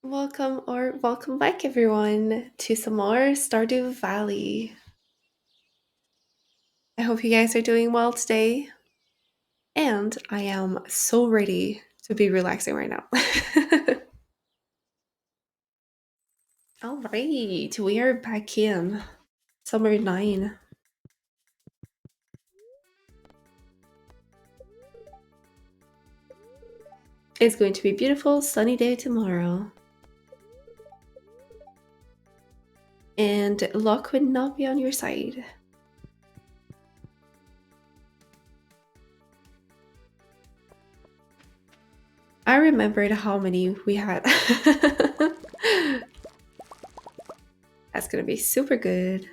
Welcome or welcome back, everyone, to some more Stardew Valley. I hope you guys are doing well today, and I am so ready to be relaxing right now. All right, we are back in summer 9. It's going to be a beautiful sunny day tomorrow, and luck would not be on your side. I remembered how many we had. That's gonna be super good.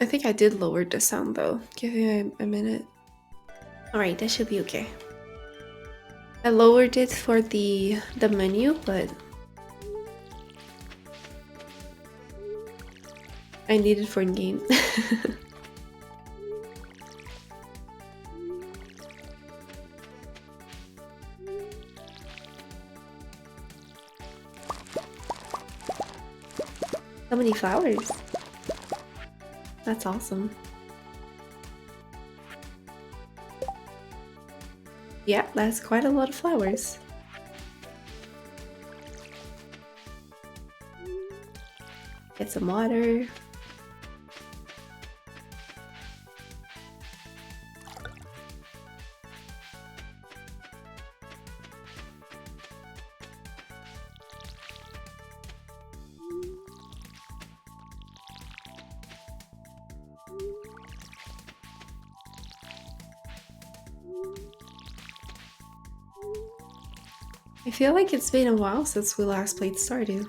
I think I did lower the sound though. Give me a minute. Alright, that should be okay. I lowered it for the menu, but I need it for in-game. So many flowers. That's awesome. Yeah, that's quite a lot of flowers. Get some water. I feel like it's been a while since we last played Stardew.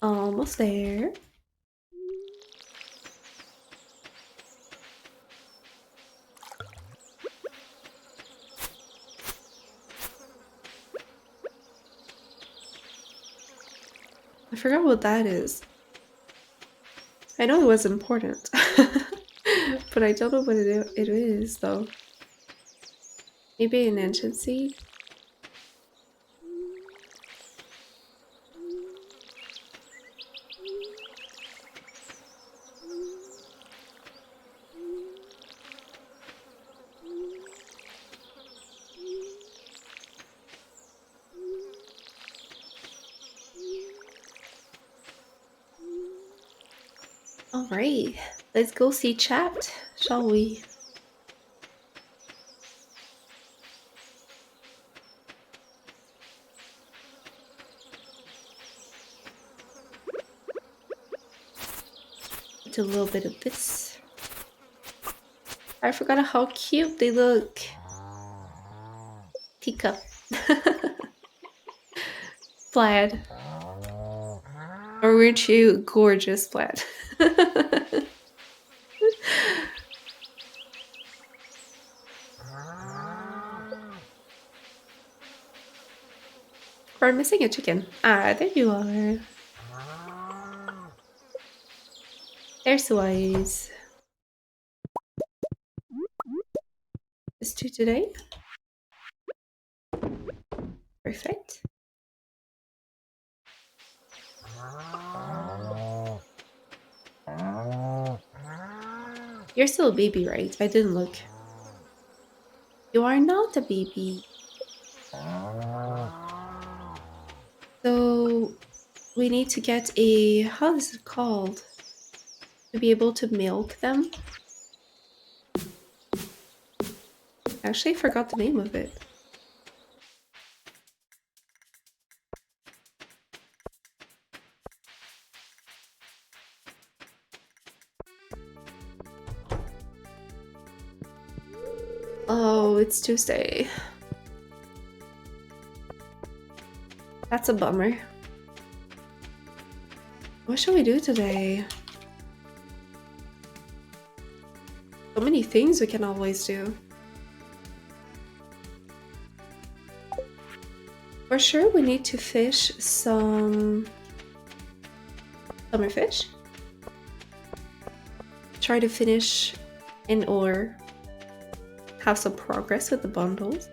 Almost there. I forgot what that is. I know it was important, but I don't know what it is though. Maybe an ancient seed? Alright, let's go see chat, shall we? Do a little bit of this. I forgot how cute they look. Teacup. Plaid. Or weren't you gorgeous, Plaid? We're missing a chicken. Ah, there you are. There's Wise. Just two today. Perfect. You're still a baby, right? I didn't look. You are not a baby. So we need to get a, how is it called? To be able to milk them. Actually, I forgot the name of it. Oh, it's Tuesday. That's a bummer. What should we do today? So many things we can always do. For sure, we need to fish some summer fish. Try to finish and or have some progress with the bundles.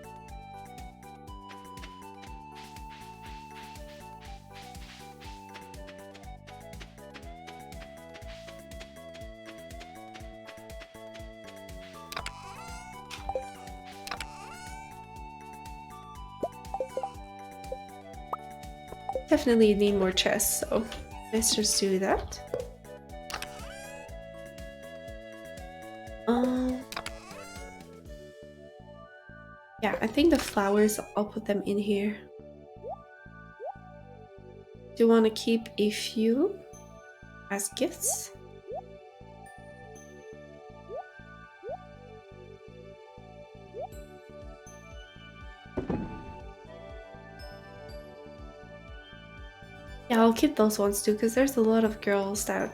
Definitely need more chests, so let's just do that. Yeah, I think the flowers, I'll put them in here. Do you want to keep a few as gifts? Yeah, I'll keep those ones too, because there's a lot of girls that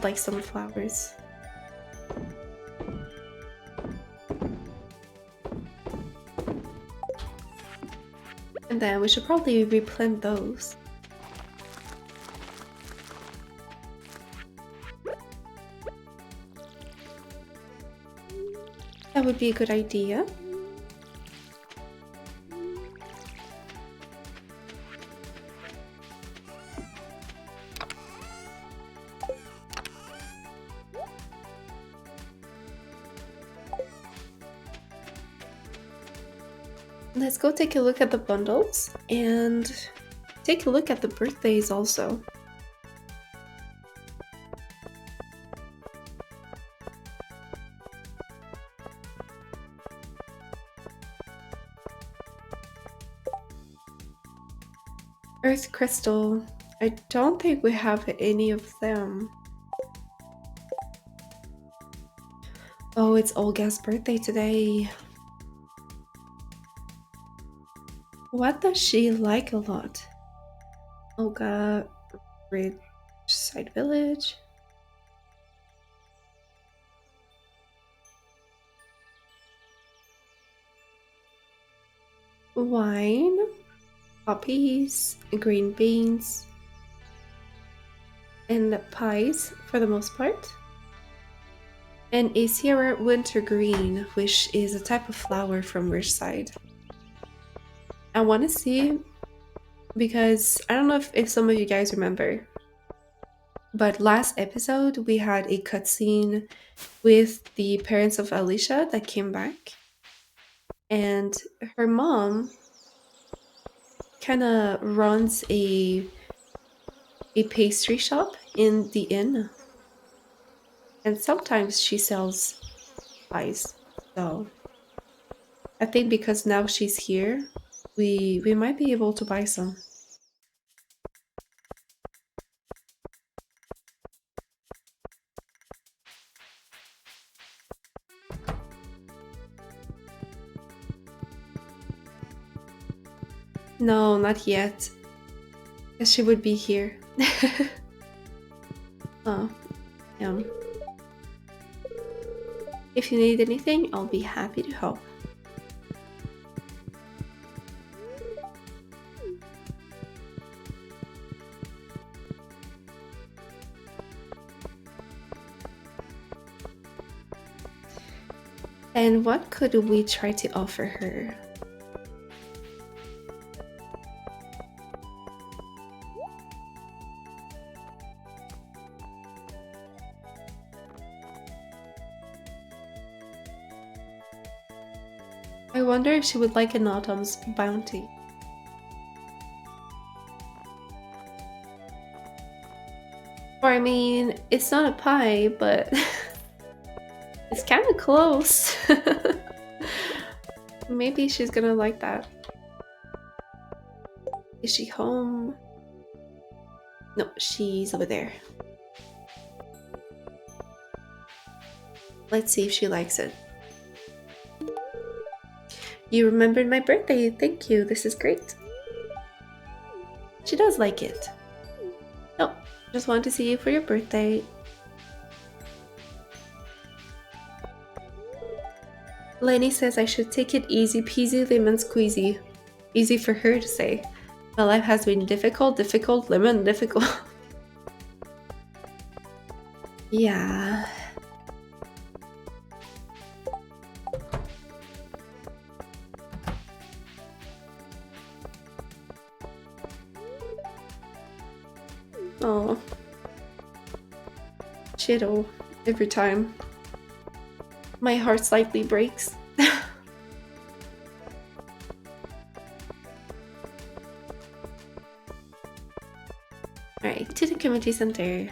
like some flowers. And then we should probably replant those. That would be a good idea. Let's go take a look at the bundles and take a look at the birthdays also. Earth Crystal. I don't think we have any of them. Oh, it's Olga's birthday today. What does she like a lot? Olga, Ridgeside Village. Wine, poppies, green beans, and pies for the most part. And a Sierra Wintergreen, which is a type of flower from Ridgeside. I want to see, because I don't know if some of you guys remember, but last episode we had a cutscene with the parents of Alicia that came back, and her mom kind of runs a pastry shop in the inn, and sometimes she sells pies. So I think because now she's here, we might be able to buy some. No, not yet. Because she would be here. Oh, yeah. If you need anything, I'll be happy to help. And what could we try to offer her? I wonder if she would like an autumn's bounty. Or I mean, it's not a pie, but it's kind of close. Maybe she's gonna like that. Is she home? No, she's over there. Let's see if she likes it. You remembered my birthday. Thank you. This is great. She does like it. Oh, just wanted to see you for your birthday. Lenny says I should take it easy peasy lemon squeezy. Easy for her to say. My life has been difficult, lemon, difficult. Yeah. Oh. Shiro. Every time. My heart slightly breaks. Alright, to the community center.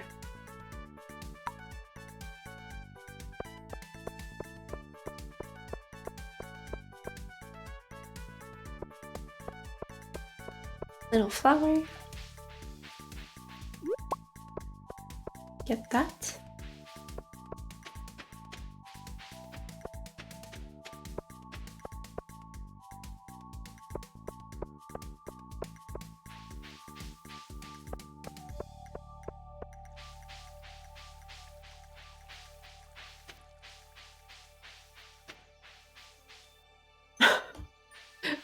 Little flower. Get that.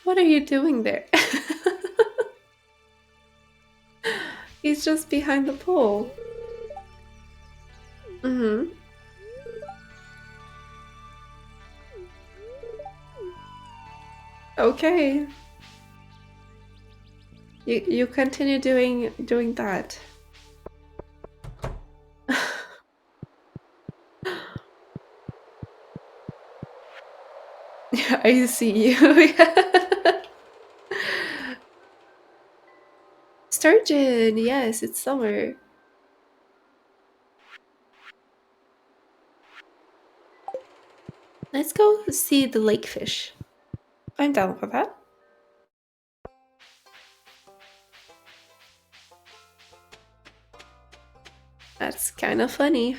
What are you doing there? He's just behind the pole. Mm-hmm. Okay. You continue doing that. Yeah, I see you. Sturgeon, yes, it's summer. Let's go see the lake fish. I'm down for that. That's kind of funny.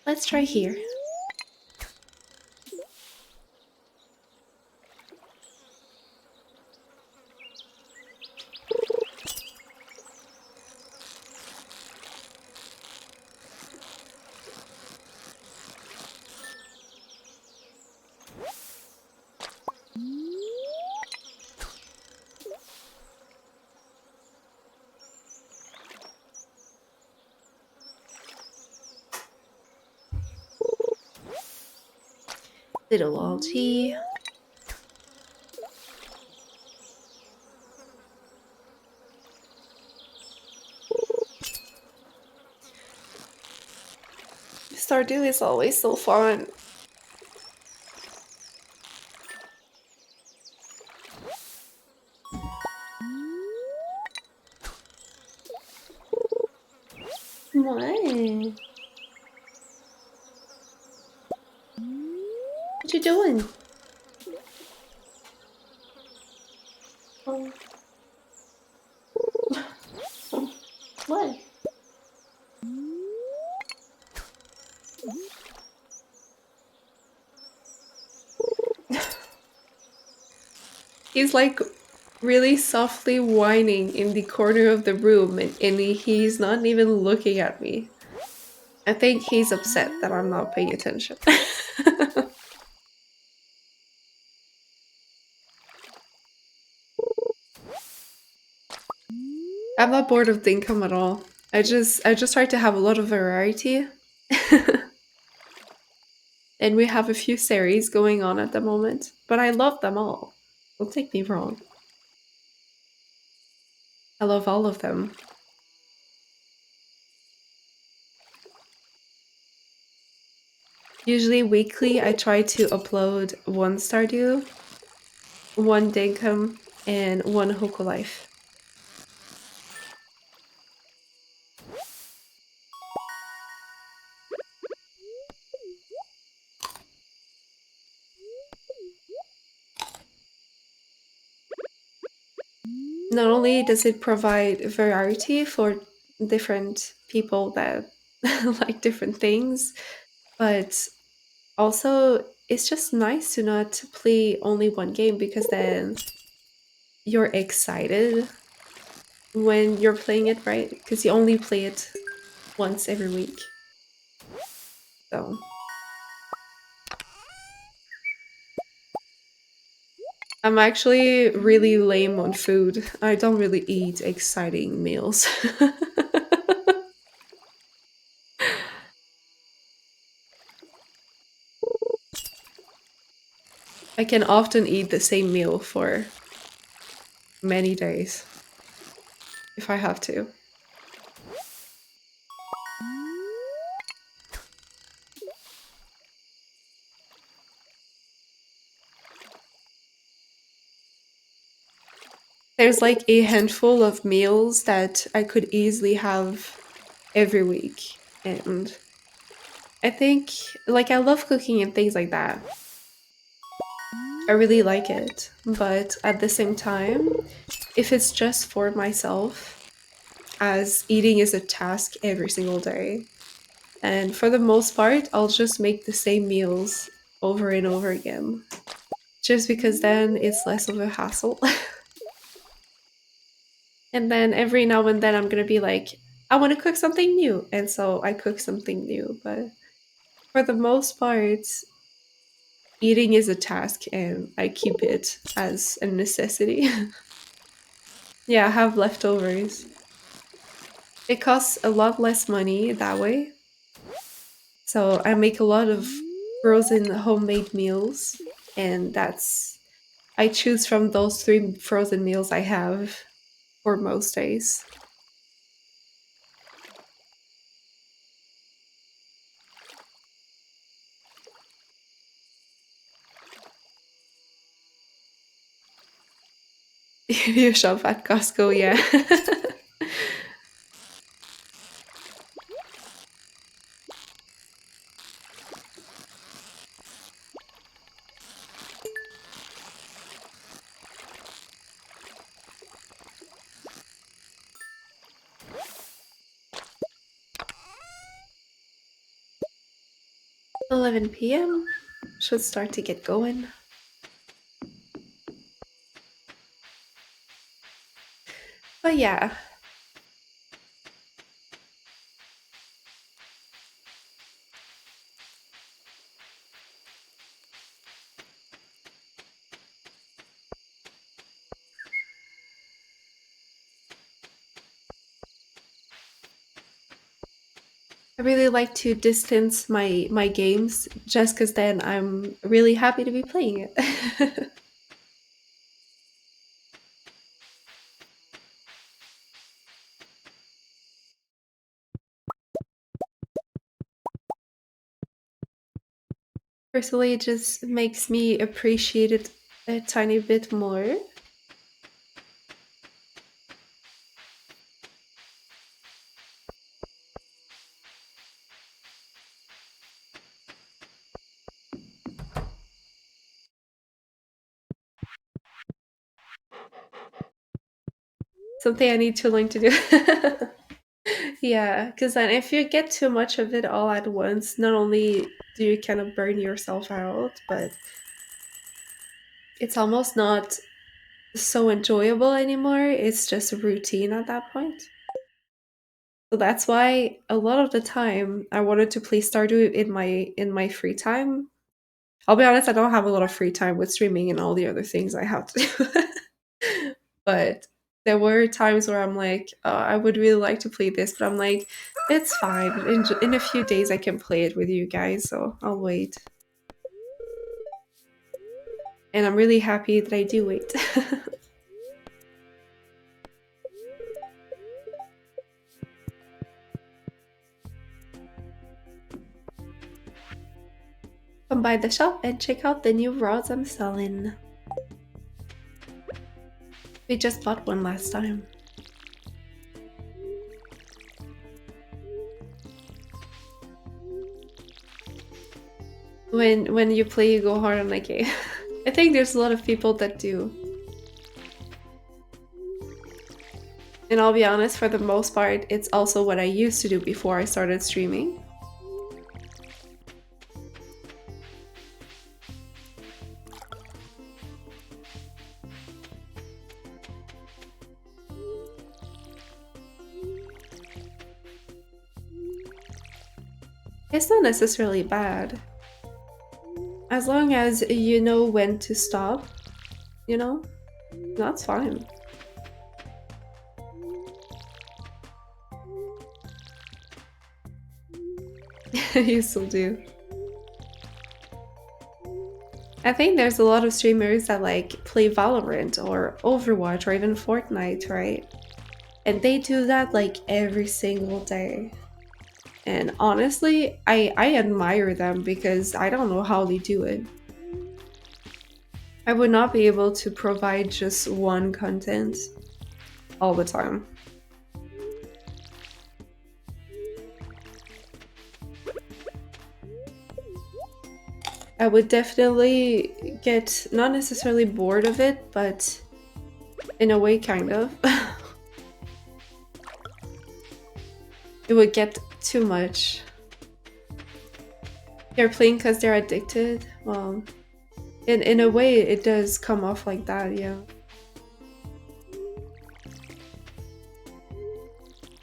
Let's try here. Little algae. Stardew is always so fun. What? What you doing? Oh. What? He's like really softly whining in the corner of the room and he's not even looking at me. I think he's upset that I'm not paying attention. I'm not bored of the income at all. I just try to have a lot of variety. And we have a few series going on at the moment, but I love them all. Don't take me wrong. I love all of them. Usually weekly, I try to upload one Stardew, one Dinkum, and one Hoku Life. Not only does it provide variety for different people that like different things, but also it's just nice to not play only one game because then you're excited when you're playing it, right? Because you only play it once every week. So I'm actually really lame on food. I don't really eat exciting meals. I can often eat the same meal for many days if I have to. There's like a handful of meals that I could easily have every week. And I think, like, I love cooking and things like that. I really like it. But at the same time, if it's just for myself, as eating is a task every single day, and for the most part, I'll just make the same meals over and over again. Just because then it's less of a hassle. And then every now and then I'm gonna be like, I want to cook something new. And so I cook something new. But for the most part, eating is a task and I keep it as a necessity. Yeah, I have leftovers. It costs a lot less money that way. So I make a lot of frozen homemade meals. And I choose from those 3 frozen meals I have for most days. You shop at Costco, yeah. 11 p.m. Should start to get going. But yeah, I really like to distance my games just because then I'm really happy to be playing it. Personally, it just makes me appreciate it a tiny bit more. Something I need to learn to do. Yeah, because then if you get too much of it all at once, not only do you kind of burn yourself out, but it's almost not so enjoyable anymore. It's just a routine at that point. So that's why a lot of the time I wanted to play Stardew in my free time. I'll be honest, I don't have a lot of free time with streaming and all the other things I have to do. But There were times where I'm like, I would really like to play this, but I'm like, it's fine. In a few days, I can play it with you guys, so I'll wait. And I'm really happy that I do wait. Come by the shop and check out the new rods I'm selling. We just bought one last time. When you play, you go hard on the game. I think there's a lot of people that do. And I'll be honest, for the most part, it's also what I used to do before I started streaming. It's not necessarily bad. As long as you know when to stop, you know, that's fine. You still do. I think there's a lot of streamers that like play Valorant or Overwatch or even Fortnite, right? And they do that like every single day. And honestly, I admire them because I don't know how they do it. I would not be able to provide just one content all the time. I would definitely get not necessarily bored of it, but in a way, kind of. It would get too much. They're playing because they're addicted. Well, in a way, it does come off like that, yeah.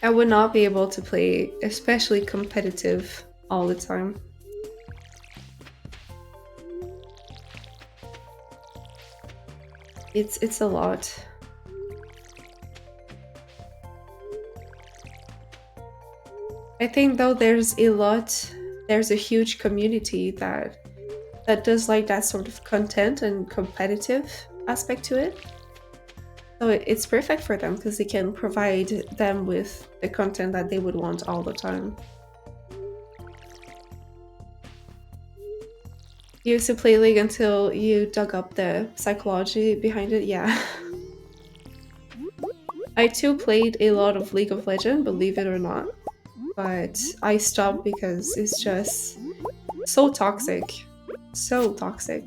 I would not be able to play, especially competitive, all the time. It's a lot. I think though there's a huge community that does like that sort of content and competitive aspect to it. So it's perfect for them because they can provide them with the content that they would want all the time. You used to play League until you dug up the psychology behind it? Yeah. I too played a lot of League of Legends, believe it or not. But I stopped because it's just so toxic. So toxic.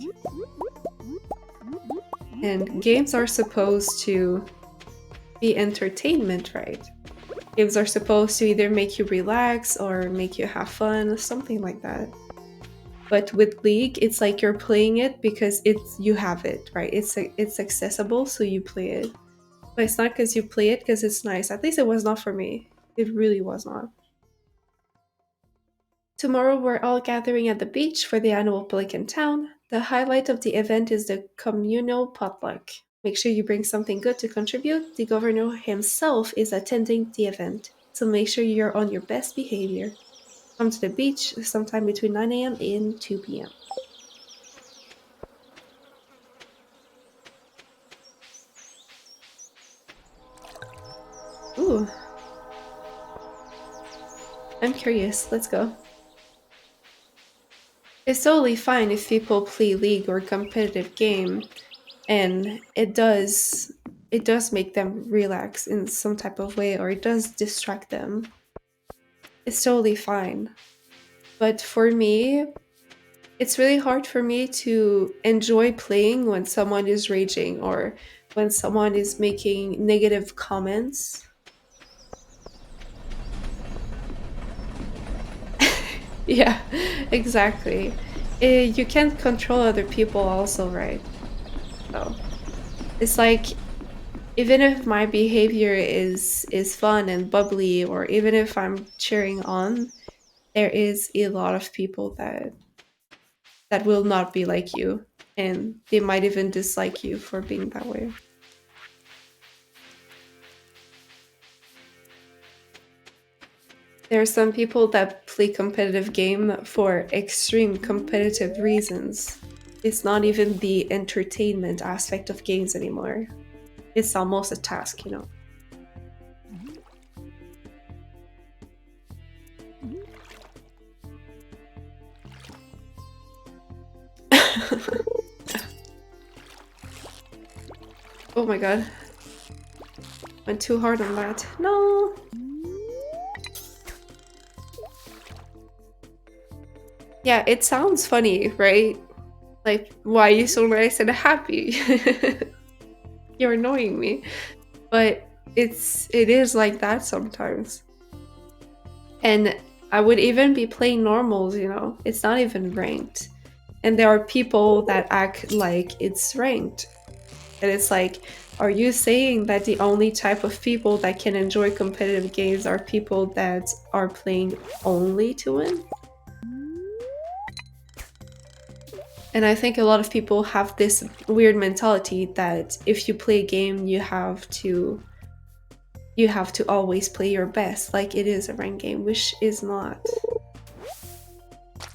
And games are supposed to be entertainment, right? Games are supposed to either make you relax or make you have fun, something like that. But with League, it's like you're playing it because you have it, right? It's accessible, so you play it. But it's not because you play it because it's nice. At least it was not for me. It really was not. Tomorrow we're all gathering at the beach for the annual Public in town. The highlight of the event is the communal potluck. Make sure you bring something good to contribute. The governor himself is attending the event, so make sure you're on your best behavior. Come to the beach sometime between 9 a.m. and 2 p.m. Ooh. I'm curious. Let's go. It's totally fine if people play League or competitive game, and it does make them relax in some type of way, or it does distract them. It's totally fine. But for me, it's really hard for me to enjoy playing when someone is raging or when someone is making negative comments. Yeah, exactly. You can't control other people also, right? So it's like even if my behavior is fun and bubbly, or even if I'm cheering on, there is a lot of people that will not be like you, and they might even dislike you for being that way. There are some people that play competitive game for extreme competitive reasons. It's not even the entertainment aspect of games anymore. It's almost a task, you know. Oh my god. Went too hard on that. No! Yeah, it sounds funny, right? Like, why are you so nice and happy? You're annoying me. But it is like that sometimes. And I would even be playing normals, you know? It's not even ranked. And there are people that act like it's ranked. And it's like, are you saying that the only type of people that can enjoy competitive games are people that are playing only to win? And I think a lot of people have this weird mentality that if you play a game, you have to always play your best, like it is a ranked game, which is not.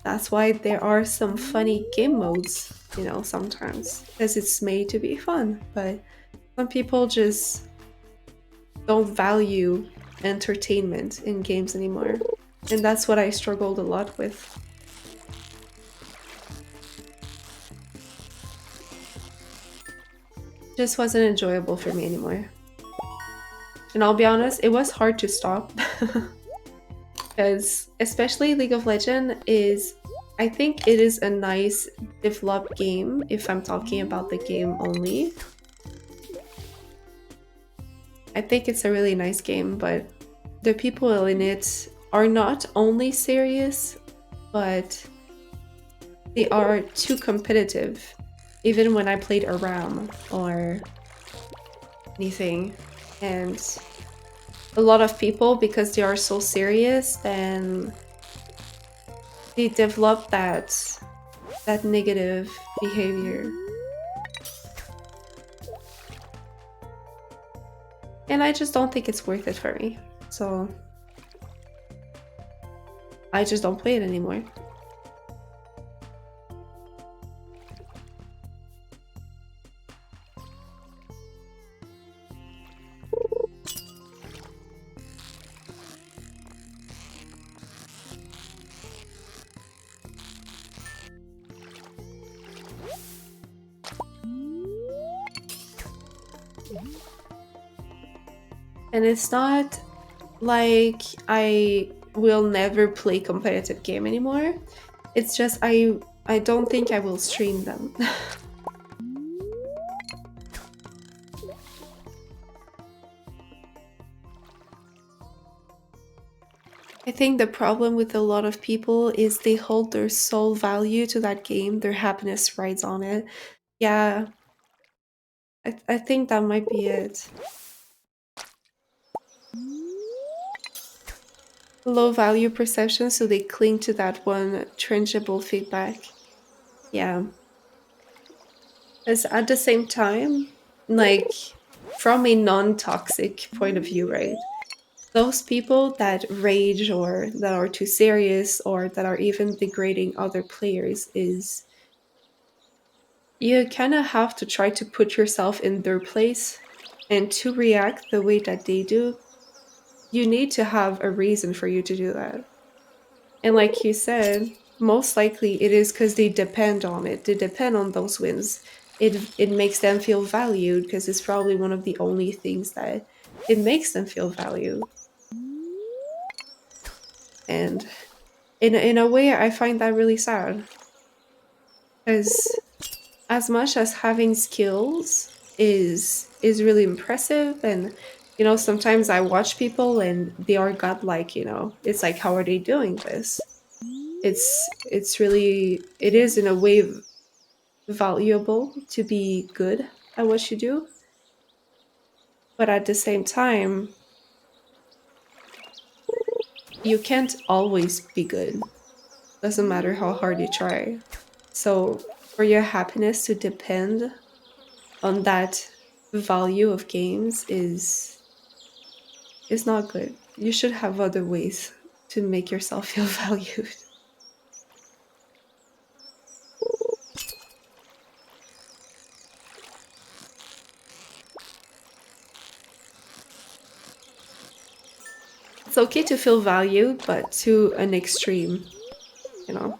That's why there are some funny game modes, you know, sometimes, because it's made to be fun. But some people just don't value entertainment in games anymore. And that's what I struggled a lot with. Just wasn't enjoyable for me anymore. And I'll be honest, it was hard to stop. Because especially League of Legends is, I think it is a nice developed game if I'm talking about the game only. I think it's a really nice game, but the people in it are not only serious, but they are too competitive. Even when I played a RAM or anything. And a lot of people, because they are so serious, then they develop that negative behavior. And I just don't think it's worth it for me. So I just don't play it anymore. And it's not like I will never play competitive game anymore. It's just I don't think I will stream them. I think the problem with a lot of people is they hold their soul value to that game, their happiness rides on it. Yeah, I think that might be it. Low value perception, so they cling to that one changeable feedback. Yeah. Because at the same time, like, from a non-toxic point of view, right? Those people that rage or that are too serious or that are even degrading other players is you kind of have to try to put yourself in their place, and to react the way that they do, you need to have a reason for you to do that. And like you said, most likely it is because they depend on it. They depend on those wins. It makes them feel valued because it's probably one of the only things that it makes them feel valued. And in a way, I find that really sad. Because as much as having skills is really impressive, and you know, sometimes I watch people and they are godlike, you know. It's like, how are they doing this? It's really, it is in a way valuable to be good at what you do, but at the same time you can't always be good. Doesn't matter how hard you try. So for your happiness to depend on that value of games is not good. You should have other ways. to make yourself feel valued. It's okay to feel valued, but to an extreme, you know?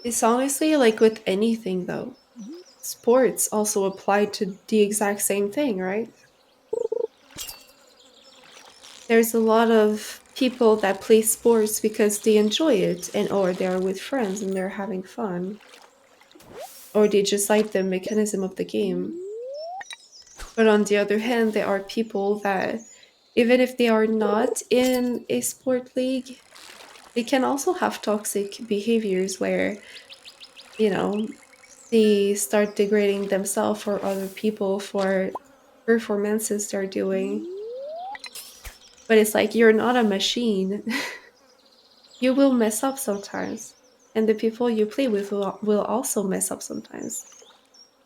It's honestly like with anything, though. Sports also apply to the exact same thing, right? There's a lot of people that play sports because they enjoy it and or they're with friends and they're having fun. Or they just like the mechanism of the game. But on the other hand, there are people that even if they are not in a sport league, they can also have toxic behaviors where, you know, they start degrading themselves or other people for performances they're doing. But it's like you're not a machine. You will mess up sometimes. And the people you play with will also mess up sometimes.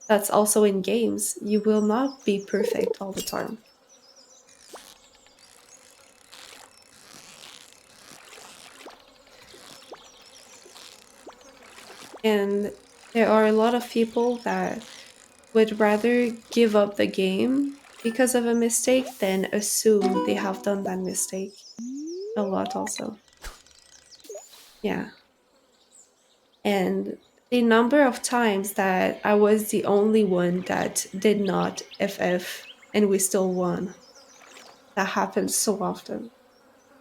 That's also in games. You will not be perfect all the time. And there are a lot of people that would rather give up the game because of a mistake than assume they have done that mistake. A lot also. Yeah. And the number of times that I was the only one that did not FF and we still won. That happens so often.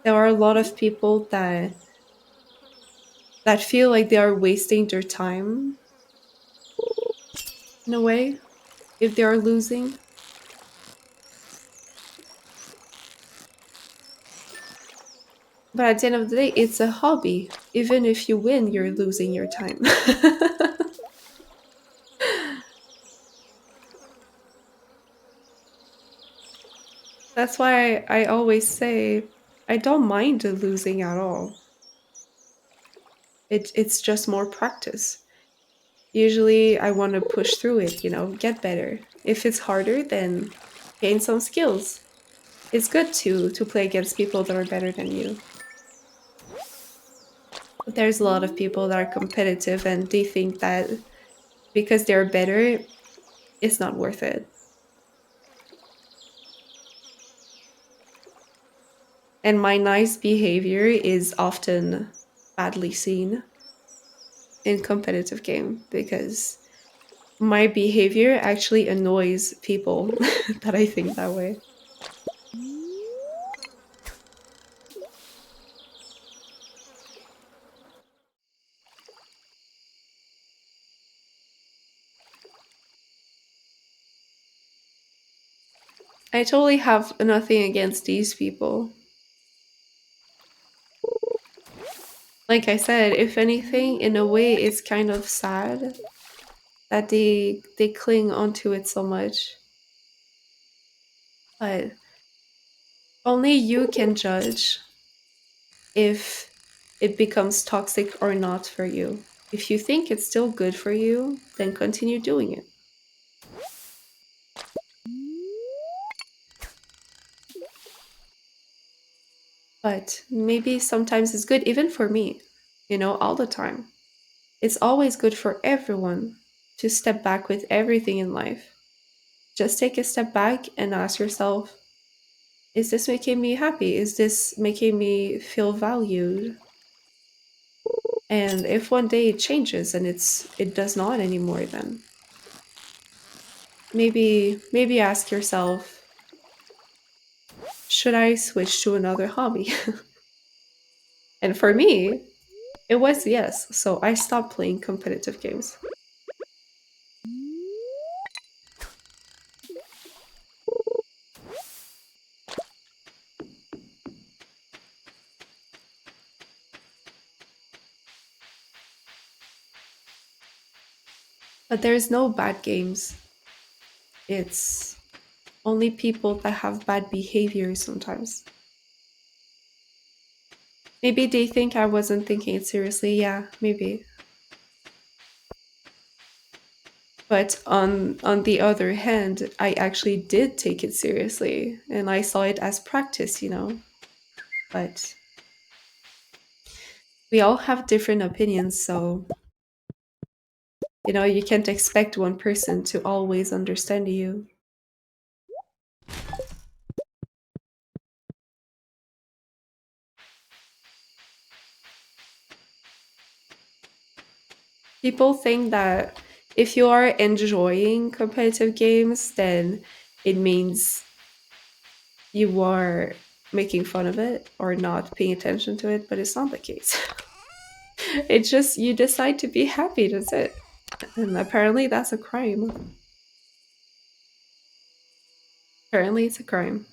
There are a lot of people that feel like they are wasting their time in a way if they are losing. But at the end of the day, it's a hobby. Even if you win, you're losing your time. That's why I always say I don't mind the losing at all. It's just more practice. Usually I want to push through it, get better. If it's harder, then gain some skills. It's good to play against people that are better than you. But there's a lot of people that are competitive and they think that because they're better, it's not worth it. And my nice behavior is often badly seen in competitive game because my behavior actually annoys people that I think that way. I totally have nothing against these people. Like I said, if anything, in a way, it's kind of sad that they cling onto it so much. But only you can judge if it becomes toxic or not for you. If you think it's still good for you, then continue doing it. But maybe sometimes it's good, even for me, all the time. It's always good for everyone to step back with everything in life. Just take a step back and ask yourself, is this making me happy? Is this making me feel valued? And if one day it changes and it does not anymore, then maybe ask yourself, should I switch to another hobby? And for me, it was yes. So I stopped playing competitive games. But there's no bad games. It's only people that have bad behavior sometimes. Maybe they think I wasn't taking it seriously. Yeah, maybe. But on the other hand, I actually did take it seriously and I saw it as practice, you know. But we all have different opinions, so you know, you can't expect one person to always understand you. People think that if you are enjoying competitive games, then it means you are making fun of it or not paying attention to it, but it's not the case. It's just you decide to be happy, that's it. And apparently that's a crime. Apparently it's a crime.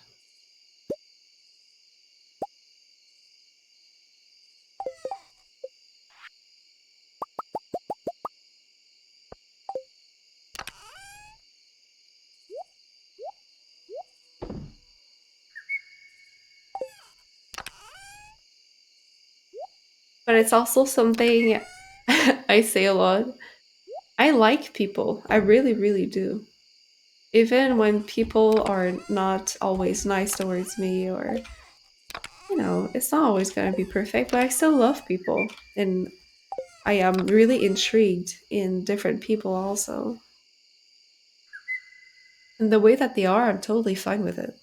But it's also something I say a lot. I like people. I really, really do. Even when people are not always nice towards me, or, you know, it's not always going to be perfect, but I still love people. And I am really intrigued in different people also. And the way that they are, I'm totally fine with it.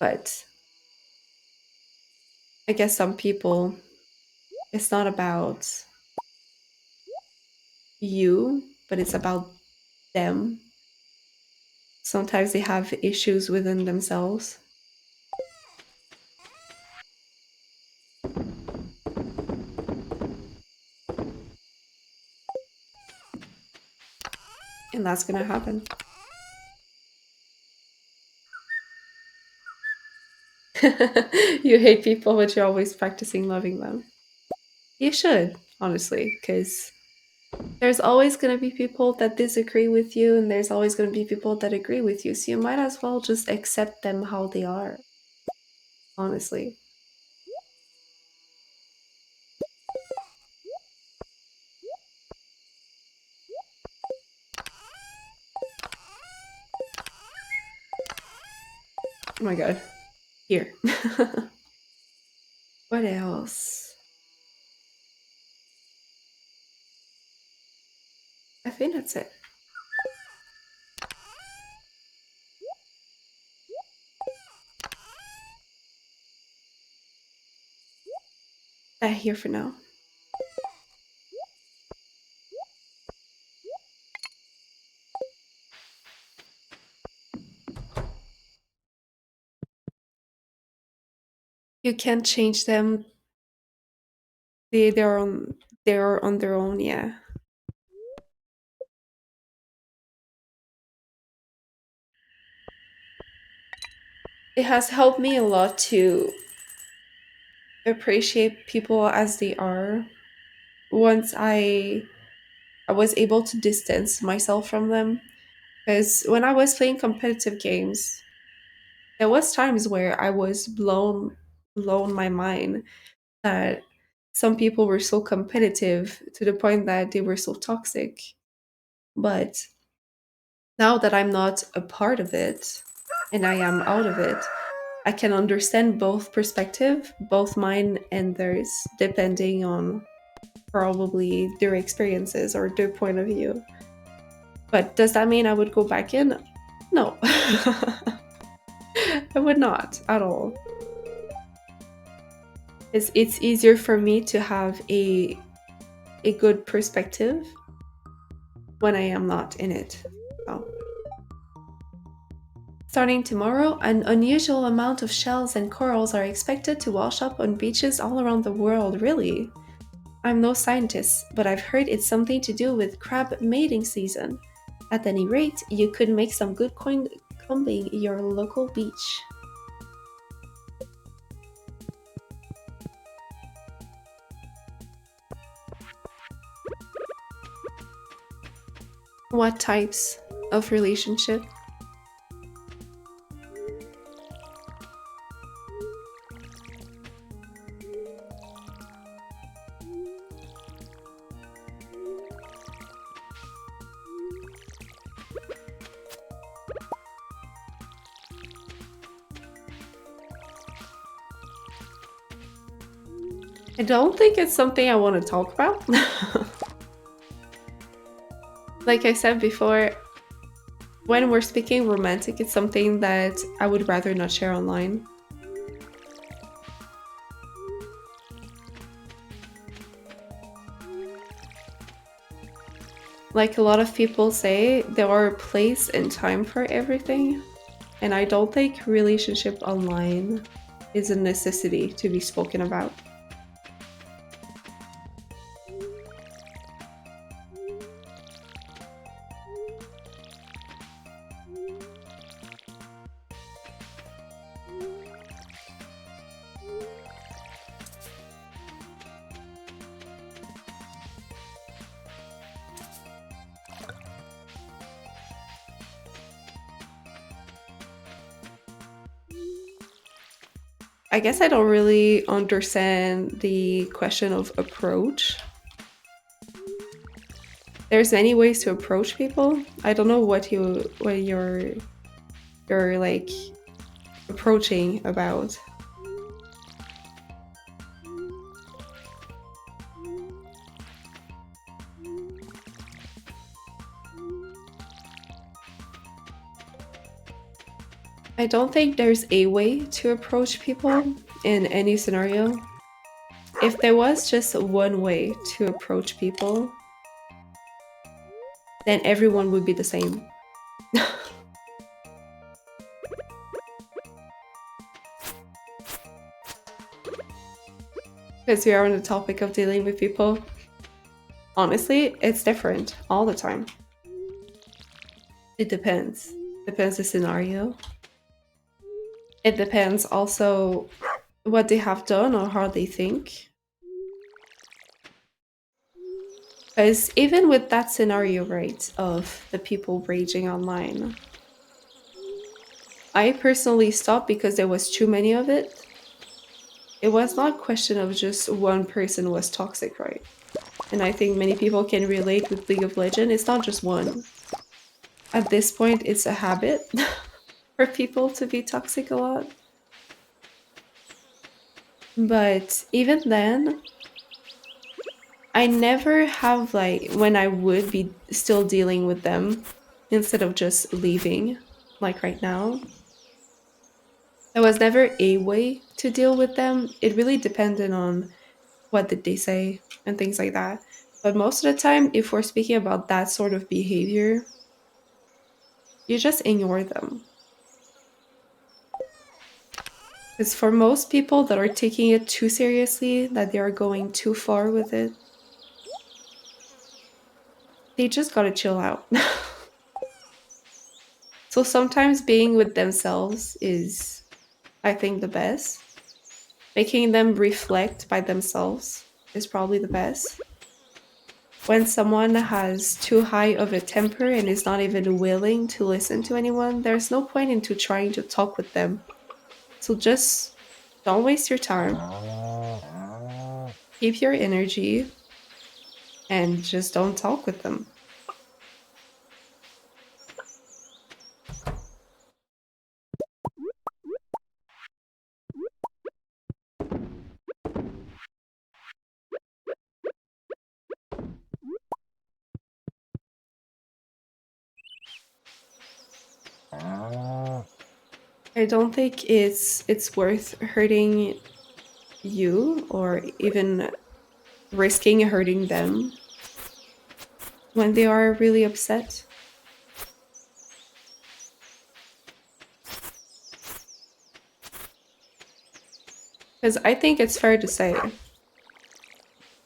But I guess some people, it's not about you, but it's about them. Sometimes they have issues within themselves. And that's gonna happen. You hate people, but you're always practicing loving them. You should, honestly, because there's always going to be people that disagree with you, and there's always going to be people that agree with you. So you might as well just accept them how they are, honestly. Oh my god. Here. What else? I think that's it. Here for now. You can't change them. They're on their own, yeah. It has helped me a lot to appreciate people as they are. Once I was able to distance myself from them. Because when I was playing competitive games, there was times where I was blown my mind that some people were so competitive to the point that they were so toxic. But now that I'm not a part of it and I am out of it, I can understand both perspective, both mine and theirs, depending on probably their experiences or their point of view. But does that mean I would go back in? No. I would not at all. It's easier for me to have a good perspective when I am not in it. Oh. Starting tomorrow, an unusual amount of shells and corals are expected to wash up on beaches all around the world, really. I'm no scientist, but I've heard it's something to do with crab mating season. At any rate, you could make some good coin combing your local beach. What types of relationship? I don't think it's something I want to talk about. Like I said before, when we're speaking romantic, it's something that I would rather not share online. Like a lot of people say, there are a place and time for everything. And I don't think relationship online is a necessity to be spoken about. I guess I don't really understand the question of approach. There's many ways to approach people. I don't know what you're like approaching about. I don't think there's a way to approach people in any scenario. If there was just one way to approach people, then everyone would be the same. Because we are on the topic of dealing with people. Honestly, it's different all the time. It depends. Depends the scenario. It depends also what they have done or how they think. Because even with that scenario, right, of the people raging online, I personally stopped because there was too many of it. It was not a question of just one person was toxic, right? And I think many people can relate with League of Legends. It's not just one. At this point, it's a habit for people to be toxic a lot. But even then, I never have like when I would be still dealing with them instead of just leaving, like right now. There was never a way to deal with them. It really depended on what did they say and things like that. But most of the time, if we're speaking about that sort of behavior, you just ignore them. Because for most people that are taking it too seriously, that they are going too far with it, they just gotta chill out. So sometimes being with themselves is, I think, the best. Making them reflect by themselves is probably the best. When someone has too high of a temper and is not even willing to listen to anyone, there's no point into trying to talk with them. So just don't waste your time. Keep your energy and just don't talk with them. I don't think it's worth hurting you or even risking hurting them when they are really upset. Because I think it's fair to say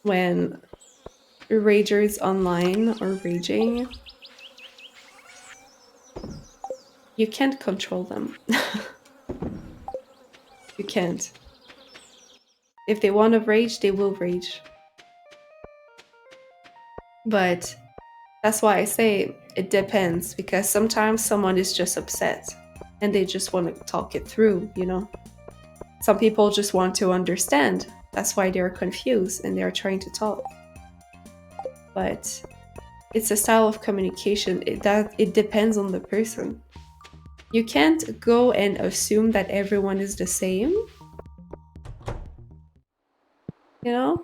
when ragers online are raging, you can't control them. You can't. If they want to rage, they will rage. But that's why I say it depends, because sometimes someone is just upset and they just want to talk it through, you know? Some people just want to understand. That's why they're confused and they're trying to talk. But it's a style of communication that it depends on the person. You can't go and assume that everyone is the same, you know?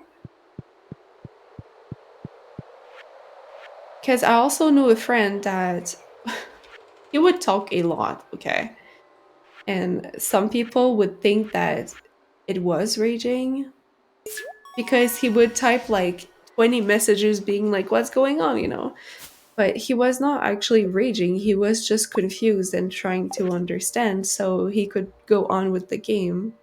Because I also knew a friend that he would talk a lot, okay? And some people would think that it was raging because he would type like 20 messages being like, what's going on, you know? But he was not actually raging, he was just confused and trying to understand so he could go on with the game.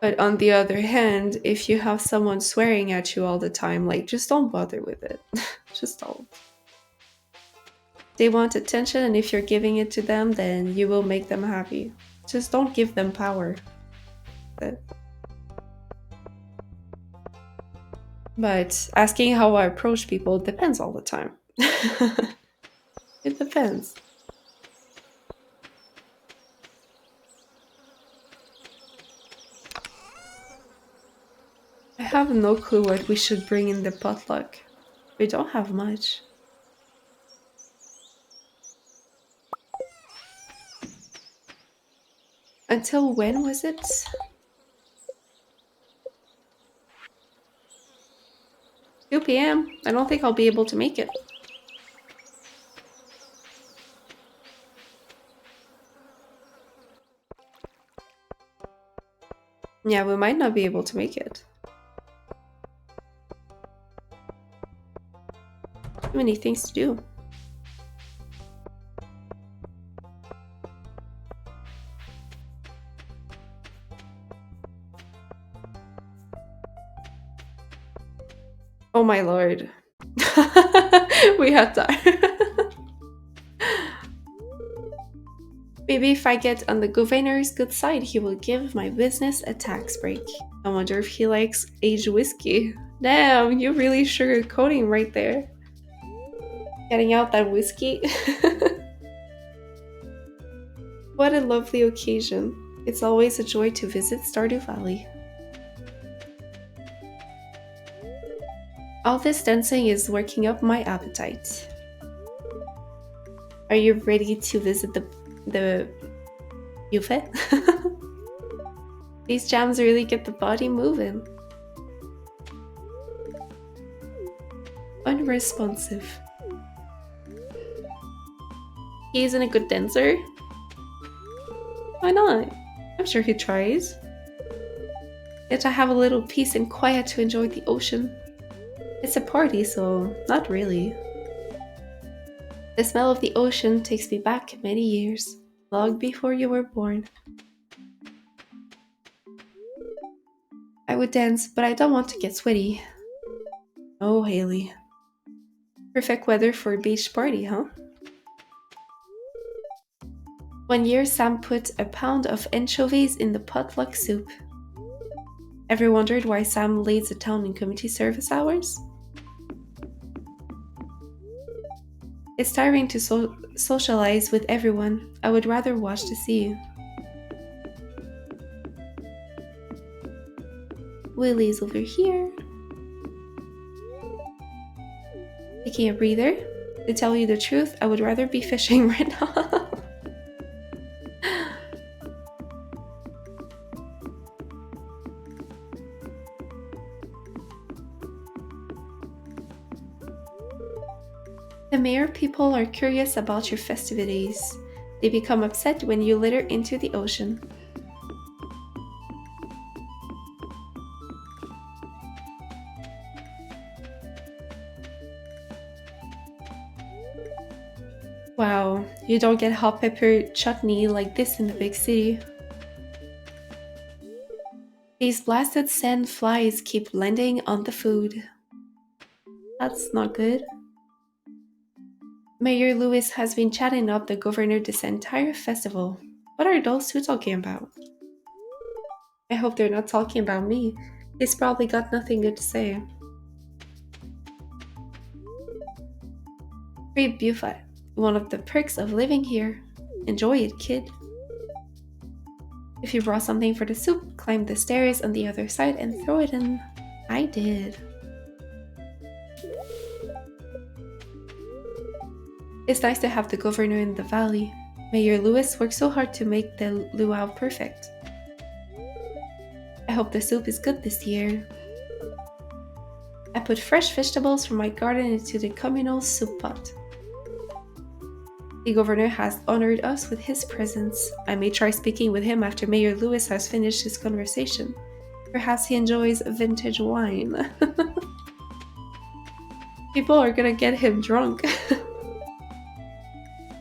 But on the other hand, if you have someone swearing at you all the time, like, just don't bother with it. Just don't. They want attention, and if you're giving it to them, then you will make them happy. Just don't give them power. But asking how I approach people depends all the time. It depends. I have no clue what we should bring in the potluck. We don't have much. Until when was it? 2 p.m. I don't think I'll be able to make it. Yeah, we might not be able to make it. Too many things to do. Oh my lord. We have time. Maybe if I get on the governor's good side, he will give my business a tax break. I wonder if he likes aged whiskey. Damn, you're really sugarcoating right there. Getting out that whiskey. What a lovely occasion. It's always a joy to visit Stardew Valley. All this dancing is working up my appetite. Are you ready to visit the buffet? These jams really get the body moving. Unresponsive. He isn't a good dancer? Why not? I'm sure he tries. Yet I have a little peace and quiet to enjoy the ocean. It's a party, so not really. The smell of the ocean takes me back many years, long before you were born. I would dance, but I don't want to get sweaty. Oh, Haley. Perfect weather for a beach party, huh? One year, Sam put a pound of anchovies in the potluck soup. Ever wondered why Sam leads the town in community service hours? It's tiring to socialize with everyone. I would rather watch the sea. Willie's over here. Taking a breather. To tell you the truth, I would rather be fishing right now. The mayor people are curious about your festivities. They become upset when you litter into the ocean. Wow, you don't get hot pepper chutney like this in the big city. These blasted sand flies keep landing on the food. That's not good. Mayor Lewis has been chatting up the governor this entire festival. What are those two talking about? I hope they're not talking about me. He's probably got nothing good to say. Free buffet. One of the perks of living here. Enjoy it, kid. If you brought something for the soup, climb the stairs on the other side and throw it in. I did. It's nice to have the governor in the valley. Mayor Lewis worked so hard to make the luau perfect. I hope the soup is good this year. I put fresh vegetables from my garden into the communal soup pot. The governor has honored us with his presence. I may try speaking with him after Mayor Lewis has finished his conversation. Perhaps he enjoys vintage wine. People are gonna get him drunk.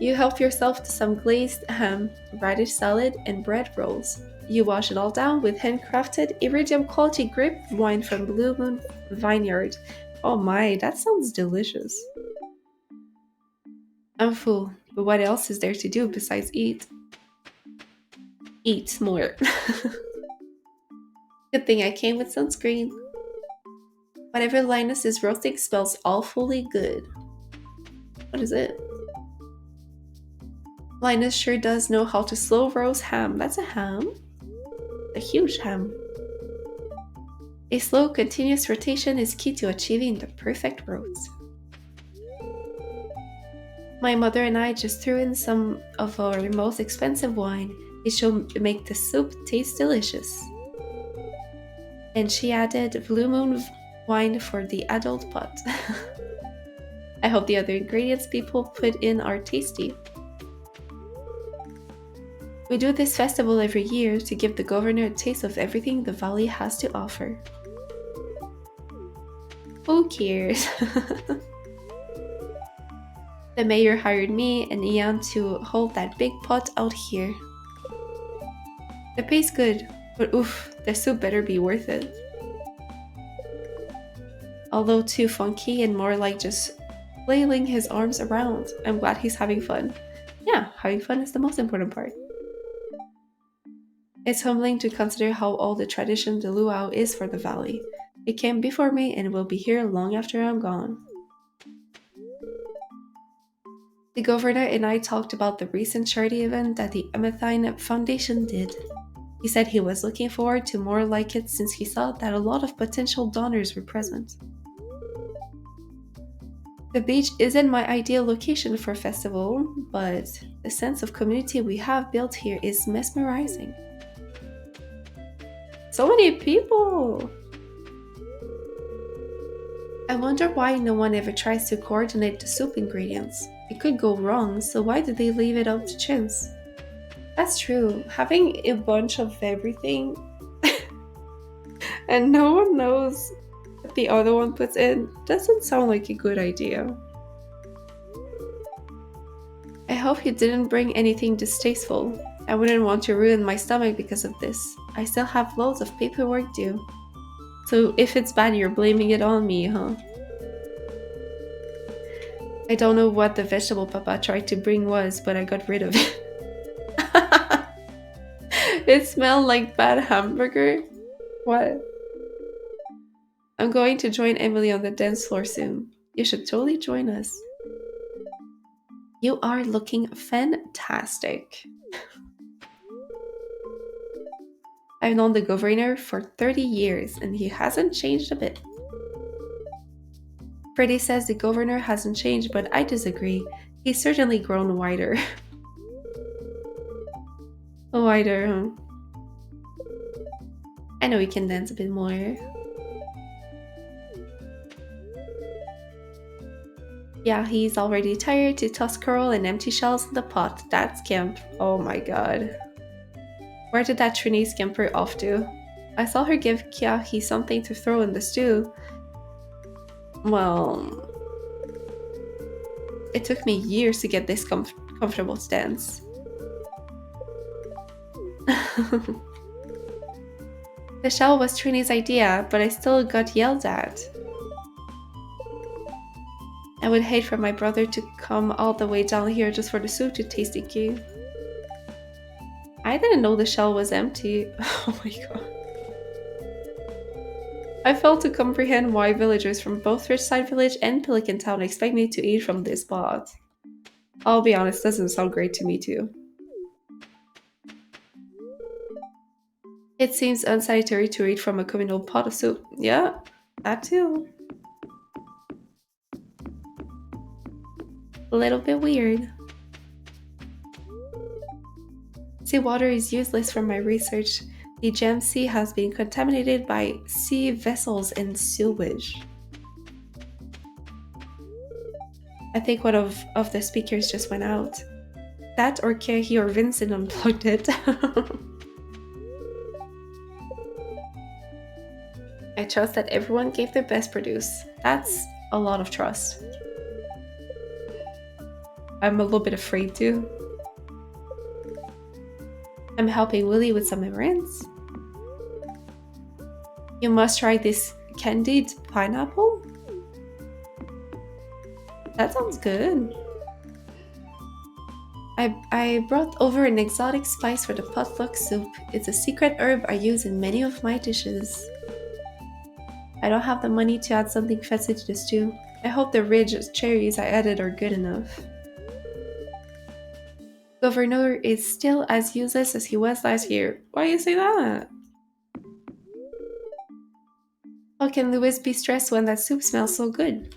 You help yourself to some glazed ham, radish salad, and bread rolls. You wash it all down with handcrafted iridium quality grape wine from Blue Moon Vineyard. Oh my, that sounds delicious. I'm full, but what else is there to do besides eat? Eat more. Good thing I came with sunscreen. Whatever Linus is roasting smells awfully good. What is it? Linus sure does know how to slow roast ham. That's a ham? A huge ham. A slow, continuous rotation is key to achieving the perfect roast. My mother and I just threw in some of our most expensive wine. It should make the soup taste delicious. And she added Blue Moon wine for the adult pot. I hope the other ingredients people put in are tasty. We do this festival every year to give the governor a taste of everything the valley has to offer. Who cares? The mayor hired me and Ian to hold that big pot out here. The pay's good, but oof, the soup better be worth it. Although too funky and more like just flailing his arms around, I'm glad he's having fun. Yeah, having fun is the most important part. It's humbling to consider how old the tradition the luau is for the valley. It came before me and will be here long after I'm gone. The governor and I talked about the recent charity event that the Amethine Foundation did. He said he was looking forward to more like it since he saw that a lot of potential donors were present. The beach isn't my ideal location for a festival, but the sense of community we have built here is mesmerizing. So many people! I wonder why no one ever tries to coordinate the soup ingredients. It could go wrong, so why did they leave it up to chance? That's true. Having a bunch of everything and no one knows what the other one puts in doesn't sound like a good idea. I hope he didn't bring anything distasteful. I wouldn't want to ruin my stomach because of this. I still have loads of paperwork due. So if it's bad, you're blaming it on me, huh? I don't know what the vegetable Papa tried to bring was, but I got rid of it. It smelled like bad hamburger. What? I'm going to join Emily on the dance floor soon. You should totally join us. You are looking fantastic. I've known the governor for 30 years and he hasn't changed a bit. Virtee says the governor hasn't changed, but I disagree. He's certainly grown wider. Wider, huh? I know he can dance a bit more. Yeah, he's already tired to toss coral and empty shells in the pot. That's camp. Oh my god. Where did that Trini scamper off to? I saw her give Kyahi something to throw in the stew. Well, it took me years to get this comfortable to dance. The shell was Trini's idea, but I still got yelled at. I would hate for my brother to come all the way down here just for the soup to taste icky. I didn't know the shell was empty. Oh my god. I fail to comprehend why villagers from both Ridgeside Village and Pelican Town expect me to eat from this spot. I'll be honest, doesn't sound great to me too. It seems unsanitary to eat from a communal pot of soup. Yeah, that too. A little bit weird. Seawater is useless for my research. The gem sea has been contaminated by sea vessels and sewage. I think one of the speakers just went out. That or Kehi or Vincent unplugged it. I trust that everyone gave their best produce. That's a lot of trust. I'm a little bit afraid too. I'm helping Willie with some errands. You must try this candied pineapple. That sounds good. I brought over an exotic spice for the potluck soup. It's a secret herb I use in many of my dishes. I don't have the money to add something fancy to the stew. I hope the ridge cherries I added are good enough. Governor is still as useless as he was last year. Why you say that? How can Louis be stressed when that soup smells so good?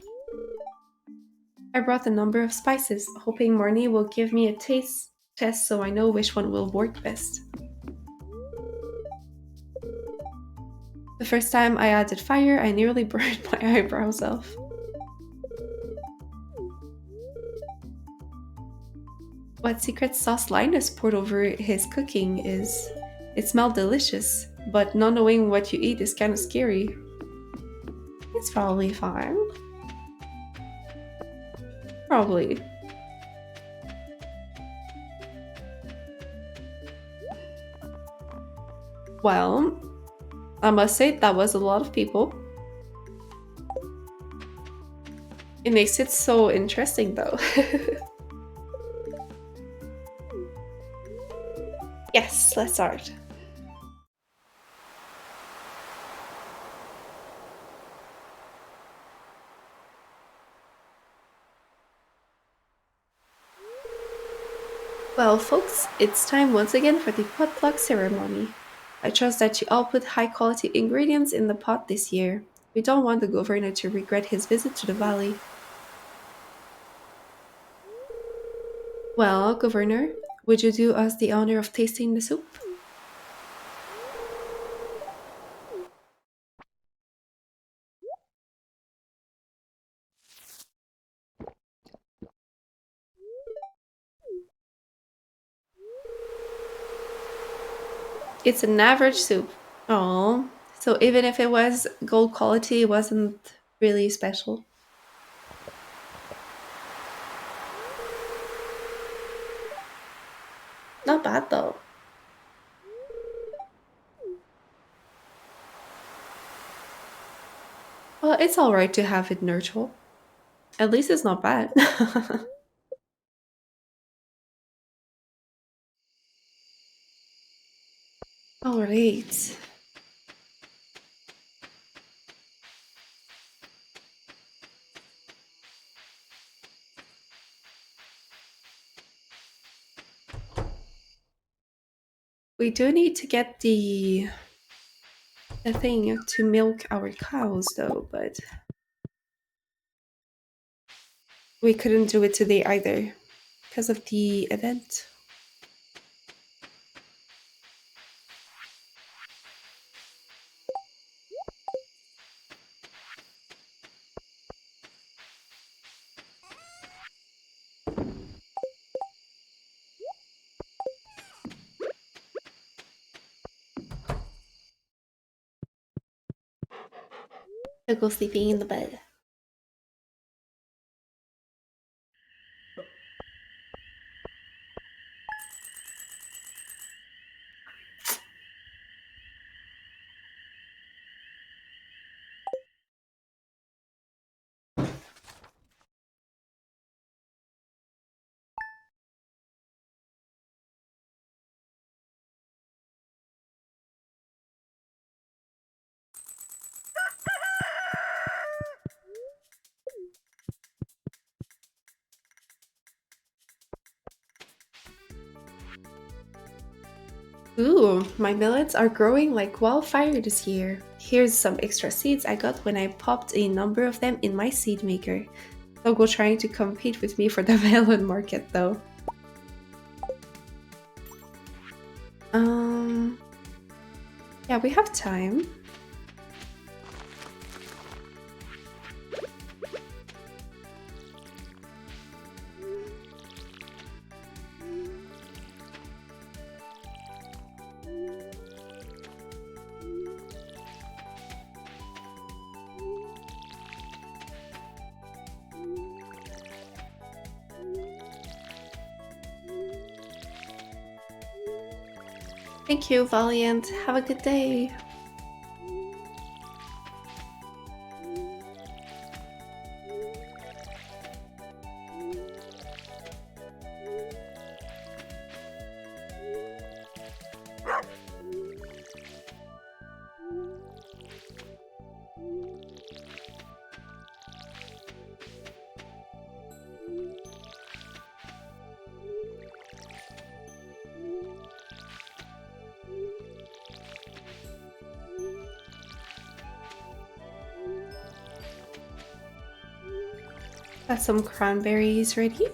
I brought a number of spices, hoping Marnie will give me a taste test so I know which one will work best. The first time I added fire, I nearly burned my eyebrows off. What secret sauce Linus poured over his cooking is... It smelled delicious, but not knowing what you eat is kind of scary. It's probably fine. Probably. Well, I must say that was a lot of people. It makes it so interesting though. Yes, let's start. Well, folks, it's time once again for the potluck ceremony. I trust that you all put high quality ingredients in the pot this year. We don't want the governor to regret his visit to the valley. Well, governor, would you do us the honor of tasting the soup? It's an average soup. Oh, so even if it was gold quality, it wasn't really special. Not bad though. Well, it's alright to have it neutral. At least it's not bad. Alright. We do need to get the thing to milk our cows though, but we couldn't do it today either because of the event. I'll go sleeping in the bed. Ooh, my millets are growing like wildfire this year. Here's some extra seeds I got when I popped a number of them in my seed maker. They'll go trying to compete with me for the melon market though. Yeah, we have time. Thank you, Valiant. Have a good day. Got some cranberries ready.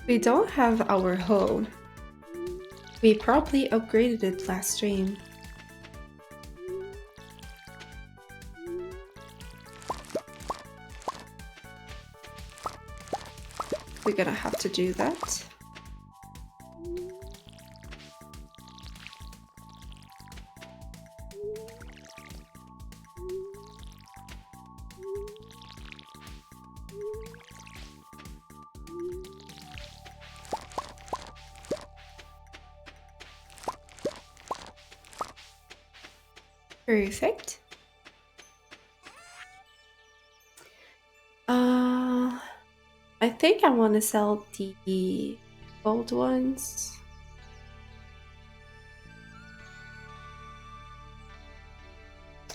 We don't have our hoe. We probably upgraded it last stream. We're gonna have to do that. Perfect. I think I want to sell the gold ones.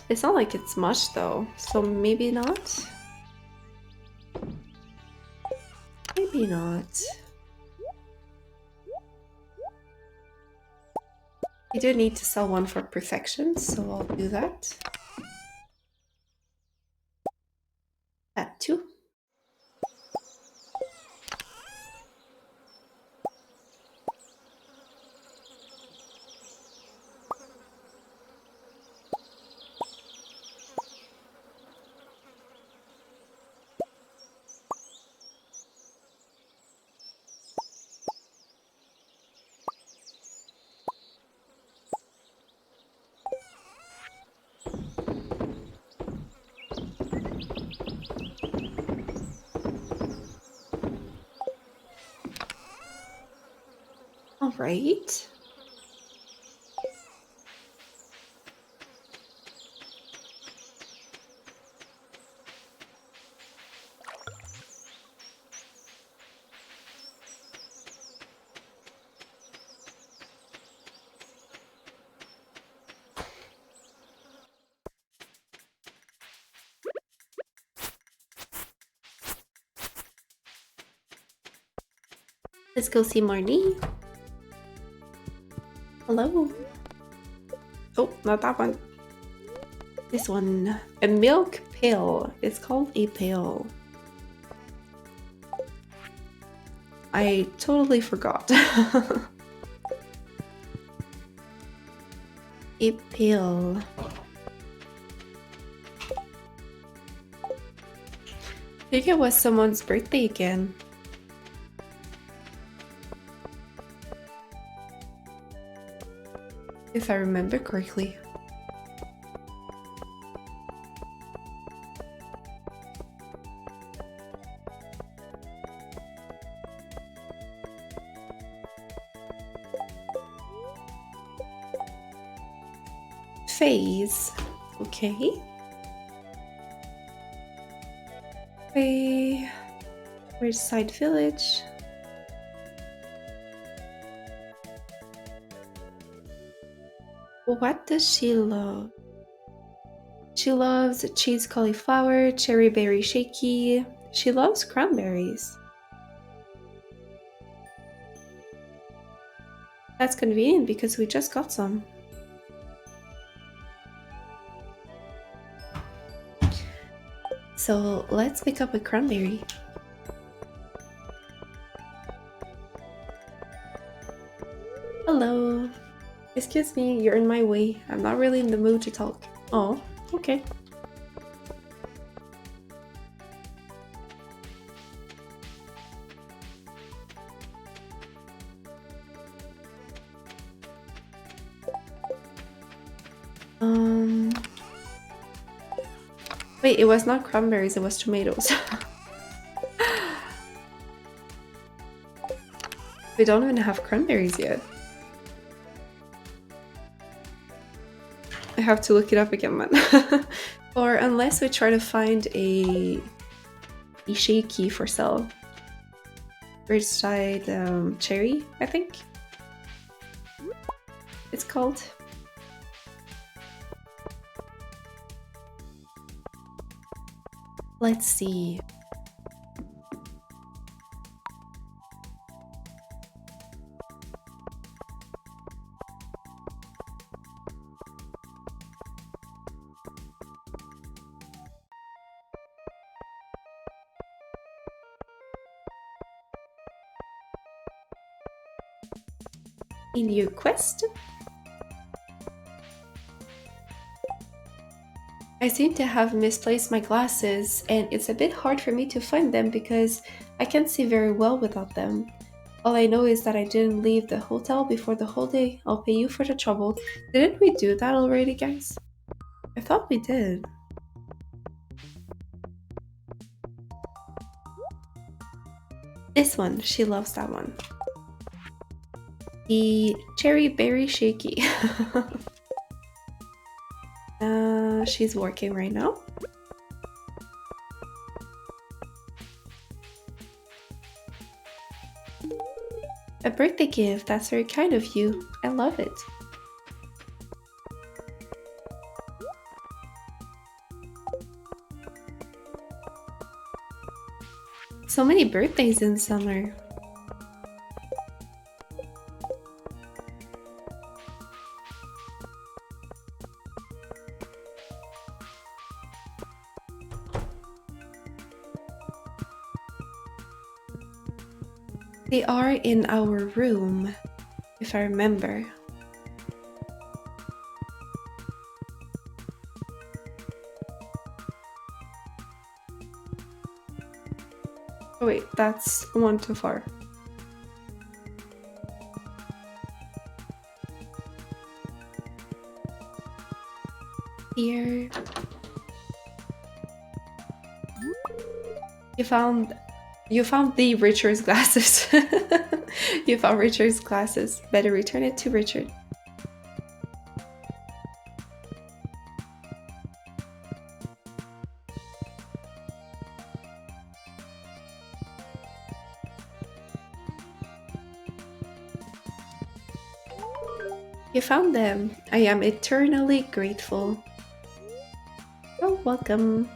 It's not like it's much though, so maybe not. Maybe not. I do need to sell one for perfection, so I'll do that. That too. All right. Let's go see Marnie. Hello. Oh, not that one. This one. A milk pail. It's called a pail. I totally forgot. A pail. I think it was someone's birthday again. If I remember correctly. phase. Okay. Ridgeside Village. What does she love? She loves cheese cauliflower, cherry berry shaky. She loves cranberries. That's convenient because we just got some. So let's pick up a cranberry. Hello. Excuse me, you're in my way. I'm not really in the mood to talk. Oh, okay. Wait, it was not cranberries, it was tomatoes. We don't even have cranberries yet. I have to look it up again, man. Or unless we try to find a shaky for sale. Ridgeside cherry, I think it's called. Let's see. In your quest? I seem to have misplaced my glasses, and it's a bit hard for me to find them because I can't see very well without them. All I know is that I didn't leave the hotel before the whole day. I'll pay you for the trouble. Didn't we do that already, guys? I thought we did. This one, she loves that one. The cherry berry shaky. She's working right now. A birthday gift, that's very kind of you. I love it. So many birthdays in summer. They are in our room, if I remember. Oh wait, that's one too far. Here. You found the Richard's glasses. You found Richard's glasses. Better return it to Richard. You found them. I am eternally grateful. Oh, welcome.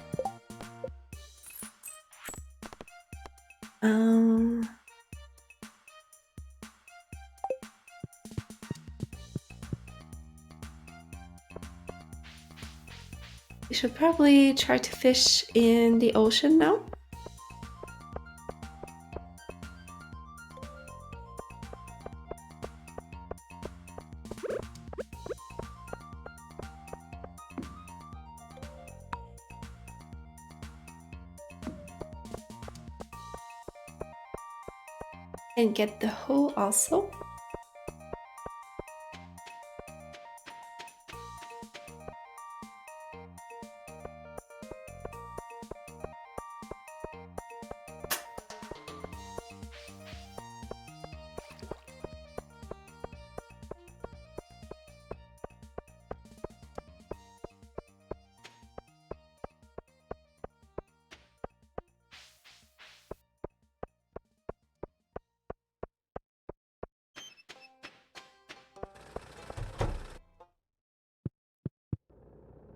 We should probably try to fish in the ocean now. And get the hoe also.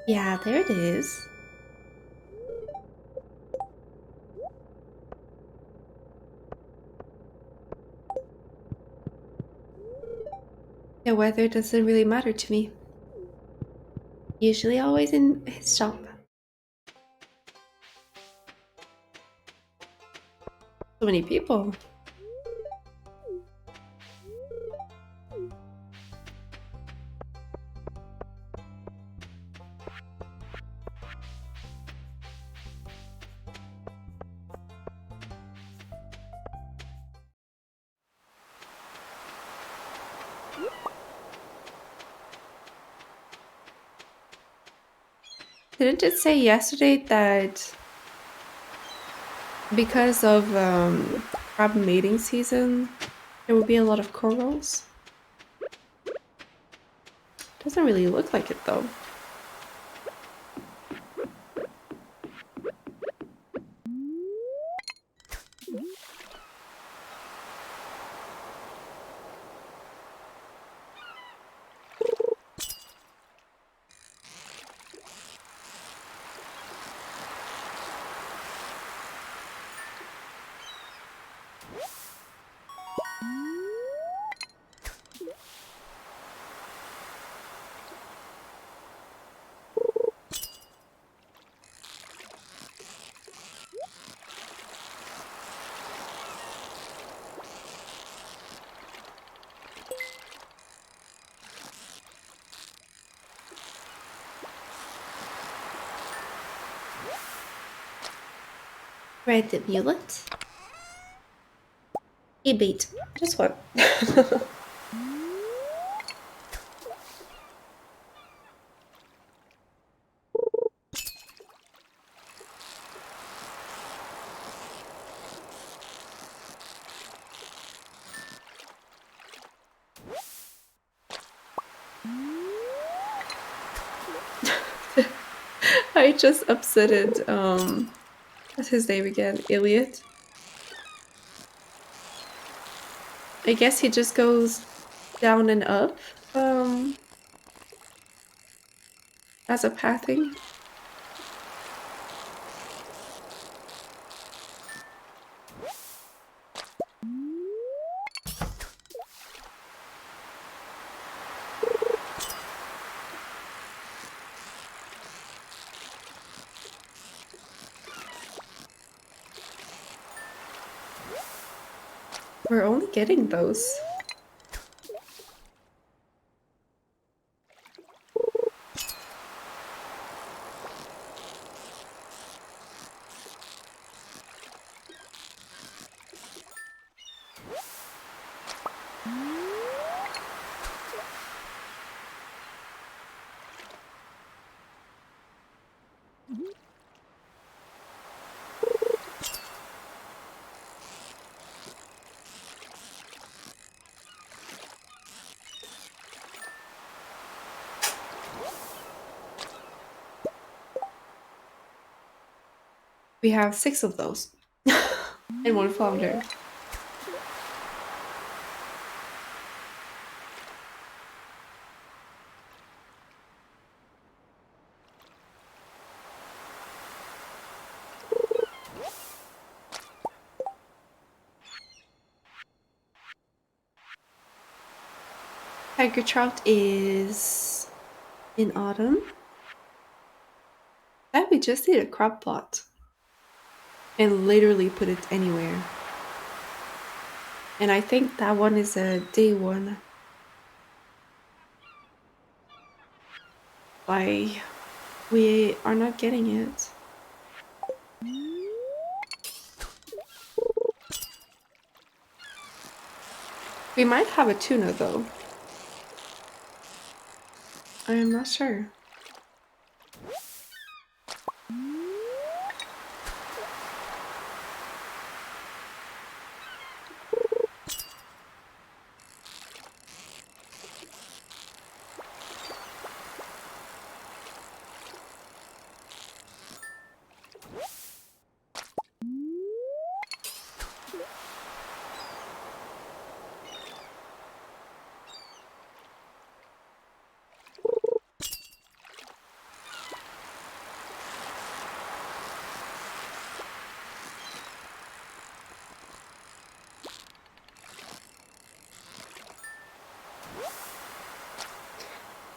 Yeah, there it is. The weather doesn't really matter to me. Usually always in his shop. So many people. Didn't it say yesterday that because of crab mating season, there will be a lot of corals? Doesn't really look like it though. Red the mullet. A bait. Just what? I just upsetted what's his name again? Elliot. I guess he just goes down and up as a pathing. We're only getting those. We have 6 of those. And 1 flounder. Tiger trout is in autumn. That we just need a crop plot. And literally put it anywhere. And I think that one is a day one. Why we are not getting it. We might have a tuna though. I am not sure.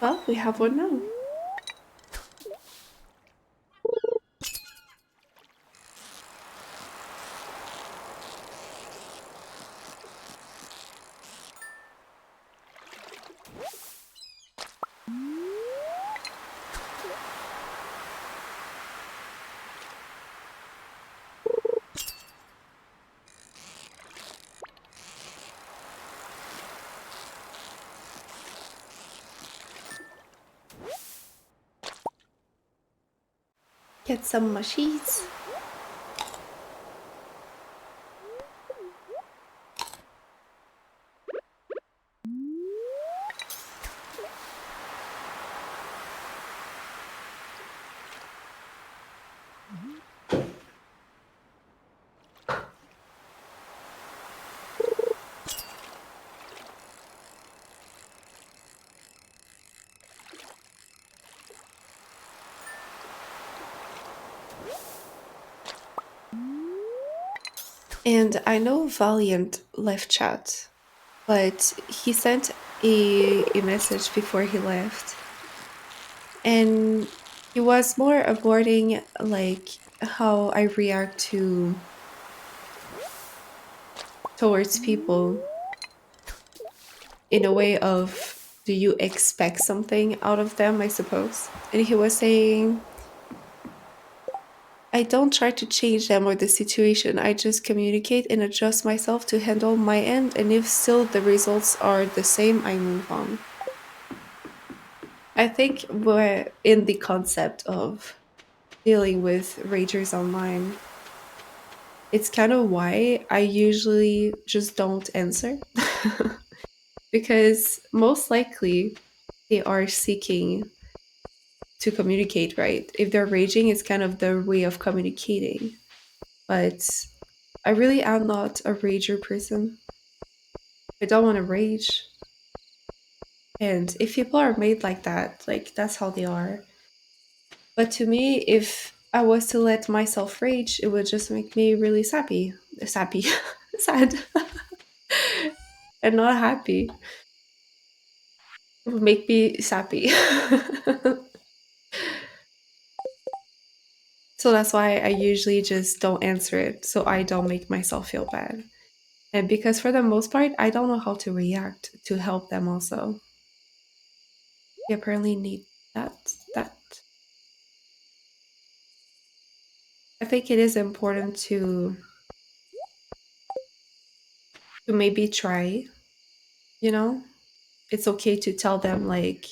Well, we have one now. Get some mushies. And I know Valiant left chat, but he sent a message before he left. And he was more avoiding like how I react to towards people in a way of do you expect something out of them, I suppose. And he was saying I don't try to change them or the situation. I just communicate and adjust myself to handle my end, and if still the results are the same, I move on. I think we're in the concept of dealing with ragers online. It's kind of why I usually just don't answer. Because most likely they are seeking to communicate, right? If they're raging, it's kind of their way of communicating. But I really am not a rager person. I don't want to rage. And if people are made like that, like that's how they are. But to me, if I was to let myself rage, it would just make me really sappy, sad, and not happy. It would make me sappy. So that's why I usually just don't answer it, so I don't make myself feel bad. And because for the most part, I don't know how to react to help them also. You apparently need that. I think it is important to maybe try, you know? It's okay to tell them like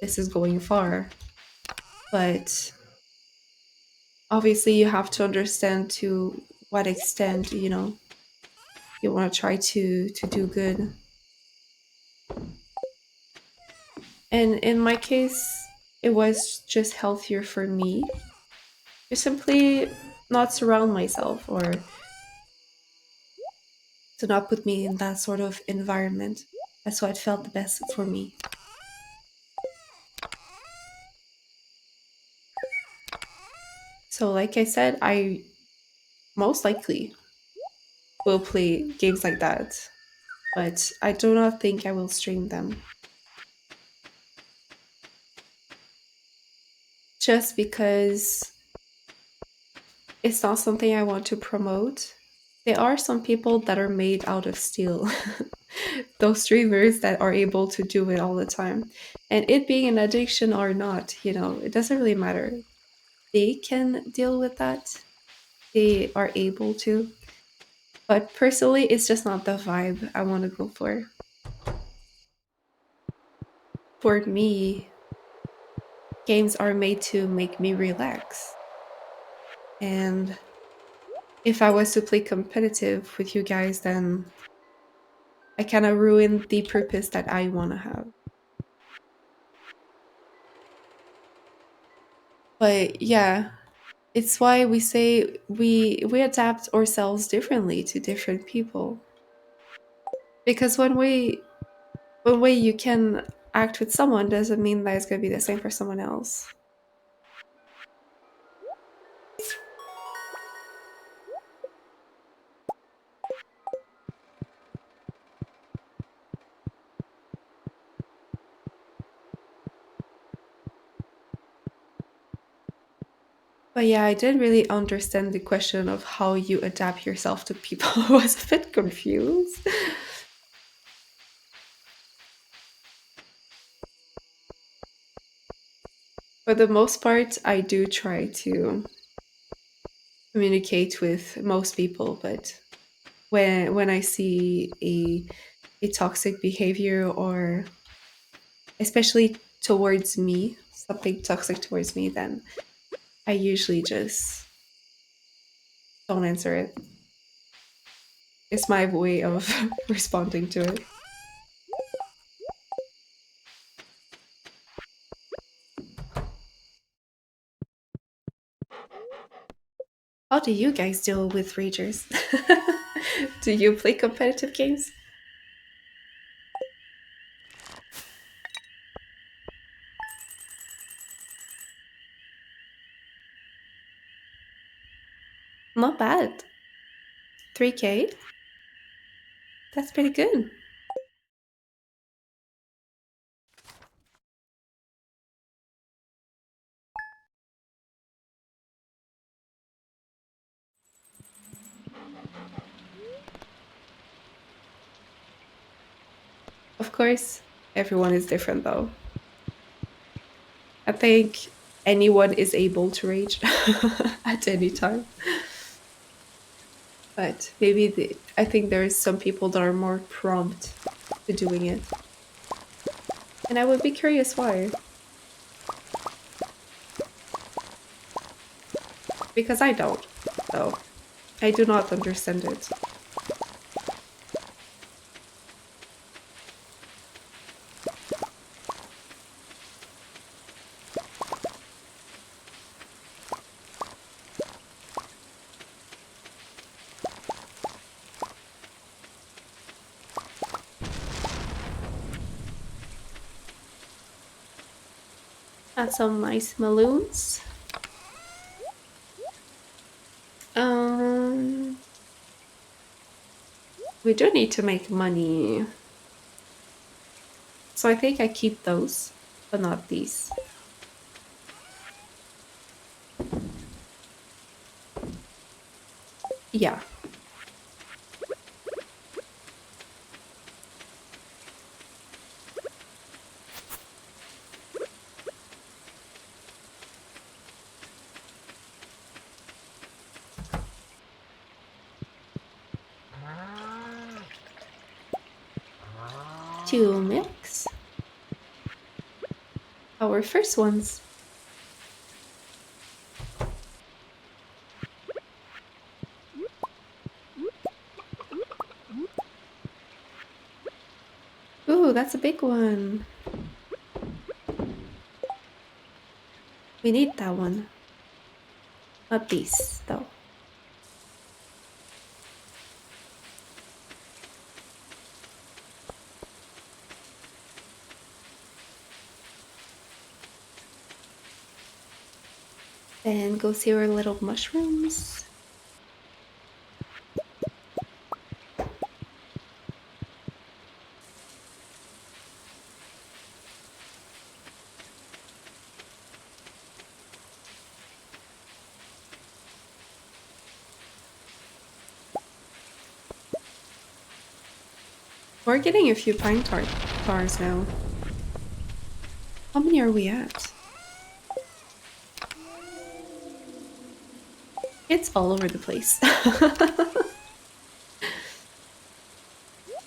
this is going far, but obviously you have to understand to what extent, you want to try to do good. And in my case, it was just healthier for me to simply not surround myself or to not put me in that sort of environment. That's what felt the best for me. So, like I said, I most likely will play games like that, but I do not think I will stream them. Just because it's not something I want to promote. There are some people that are made out of steel. Those streamers that are able to do it all the time. And it being an addiction or not, it doesn't really matter. They can deal with that. They are able to. But personally, it's just not the vibe I want to go for. For me, games are made to make me relax. And if I was to play competitive with you guys, then I kind of ruin the purpose that I want to have. But yeah, it's why we say we adapt ourselves differently to different people. Because when you can act with someone doesn't mean that it's going to be the same for someone else. But yeah, I didn't really understand the question of how you adapt yourself to people. I was a bit confused. For the most part, I do try to communicate with most people, but when I see a toxic behavior, or especially towards me, something toxic towards me, then I usually just don't answer it. It's my way of responding to it. How do you guys deal with ragers? Do you play competitive games? Not bad. 3K? That's pretty good. Of course, everyone is different though. I think anyone is able to rage at any time. But maybe I think there's some people that are more prompt to doing it. And I would be curious why. Because I don't. So I do not understand it. Add some nice balloons. Um, we do need to make money. So I think I keep those, but not these. Yeah. Two milks. Our first ones. Ooh, that's a big one. We need that one. Not these, though. Then go see our little mushrooms. We're getting a few tars now. How many are we at? It's all over the place.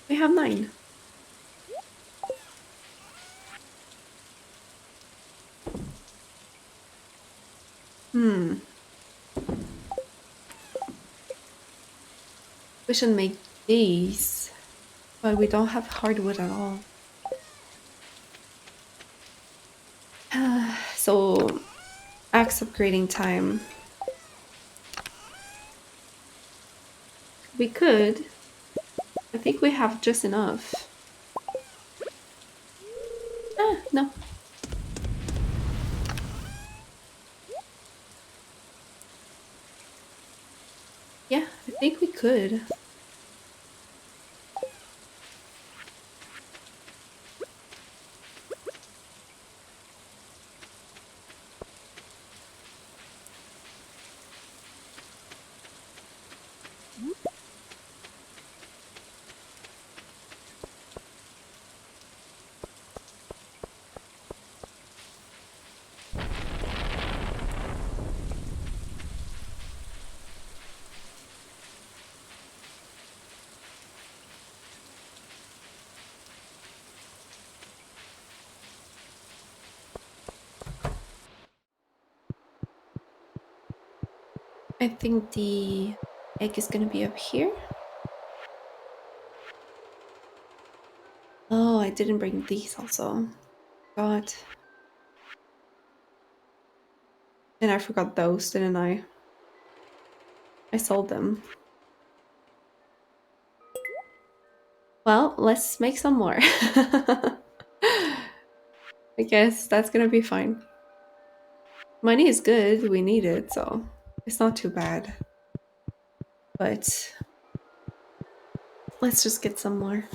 We have 9. Hmm. We should make these, but we don't have hardwood at all. So, axe upgrading time. We could. I think we have just enough. No. Yeah, I think we could. I think the egg is gonna be up here. Oh, I didn't bring these also. God. And I forgot those, didn't I? I sold them. Well, let's make some more. I guess that's gonna be fine. Money is good, we need it, so it's not too bad. But let's just get some more.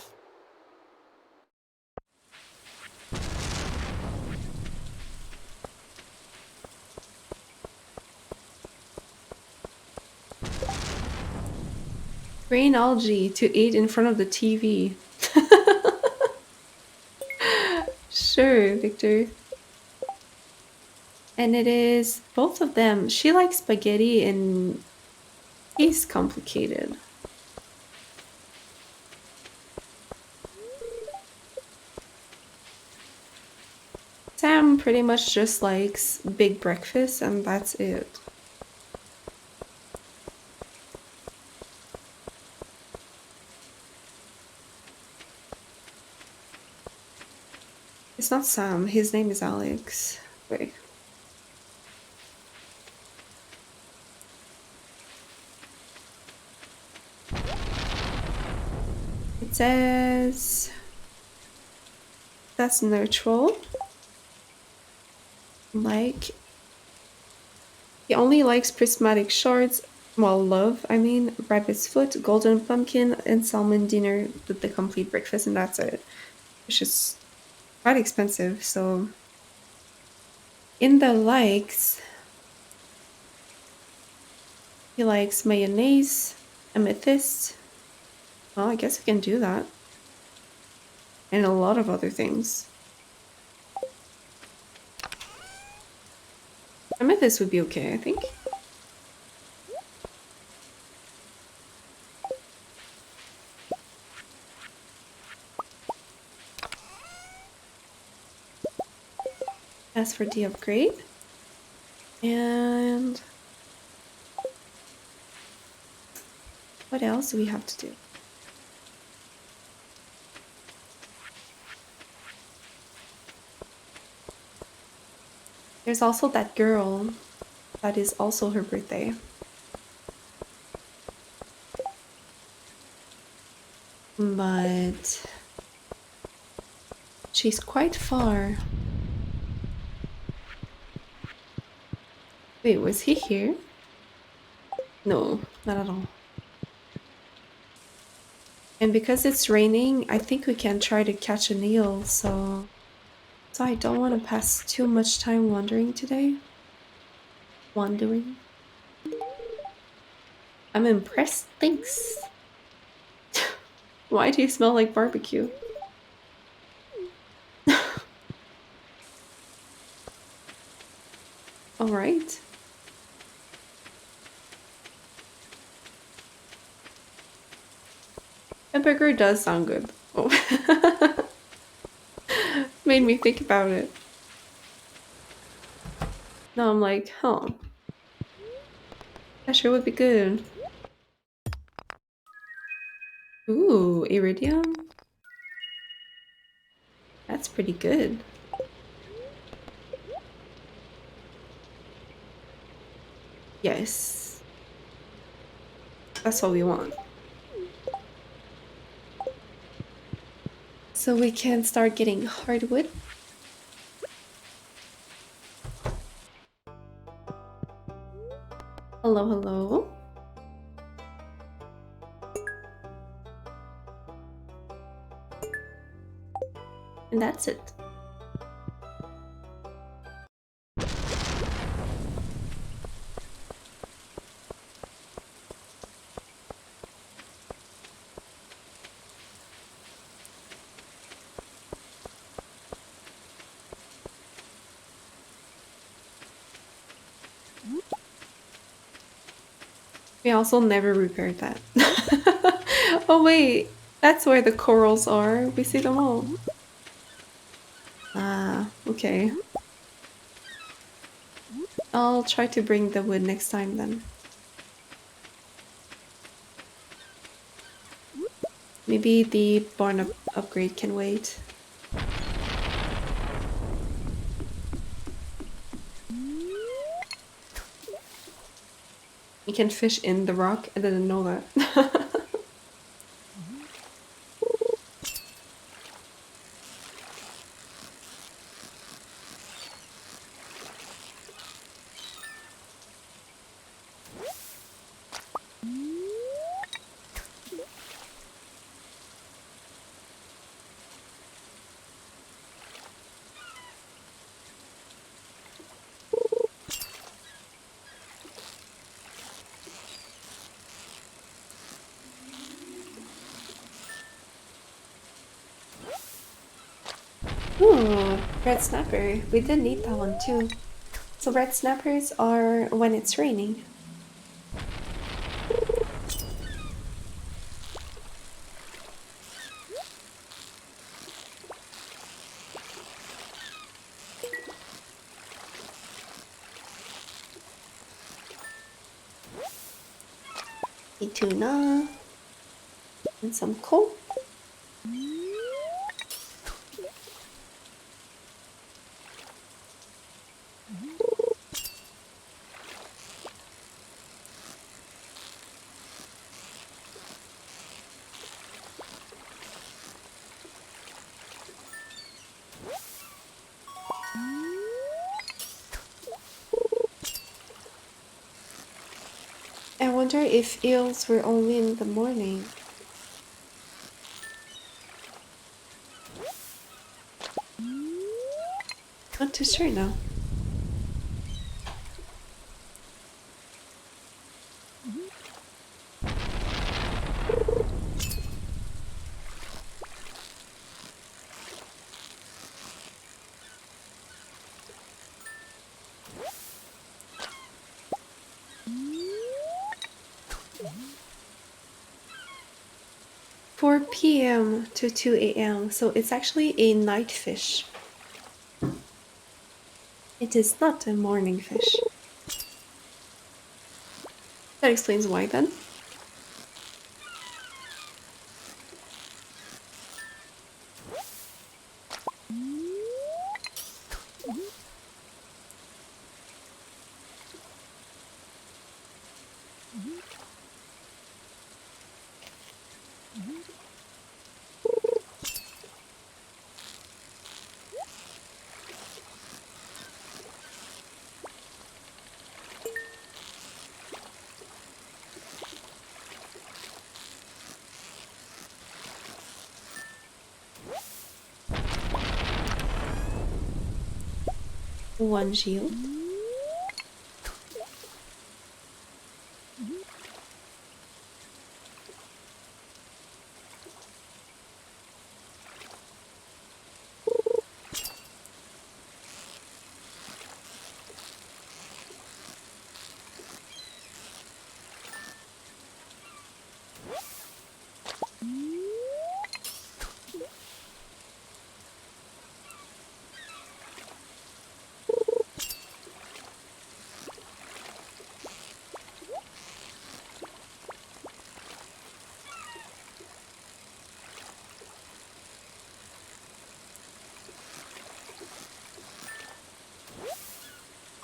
Green algae to eat in front of the TV. Sure, Victor. And it is both of them. She likes spaghetti and he's complicated. Sam pretty much just likes big breakfast and that's it. It's not Sam, his name is Alex. Wait. It says that's neutral. Like he only likes prismatic shards. Well, love, I mean, rabbit's foot, golden pumpkin, and salmon dinner with the complete breakfast, and that's it. Which is quite expensive, so in the likes, he likes mayonnaise, amethyst. Well, I guess we can do that. And a lot of other things. Amethyst would be okay, I think. As for the upgrade. And what else do we have to do? There's also that girl. That is also her birthday. But she's quite far. Wait, was he here? No, not at all. And because it's raining, I think we can try to catch an eel, so I don't want to pass too much time wandering today. Wandering. I'm impressed, thanks. Why do you smell like barbecue? Alright. A burger does sound good. Oh. Made me think about it. Now I'm like, huh. That sure would be good. Ooh, iridium? That's pretty good. Yes. That's what we want. So we can start getting hardwood. Hello, hello. And that's it. We also never repaired that. Oh wait, that's where the corals are. We see them all. Ah, okay. I'll try to bring the wood next time then. Maybe the barn upgrade can wait. You can fish in the rock. I didn't know that. Ooh, red snapper. We did need that one too. So red snappers are when it's raining. A tuna and some coal. I wonder if eels were only in the morning. Not too sure now. 4 p.m. to 2 a.m. So it's actually a night fish. It is not a morning fish. That explains why then. One shield.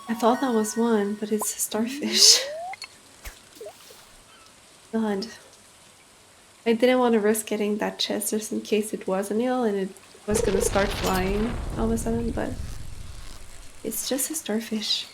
I thought that was one, but it's a starfish. God. I didn't want to risk getting that chest just in case it was an eel and it was gonna start flying all of a sudden, but it's just a starfish.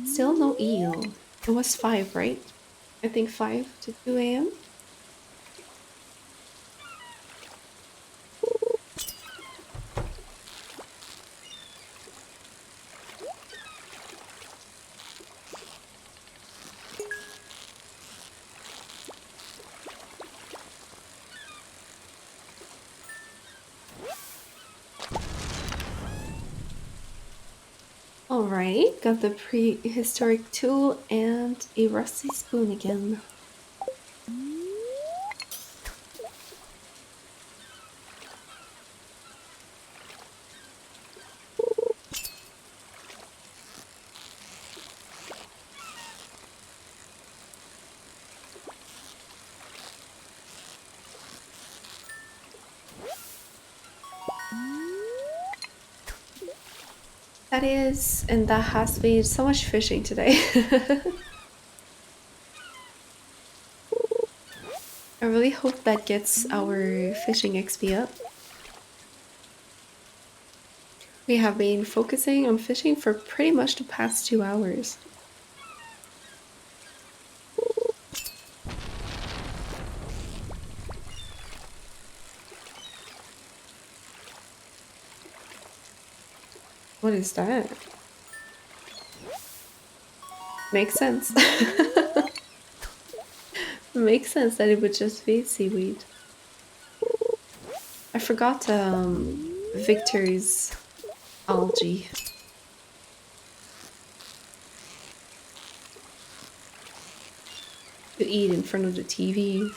Still no eel. It was 5, right? I think 5 to 2 a.m. Alright, got the prehistoric tool and a rusty spoon again. That is, and that has been so much fishing today. I really hope that gets our fishing XP up. We have been focusing on fishing for pretty much the past 2 hours. What is that? Makes sense. Makes sense that it would just be seaweed. I forgot Victor's algae. To eat in front of the TV.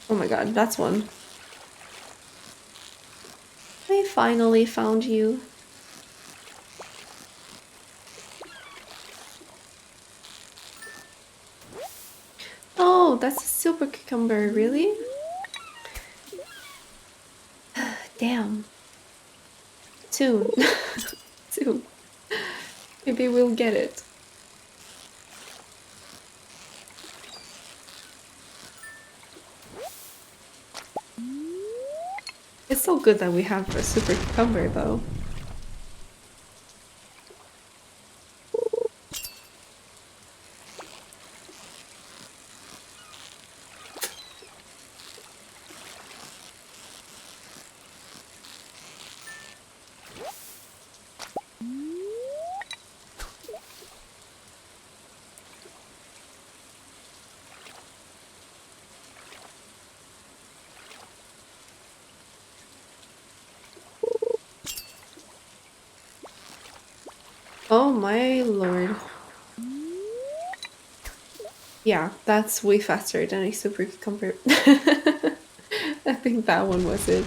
Oh my god, that's one. I finally found you. Oh, that's a super cucumber, really? Damn. Soon. Soon. Maybe we'll get it. It's so good that we have a super cucumber, though. Oh my lord. Yeah, that's way faster than a super cucumber. I think that one was it.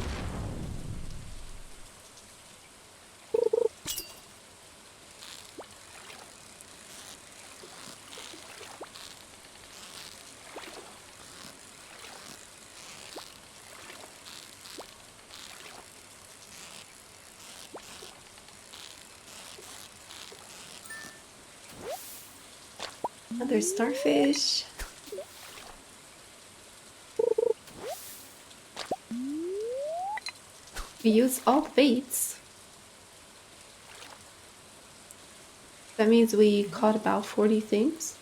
Another starfish. We use all the baits. That means we caught about 40 things.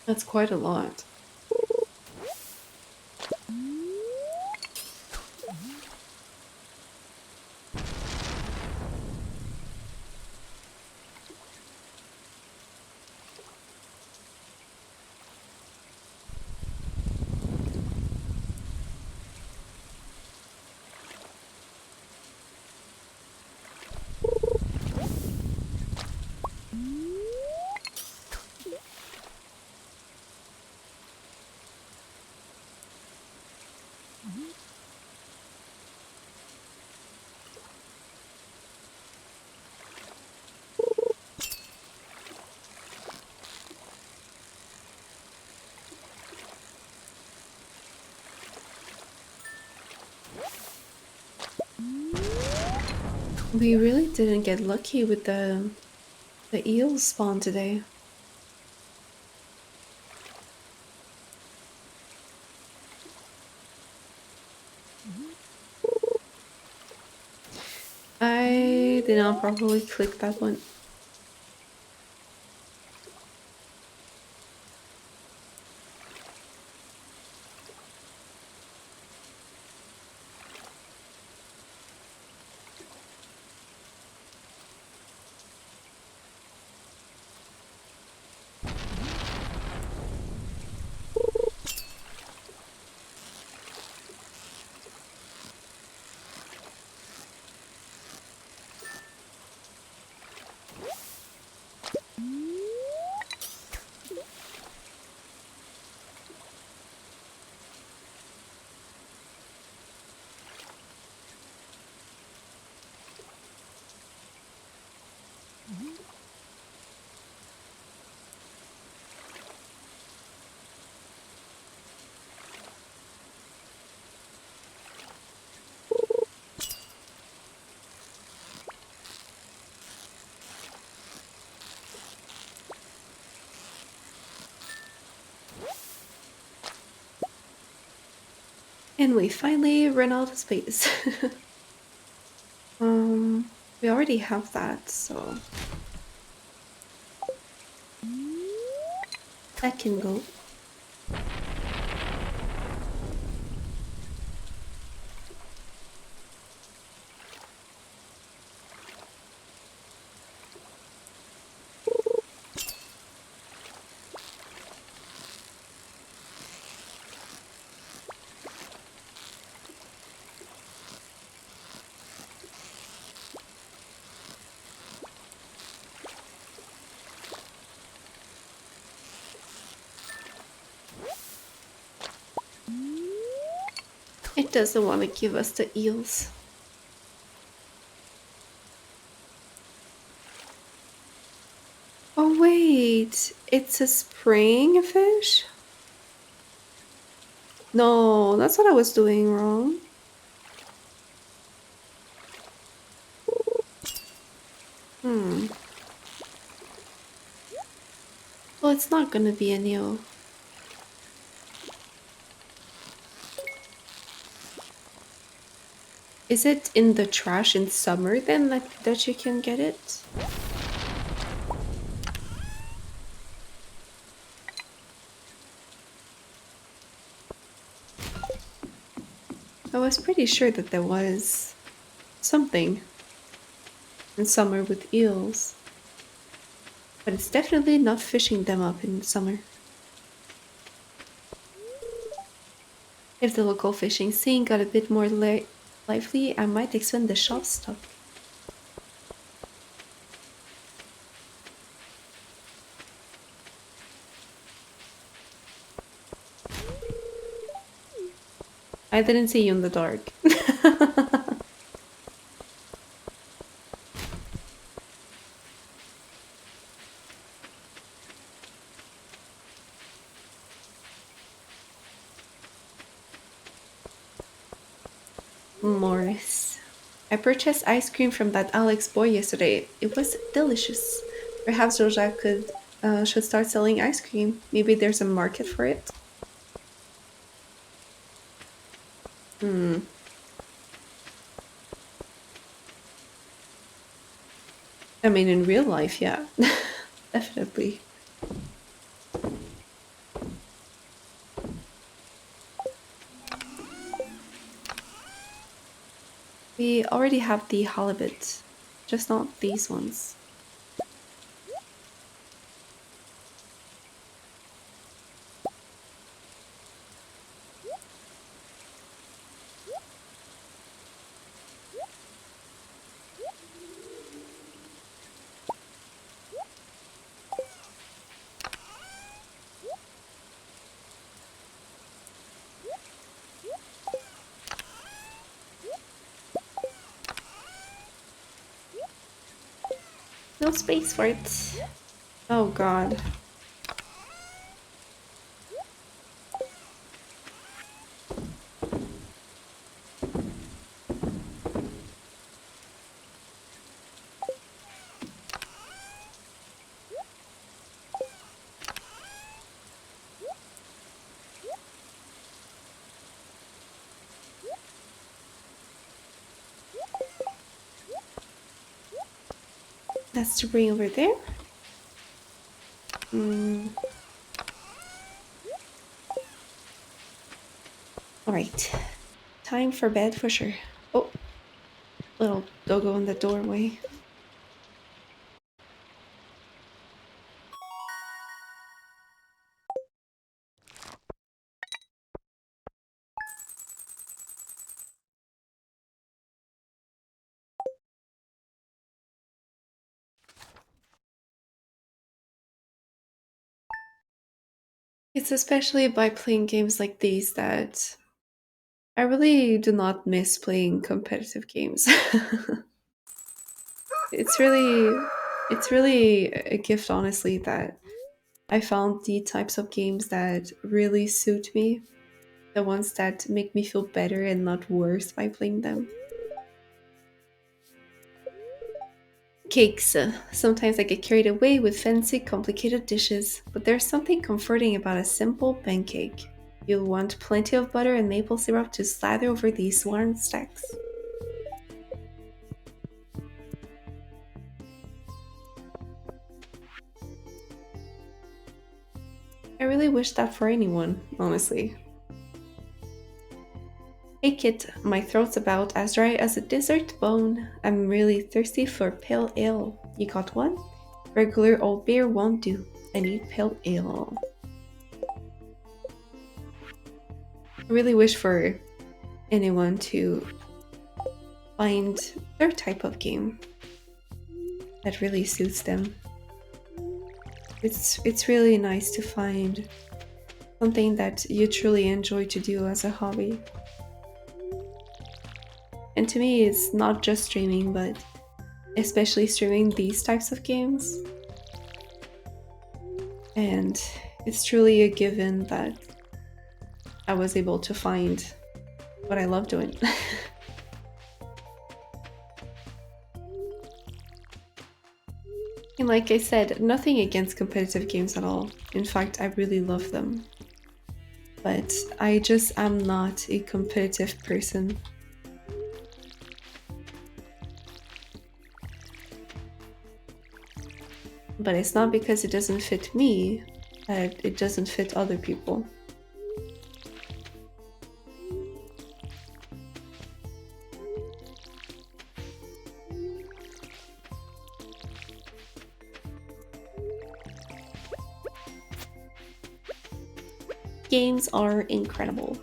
That's quite a lot. We really didn't get lucky with the The eels spawn today. I did not properly click that one. And we finally ran out of space. We already have that, so that can go. It doesn't want to give us the eels. Oh wait, it's a spring fish? No, that's what I was doing wrong. Hmm. Well, it's not gonna be an eel. Is it in the trash in summer then that you can get it? I was pretty sure that there was something in summer with eels. But it's definitely not fishing them up in summer. If the local fishing scene got a bit more lively, I might expand the shop stock. I didn't see you in the dark. Morris. I purchased ice cream from that Alex boy yesterday. It was delicious. Perhaps Roja should start selling ice cream. Maybe there's a market for it. Hmm. I mean, in real life, yeah. Definitely. We already have the halibut, just not these ones. No space for it. Oh god. That's to bring over there. Mm. Alright. Time for bed for sure. Oh, little doggo in the doorway. It's especially by playing games like these that I really do not miss playing competitive games. it's really it's really a gift, honestly, that I found the types of games that really suit me, the ones that make me feel better and not worse by playing them. Cakes. Sometimes I get carried away with fancy, complicated dishes, but there's something comforting about a simple pancake. You'll want plenty of butter and maple syrup to slather over these warm stacks. I really wish that for anyone, honestly. Hey kid, my throat's about as dry as a dessert bone. I'm really thirsty for pale ale. You got one? Regular old beer won't do. I need pale ale. I really wish for anyone to find their type of game that really suits them. It's really nice to find something that you truly enjoy to do as a hobby. And to me, it's not just streaming, but especially streaming these types of games. And it's truly a given that I was able to find what I love doing. And like I said, nothing against competitive games at all. In fact, I really love them. But I just am not a competitive person. But it's not because it doesn't fit me that it doesn't fit other people. Games are incredible.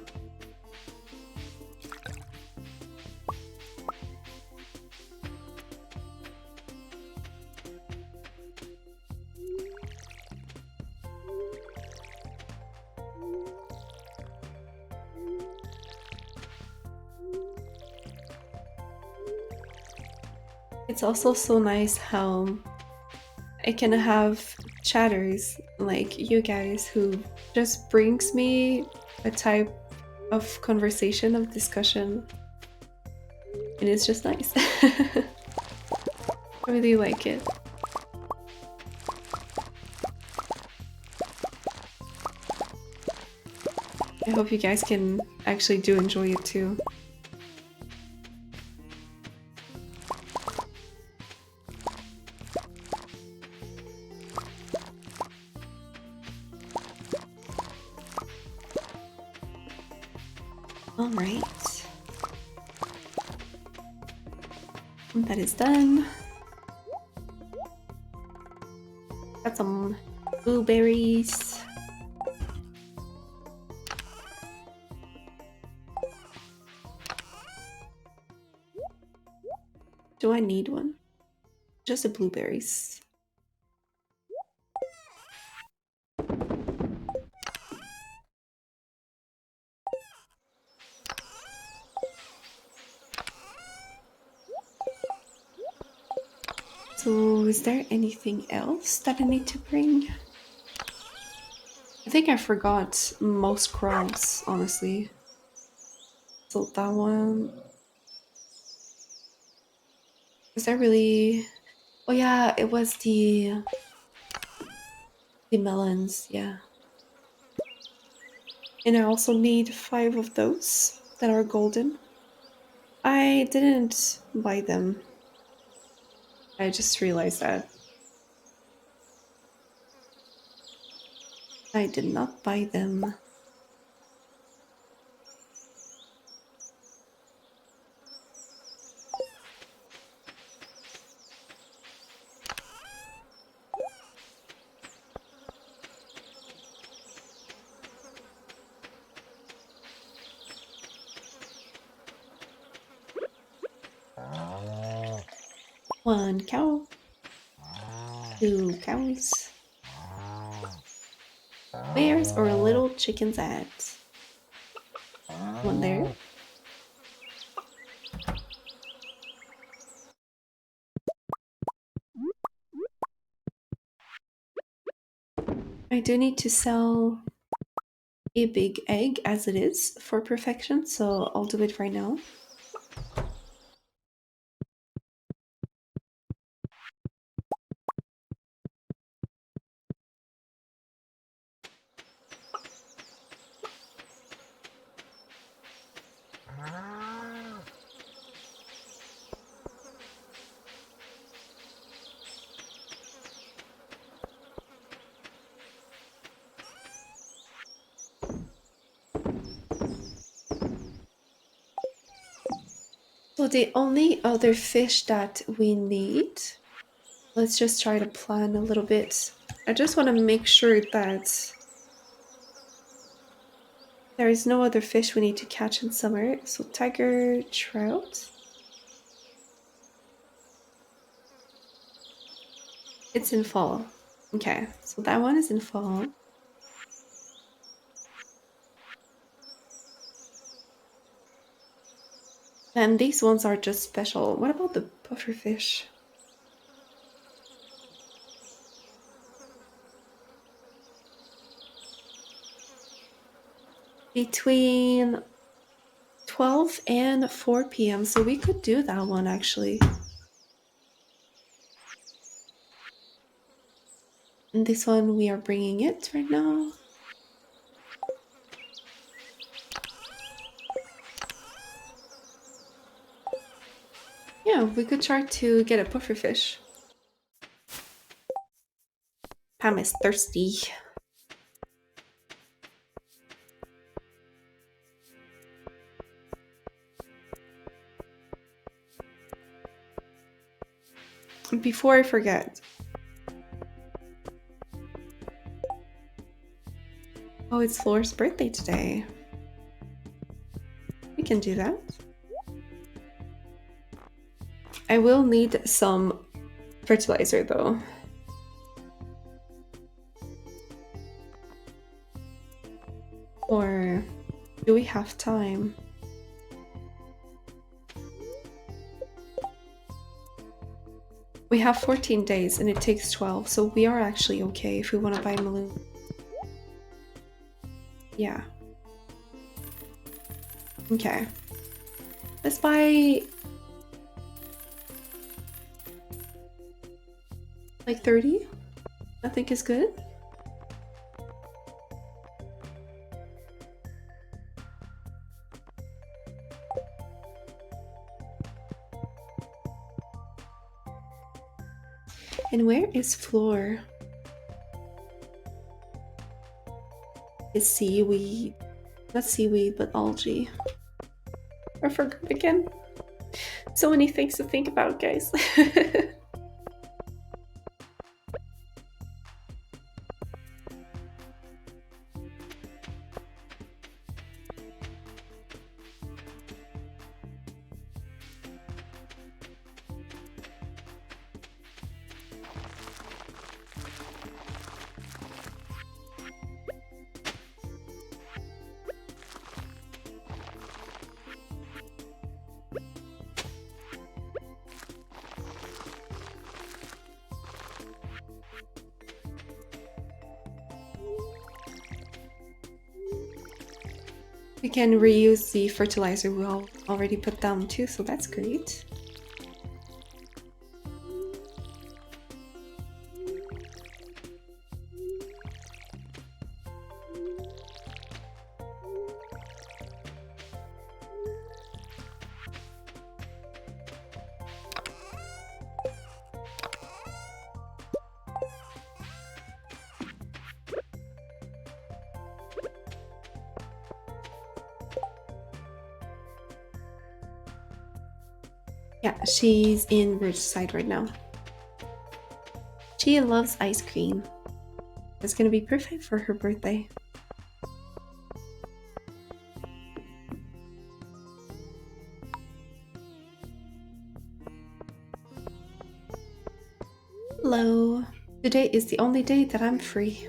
It's also so nice how I can have chatters like you guys who just brings me a type of conversation, of discussion, and it's just nice. I really like it. I hope you guys can actually do enjoy it too. Alright. That is done. Got some blueberries. Do I need one? Just the blueberries. So, is there anything else that I need to bring? I think I forgot most crops, honestly. So that one... Is that really... Oh yeah, it was the melons, yeah. And I also need 5 of those that are golden. I didn't buy them. I just realized that. I did not buy them. One cow. 2 cows. Where's our little chickens at? One there. I do need to sell a big egg as it is for perfection, so I'll do it right now. So the only other fish that we need, let's just try to plan a little bit. I just want to make sure that there is no other fish we need to catch in summer. So tiger, trout. It's in fall. Okay, so that one is in fall. And these ones are just special. What about the pufferfish? Between 12 and 4 p.m. So we could do that one actually. And this one we are bringing it right now. Yeah, we could try to get a pufferfish. Pam is thirsty. Before I forget. Oh, it's Flora's birthday today. We can do that. I will need some fertilizer though. Or do we have time? We have 14 days and it takes 12, so we are actually okay if we want to buy Maloon. Yeah. Okay. Let's buy like 30. I think is good. And where is Floor? Is seaweed. Not seaweed, but algae. I forgot again. So many things to think about, guys. We can reuse the fertilizer we already put down too, so that's great. Yeah, she's in Ridgeside right now. She loves ice cream. It's gonna be perfect for her birthday. Hello. Today is the only day that I'm free.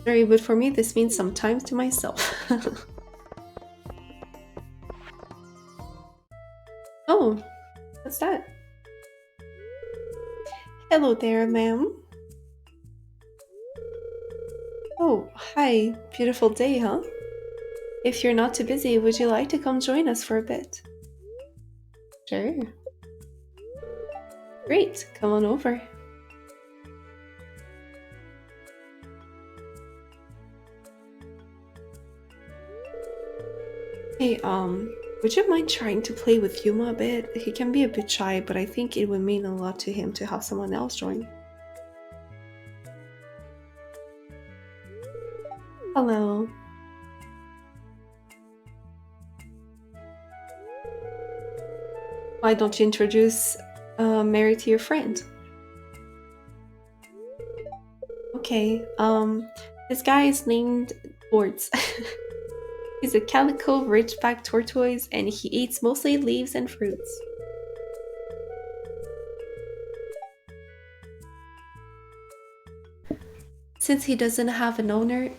Sorry, but for me this means some time to myself. Oh, what's that? Hello there, ma'am. Oh, hi. Beautiful day, huh? If you're not too busy, would you like to come join us for a bit? Sure. Great, come on over. Hey, would you mind trying to play with Yuma a bit? He can be a bit shy, but I think it would mean a lot to him to have someone else join. Hello. Why don't you introduce Mary to your friend? Okay, this guy is named Torts. He's a calico ridgeback tortoise and he eats mostly leaves and fruits. Since he doesn't have an owner,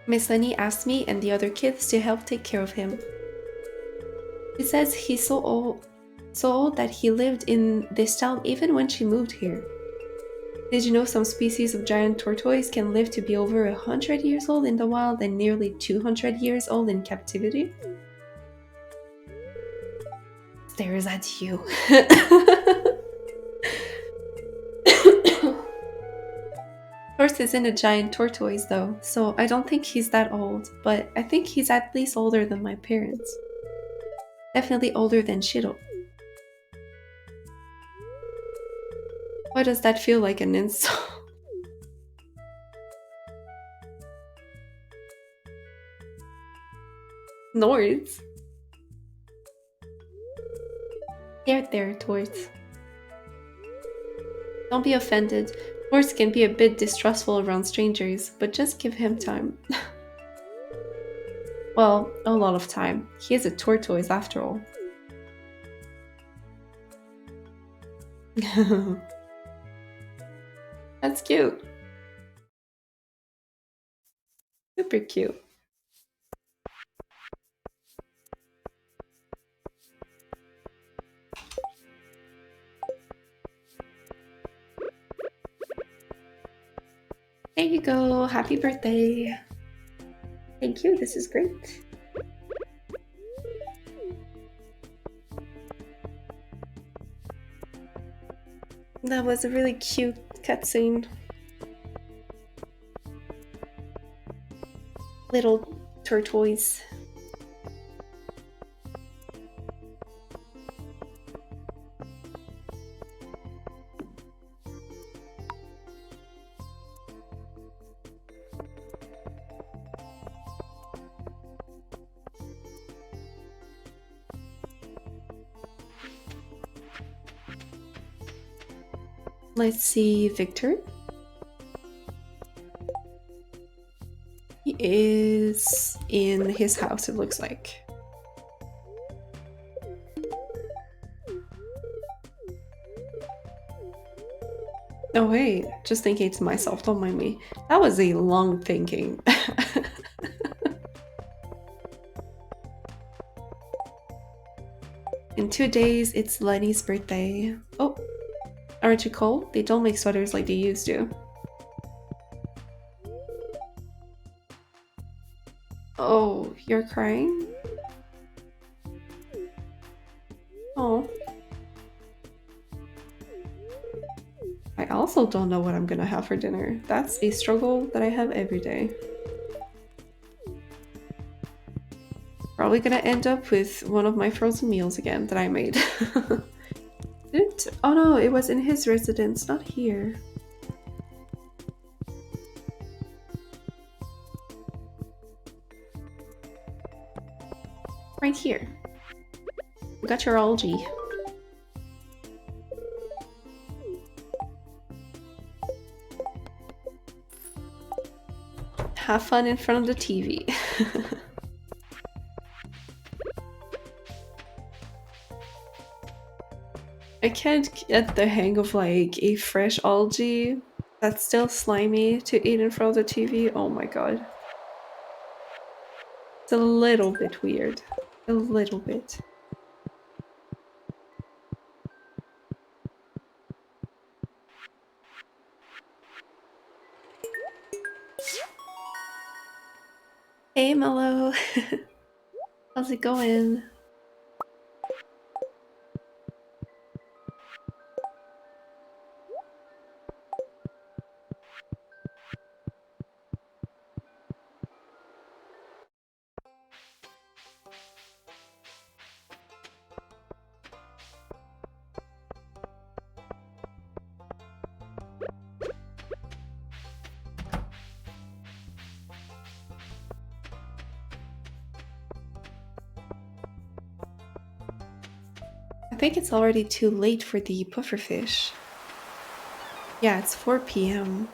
Miss Lenny asked me and the other kids to help take care of him. She says he's so old that he lived in this town even when she moved here. Did you know some species of giant tortoise can live to be over 100 years old in the wild and nearly 200 years old in captivity? Stares at you. Torts isn't a giant tortoise though, so I don't think he's that old, but I think he's at least older than my parents. Definitely older than Shiro. Why does that feel like an insult? Nords? There, Torts. Don't be offended. Torts can be a bit distrustful around strangers, but just give him time. Well, a lot of time. He is a tortoise after all. That's cute. Super cute. There you go. Happy birthday. Thank you. This is great. That was a really cute cutscene. Little tortoise. Let's see, Victor. He is in his house, it looks like. Oh wait, just thinking to myself, don't mind me. That was a long thinking. In 2 days, it's Lenny's birthday. Oh, aren't you cold? They don't make sweaters like they used to. Oh, you're crying? Oh. I also don't know what I'm gonna have for dinner. That's a struggle that I have every day. Probably gonna end up with one of my frozen meals again that I made. Oh no, it was in his residence, not here. Right here. I'm got your algae. Have fun in front of the TV. I can't get the hang of like a fresh algae that's still slimy to eat in front of the TV. Oh my god. It's a little bit weird. A little bit. Hey Mello. How's it going? I think it's already too late for the pufferfish. Yeah, it's 4 p.m.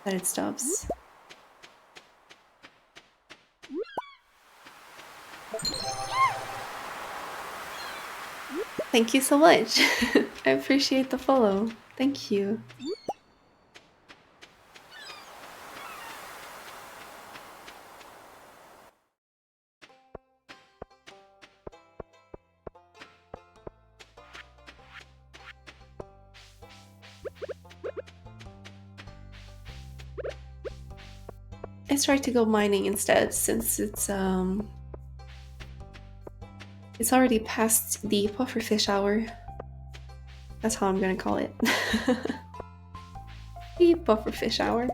that it stops. Thank you so much. I appreciate the follow. Thank you. Let's try to go mining instead, since it's already past the pufferfish hour. That's how I'm gonna call it. The pufferfish hour.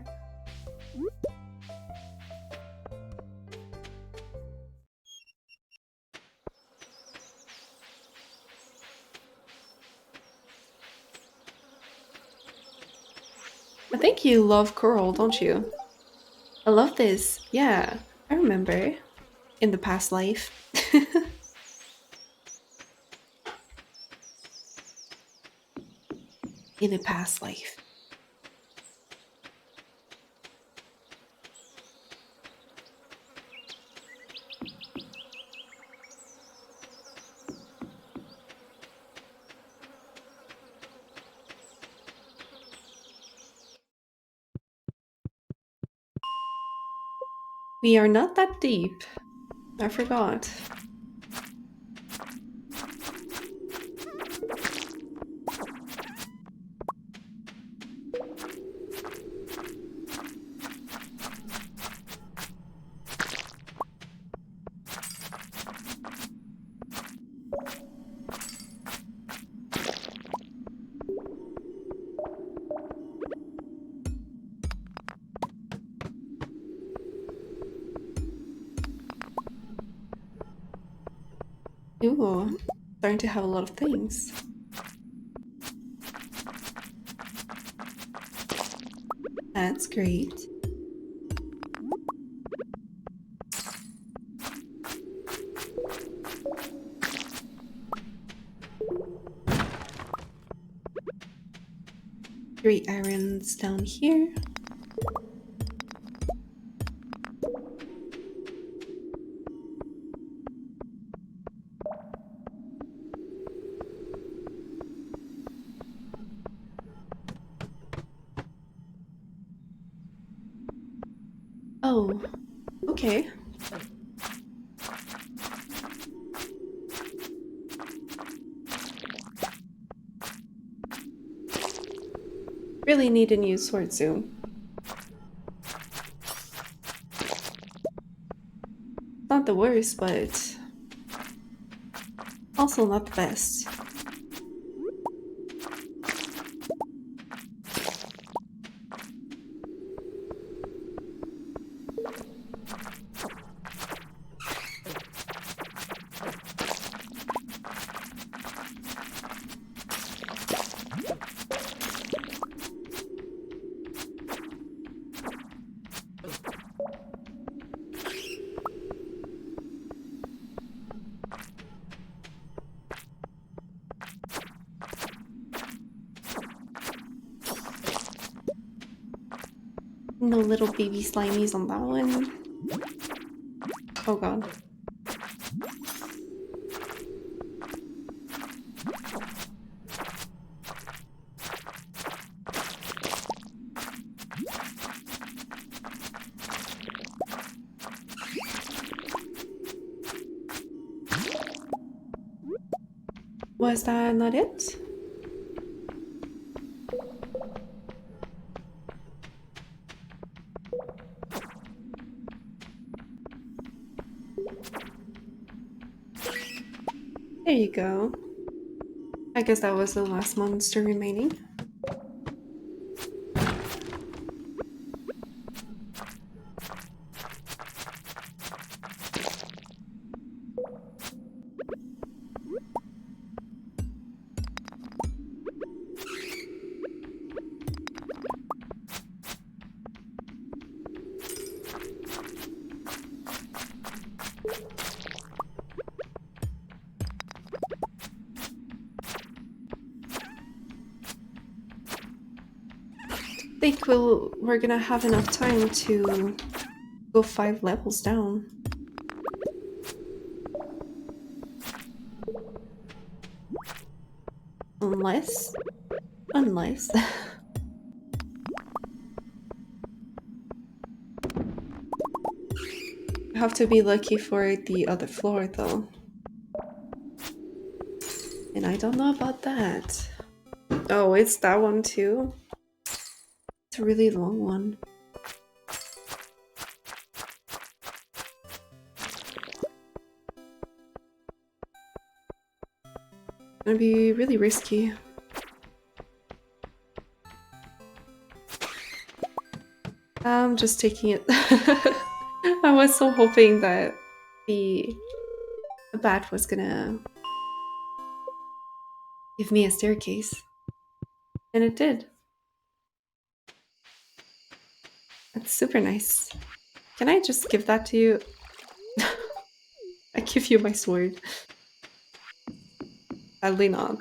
I think you love coral, don't you? I love this. Yeah, I remember. In the past life. In a past life. We are not that deep. I forgot. Ooh, starting to have a lot of things. That's great. Three irons down here. Oh, okay. Really need a new sword soon. Not the worst, but also not the best. No little baby slimies on that one. Oh god. Was that not it? There you go. I guess that was the last monster remaining. I think we're gonna have enough time to go 5 levels down. Unless... I have to be lucky for the other floor though. And I don't know about that. Oh, it's that one too? It's a really long one. Gonna be really risky. I'm just taking it. I was so hoping that the bat was gonna give me a staircase. And it did. That's super nice. Can I just give that to you? I give you my sword. Sadly not.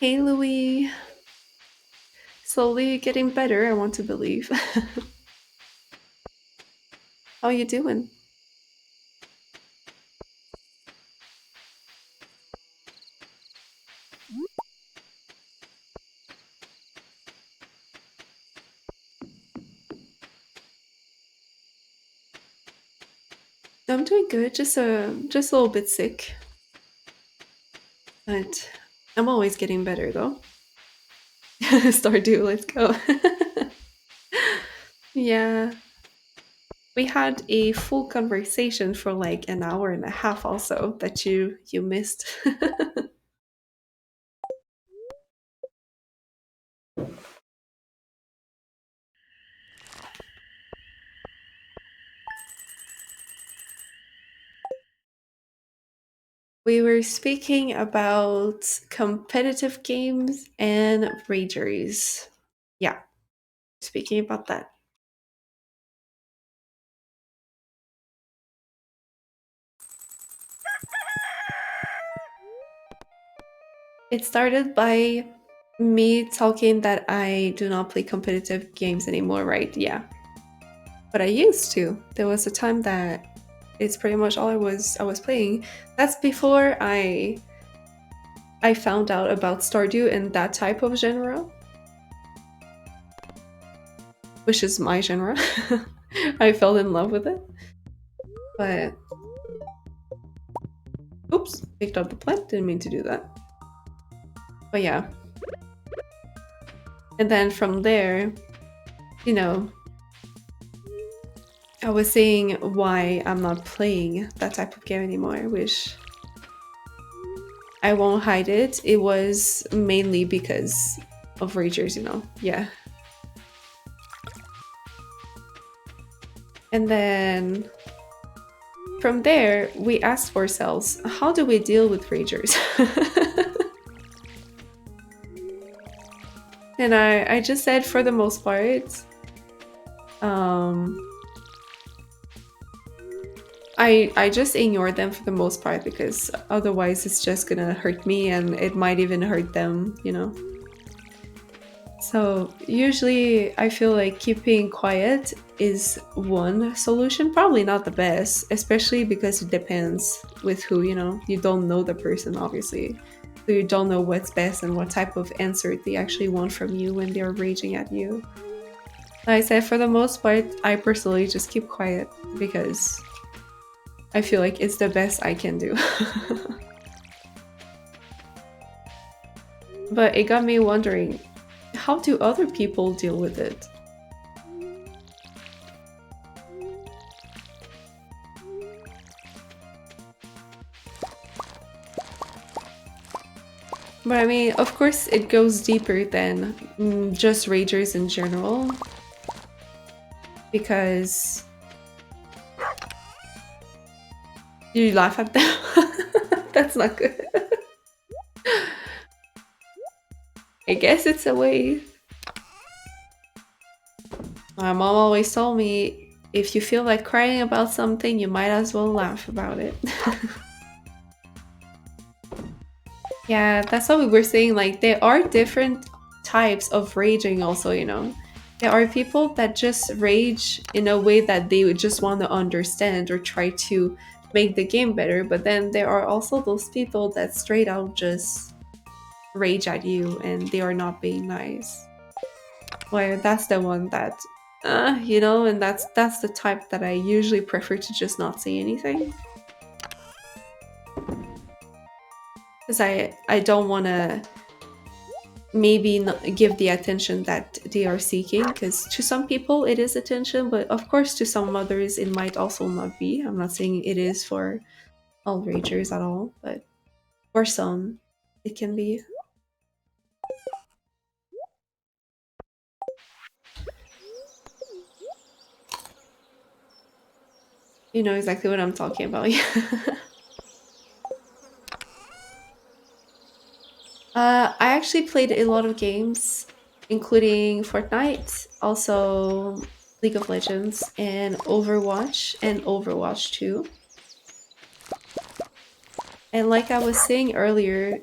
Hey Louie. Slowly getting better, I want to believe. How you doing? I'm doing good, just a little bit sick. But I'm always getting better though. Stardew, let's go. Yeah. We had a full conversation for like an hour and a half also that you missed. We were speaking about competitive games and ragers. Yeah, speaking about that. It started by me talking that I do not play competitive games anymore, right? Yeah. But I used to. There was a time that it's pretty much all I was playing. That's before I found out about Stardew and that type of genre, which is my genre. I fell in love with it. But oops, picked up the plant, didn't mean to do that. But yeah. And then from there, you know, I was saying why I'm not playing that type of game anymore, which I won't hide it. It was mainly because of ragers, you know. Yeah. And then from there, we asked ourselves, how do we deal with ragers? And I just said for the most part, um, I just ignore them for the most part because otherwise it's just gonna hurt me and it might even hurt them, you know? So usually I feel like keeping quiet is one solution, probably not the best, especially because it depends with who, you know. You don't know the person, obviously. So you don't know what's best and what type of answer they actually want from you when they're raging at you. Like I said, for the most part, I personally just keep quiet because I feel like it's the best I can do. But it got me wondering, how do other people deal with it? But I mean, of course, it goes deeper than just ragers in general. Because you laugh at them. That's not good. I guess it's a way. My mom always told me, if you feel like crying about something, you might as well laugh about it. Yeah, that's what we were saying. Like, there are different types of raging also, you know. There are people that just rage in a way that they would just want to understand or try to make the game better. But then there are also those people that straight out just rage at you and they are not being nice. Well, that's the one that, you know, and that's the type that I usually prefer to just not say anything. Because I don't want to maybe not give the attention that they are seeking, because to some people it is attention, but of course to some others it might also not be. I'm not saying it is for all ragers at all, but for some it can be. You know exactly what I'm talking about. Yeah. I actually played a lot of games, including Fortnite, also League of Legends, and Overwatch 2. And like I was saying earlier,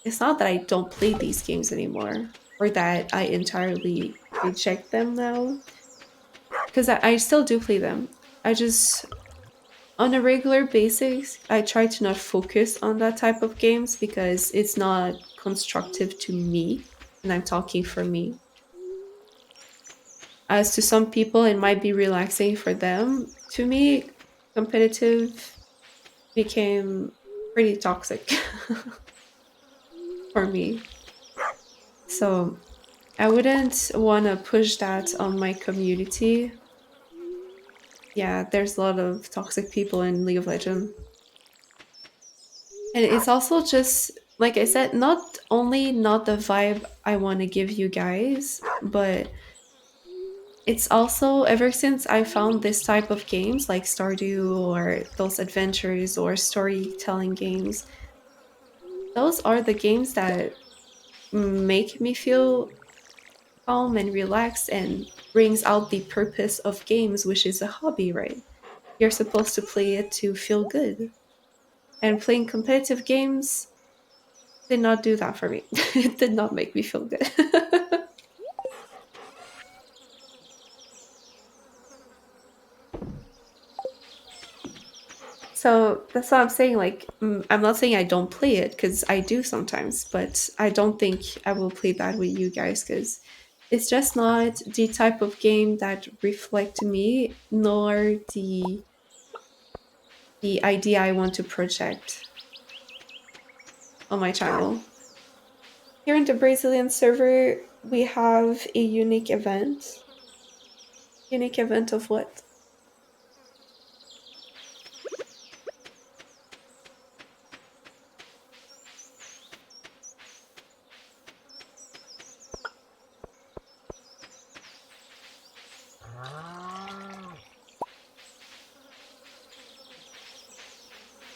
it's not that I don't play these games anymore or that I entirely reject them now, because I still do play them. I just, on a regular basis, I try to not focus on that type of games because it's not constructive to me, and I'm talking for me. As to some people, it might be relaxing for them. To me, competitive became pretty toxic for me. So I wouldn't want to push that on my community. Yeah, there's a lot of toxic people in League of Legends. And it's also just, like I said, not only not the vibe I want to give you guys, but it's also ever since I found this type of games like Stardew or those adventures or storytelling games, those are the games that make me feel calm and relaxed and brings out the purpose of games, which is a hobby, right? You're supposed to play it to feel good. And playing competitive games did not do that for me. It did not make me feel good. So that's what I'm saying. Like, I'm not saying I don't play it because I do sometimes, but I don't think I will play that with you guys because it's just not the type of game that reflect me, nor the idea I want to project on my channel. Here in the Brazilian server, we have a unique event. Unique event of what?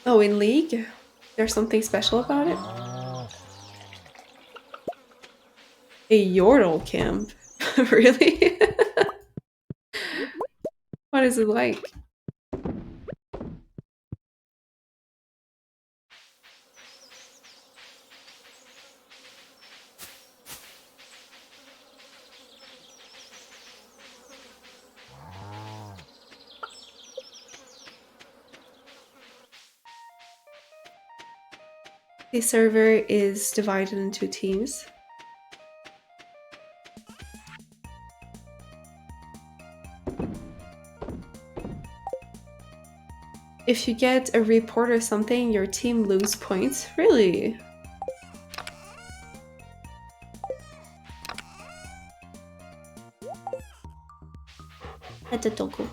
Oh, in League? There's something special about it? A yordle camp? Really? What is it like? The server is divided into teams. If you get a report or something, your team lose points. Really? That's a toku.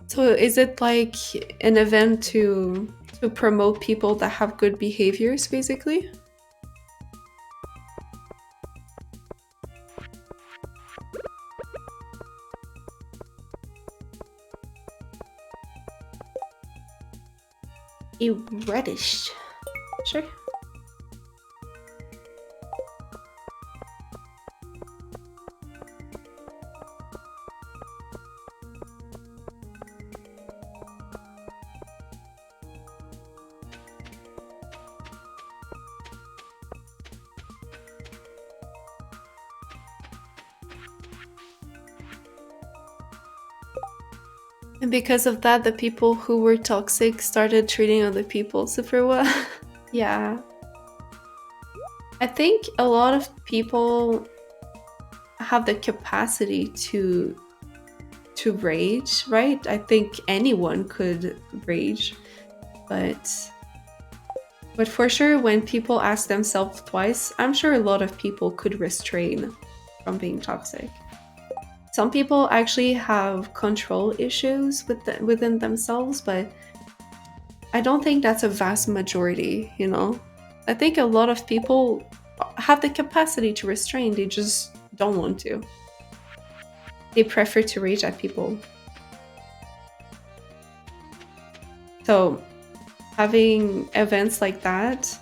So is it like an event to promote people that have good behaviors, basically? A reddish. Sure. And because of that, the people who were toxic started treating other people super well. Yeah. I think a lot of people have the capacity to rage, right? I think anyone could rage, but for sure when people ask themselves twice, I'm sure a lot of people could restrain from being toxic. Some people actually have control issues within themselves, but I don't think that's a vast majority, you know? I think a lot of people have the capacity to restrain, they just don't want to. They prefer to rage at people. So having events like that,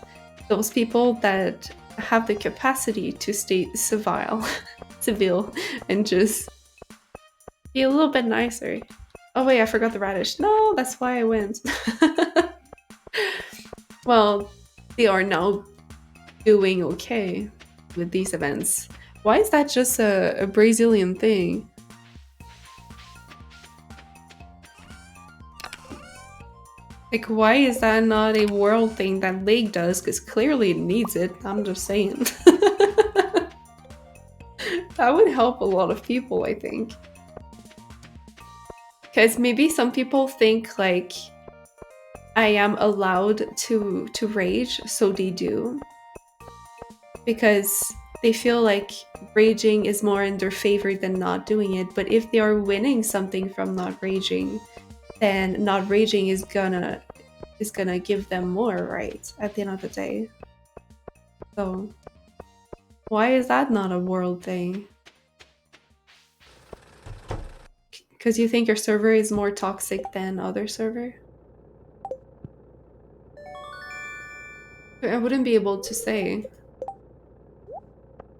those people that have the capacity to stay civil, and just be a little bit nicer. Oh wait, I forgot the radish. No, that's why I went. Well, they are now doing okay with these events. Why is that just a Brazilian thing? Like, why is that not a world thing that Lake does? Because clearly it needs it. I'm just saying. That would help a lot of people, I think. Because maybe some people think, like, I am allowed to rage, so they do. Because they feel like raging is more in their favor than not doing it. But if they are winning something from not raging, then not raging is gonna give them more, right? At the end of the day. So why is that not a world thing? Because you think your server is more toxic than other server? I wouldn't be able to say.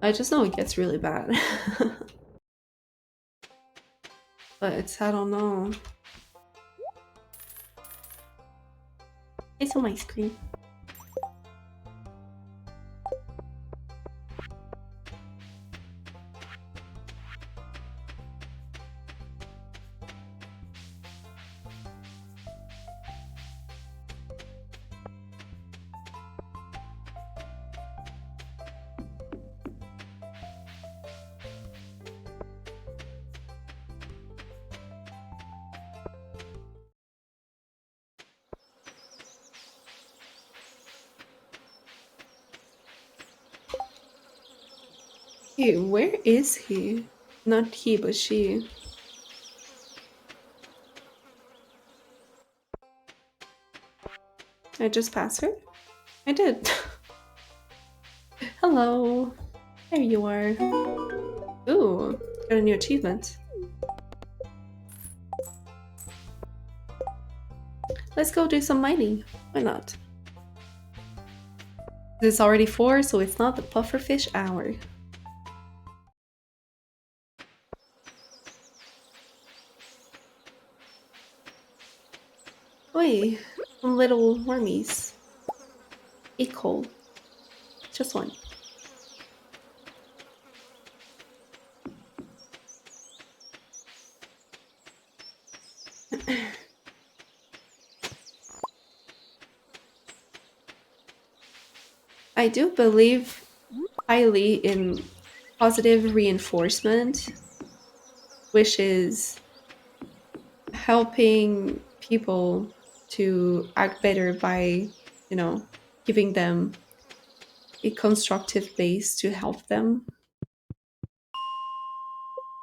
I just know it gets really bad. But I don't know. It's on my screen. Hey, where is he? Not he, but she. I just passed her? I did. Hello. There you are. Ooh, got a new achievement. let's go do some mining. Why not? It's already 4, so it's not the pufferfish hour. Oi, some little wormies. Eat coal. Just one. I do believe highly in positive reinforcement, which is helping people to act better by, you know, giving them a constructive base to help them.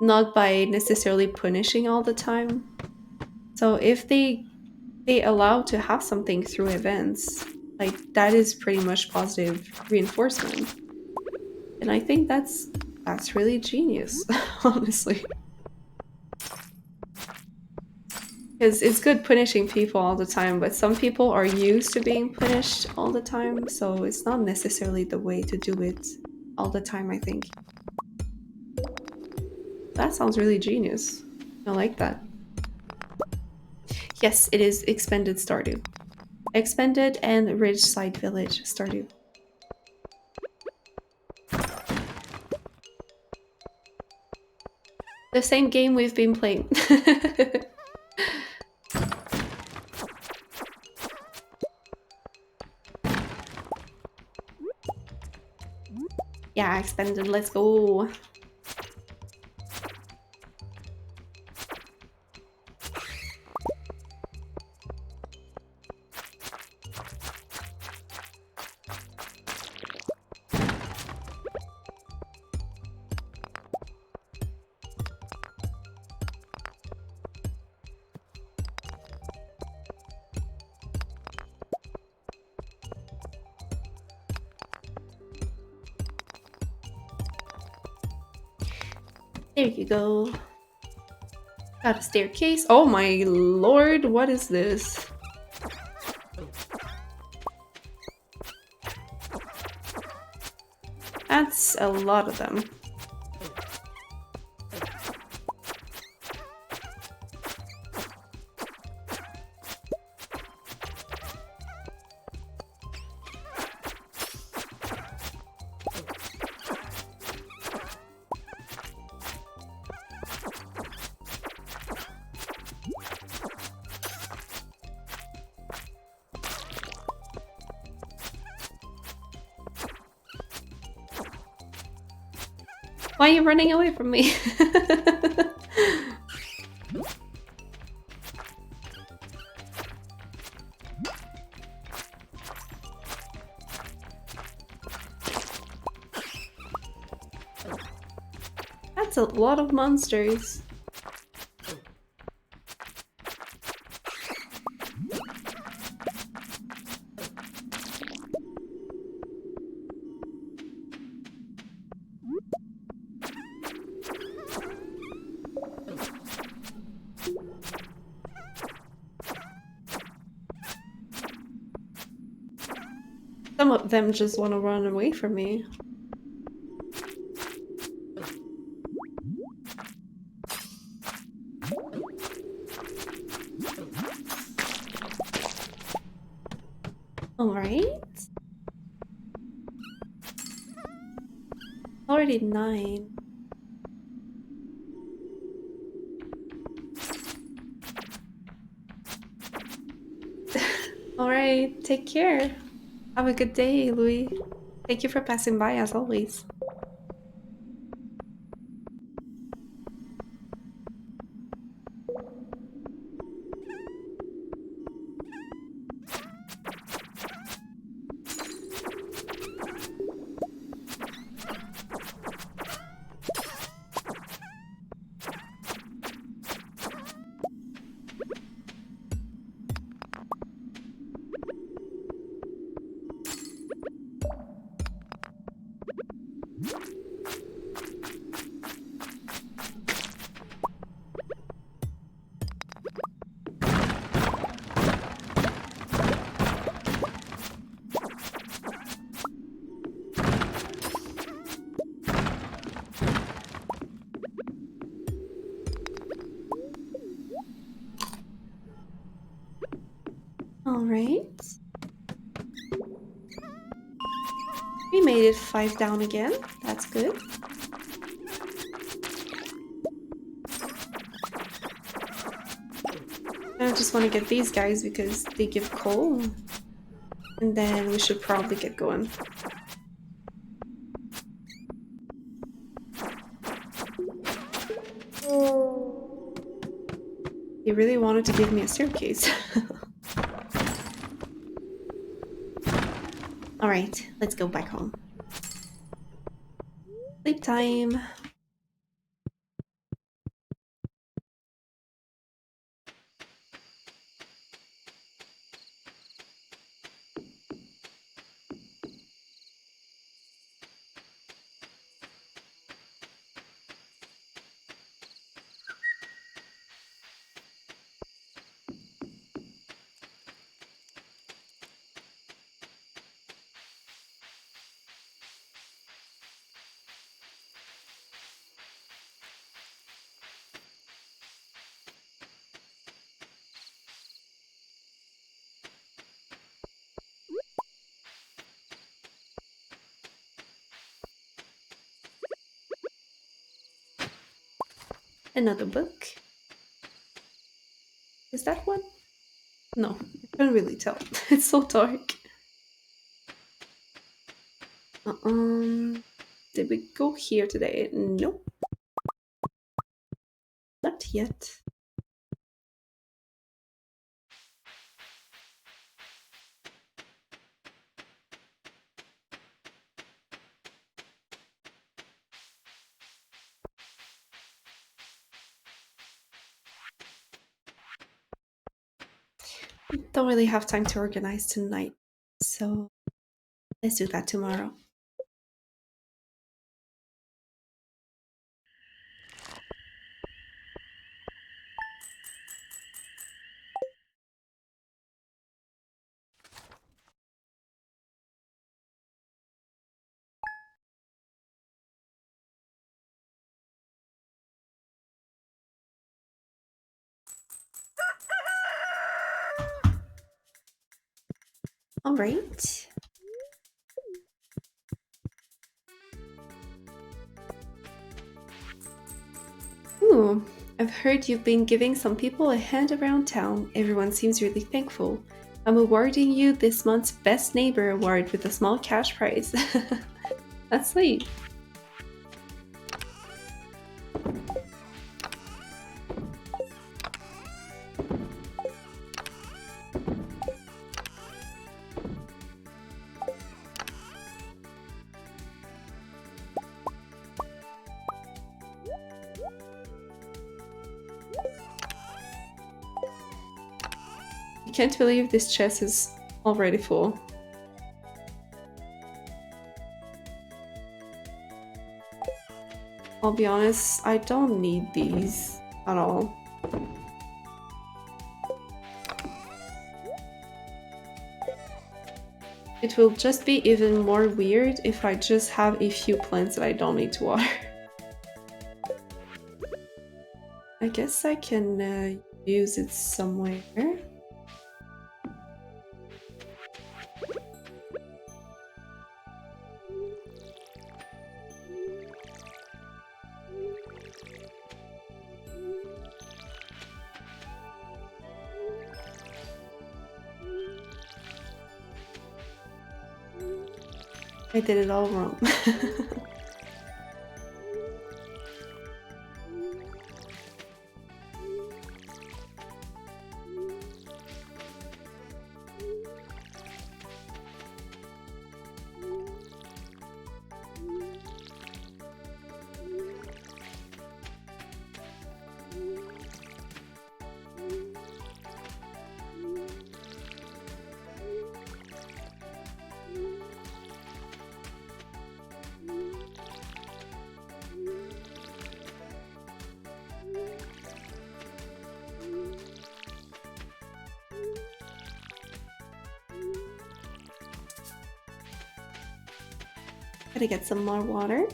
Not by necessarily punishing all the time. So if they allow to have something through events, like that is pretty much positive reinforcement. And I think that's really genius, honestly. Because it's good punishing people all the time, but some people are used to being punished all the time, so it's not necessarily the way to do it all the time, I think. That sounds really genius. I like that. Yes, it is expanded Stardew. Expanded and Ridgeside Village Stardew. The same game we've been playing. Yeah, expanded, let's go. There you go. Got a staircase. Oh my lord, what is this? That's a lot of them. Why are you running away from me? That's a lot of monsters. Some of them just want to run away from me. Alright. Already 9. Alright, take care. Have a good day, Louis. Thank you for passing by as always. Alright. We made it 5 down again. That's good. I just want to get these guys because they give coal. And then we should probably get going. They really wanted to give me a staircase. Alright, let's go back home. Sleep time. Another book. Is that one? No, I can't really tell. It's so dark. Did we go here today? Nope. Not yet. Don't really have time to organize tonight, so let's do that tomorrow. All right. Ooh, I've heard you've been giving some people a hand around town. Everyone seems really thankful. I'm awarding you this month's Best Neighbor award with a small cash prize. That's sweet. I can't believe this chest is already full. I'll be honest, I don't need these at all. It will just be even more weird if I just have a few plants that I don't need to water. I guess I can use it somewhere. I did it all wrong. Gotta get some more water.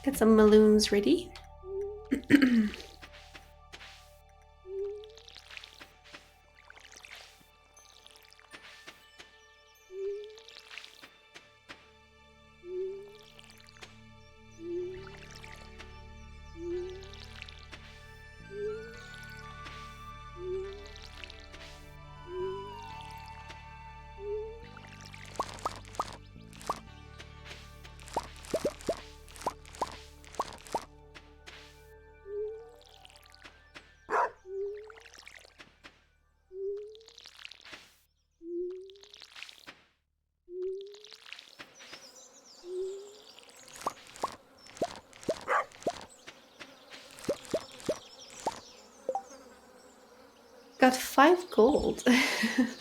Get some balloons ready. Got 5 gold.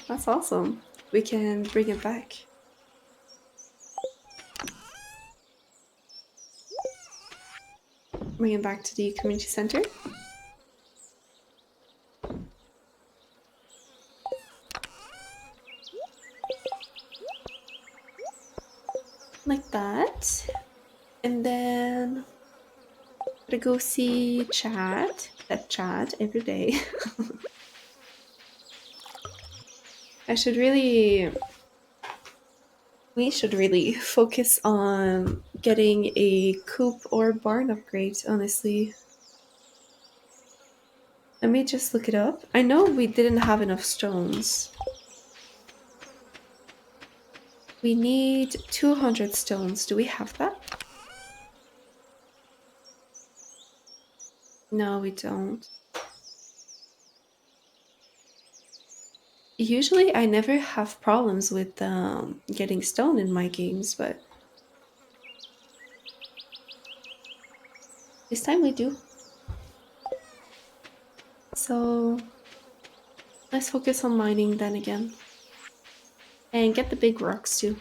That's awesome. We can bring it back. Bring it back to the community center. Like that. And then gotta go see Chad. That Chad every day. We should really focus on getting a coop or barn upgrade, honestly. Let me just look it up. I know we didn't have enough stones. We need 200 stones. Do we have that? No, we don't. Usually I never have problems with getting stone in my games, but this time we do. So let's focus on mining then again. And get the big rocks too.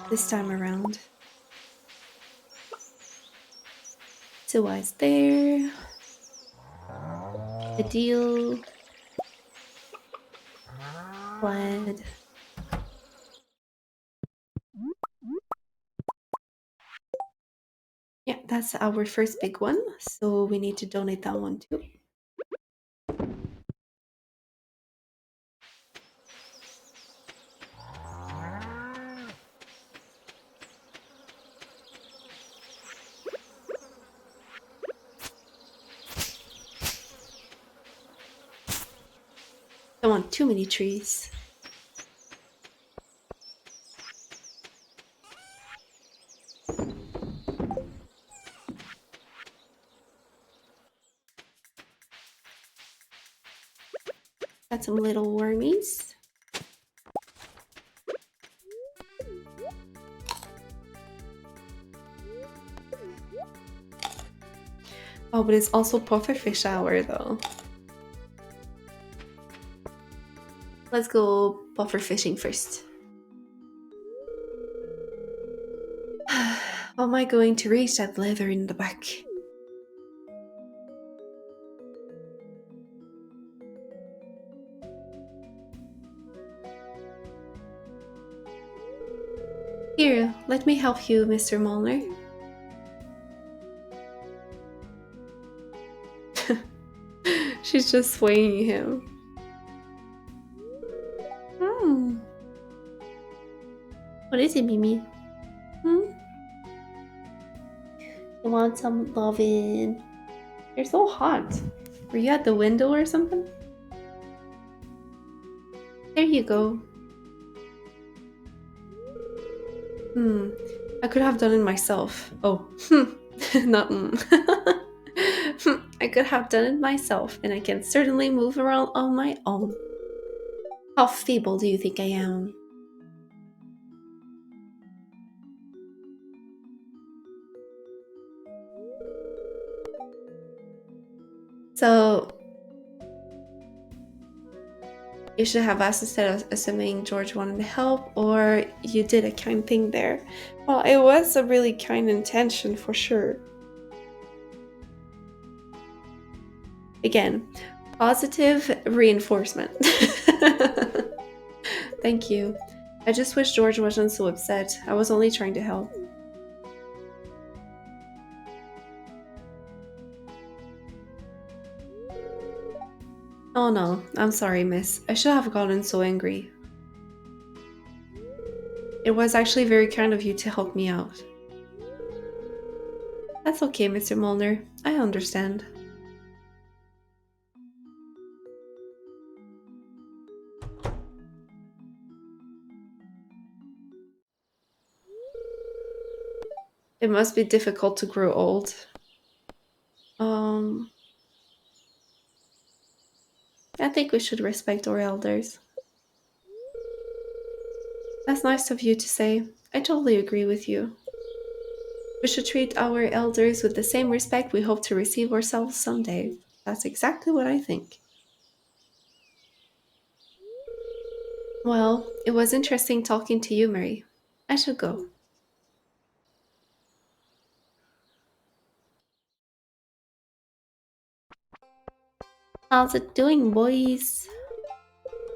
This time around. So why's there? A deal. Plaid. Yeah, that's our first big one. So we need to donate that one too. Don't want too many trees. Got some little wormies. Oh, but it's also pufferfish hour though. Let's go puffer fishing first. How am I going to reach that leather in the back? Here, let me help you, Mr. Molnar. She's just swaying him. What is it, Mimi? You want some lovin'? You're so hot. Were you at the window or something? There you go. I could have done it myself. Oh, not I could have done it myself, and I can certainly move around on my own. How feeble do you think I am? So, you should have asked instead of assuming George wanted to help, or you did a kind thing there. Well, it was a really kind intention for sure. Again, positive reinforcement. Thank you. I just wish George wasn't so upset. I was only trying to help. Oh no, I'm sorry, miss. I should have gotten so angry. It was actually very kind of you to help me out. That's okay, Mr. Molnar. I understand. It must be difficult to grow old. Um, I think we should respect our elders. That's nice of you to say. I totally agree with you. We should treat our elders with the same respect we hope to receive ourselves someday. That's exactly what I think. Well, it was interesting talking to you, Mary. I should go. How's it doing, boys?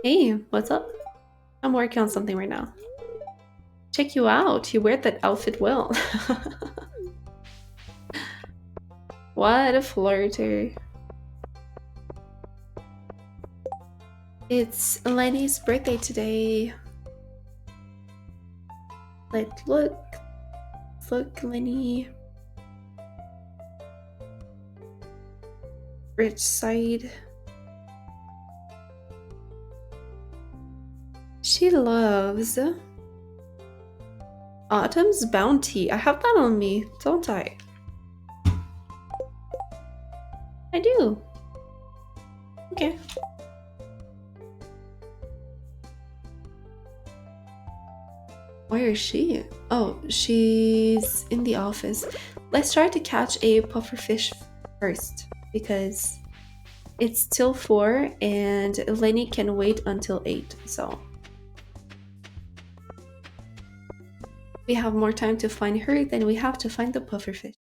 Hey, what's up? I'm working on something right now. Check you out. You wear that outfit well. What a flirter. It's Lenny's birthday today. Let's look. Look, Lenny. Ridgeside. She loves Autumn's Bounty. I have that on me, don't I? I do. Okay. Where is she? Oh, she's in the office. Let's try to catch a pufferfish first because it's till 4 and Lenny can wait until 8, so we have more time to find her than we have to find the pufferfish.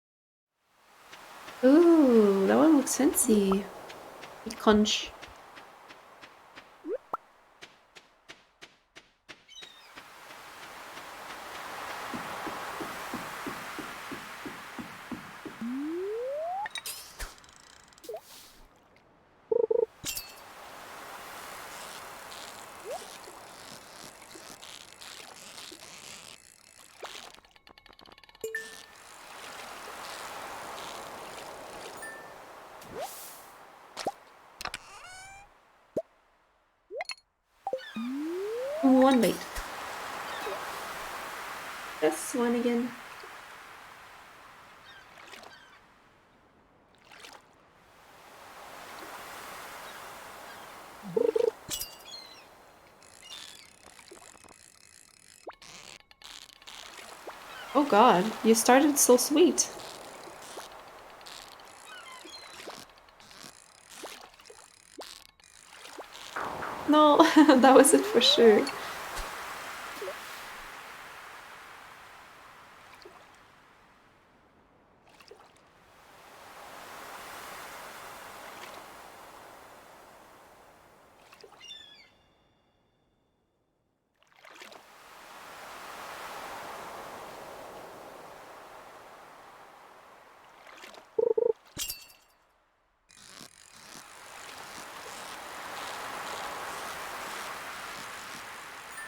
Ooh, that one looks fancy. Conch. One bait. This one again. Oh god, you started so sweet. No, that was it for sure.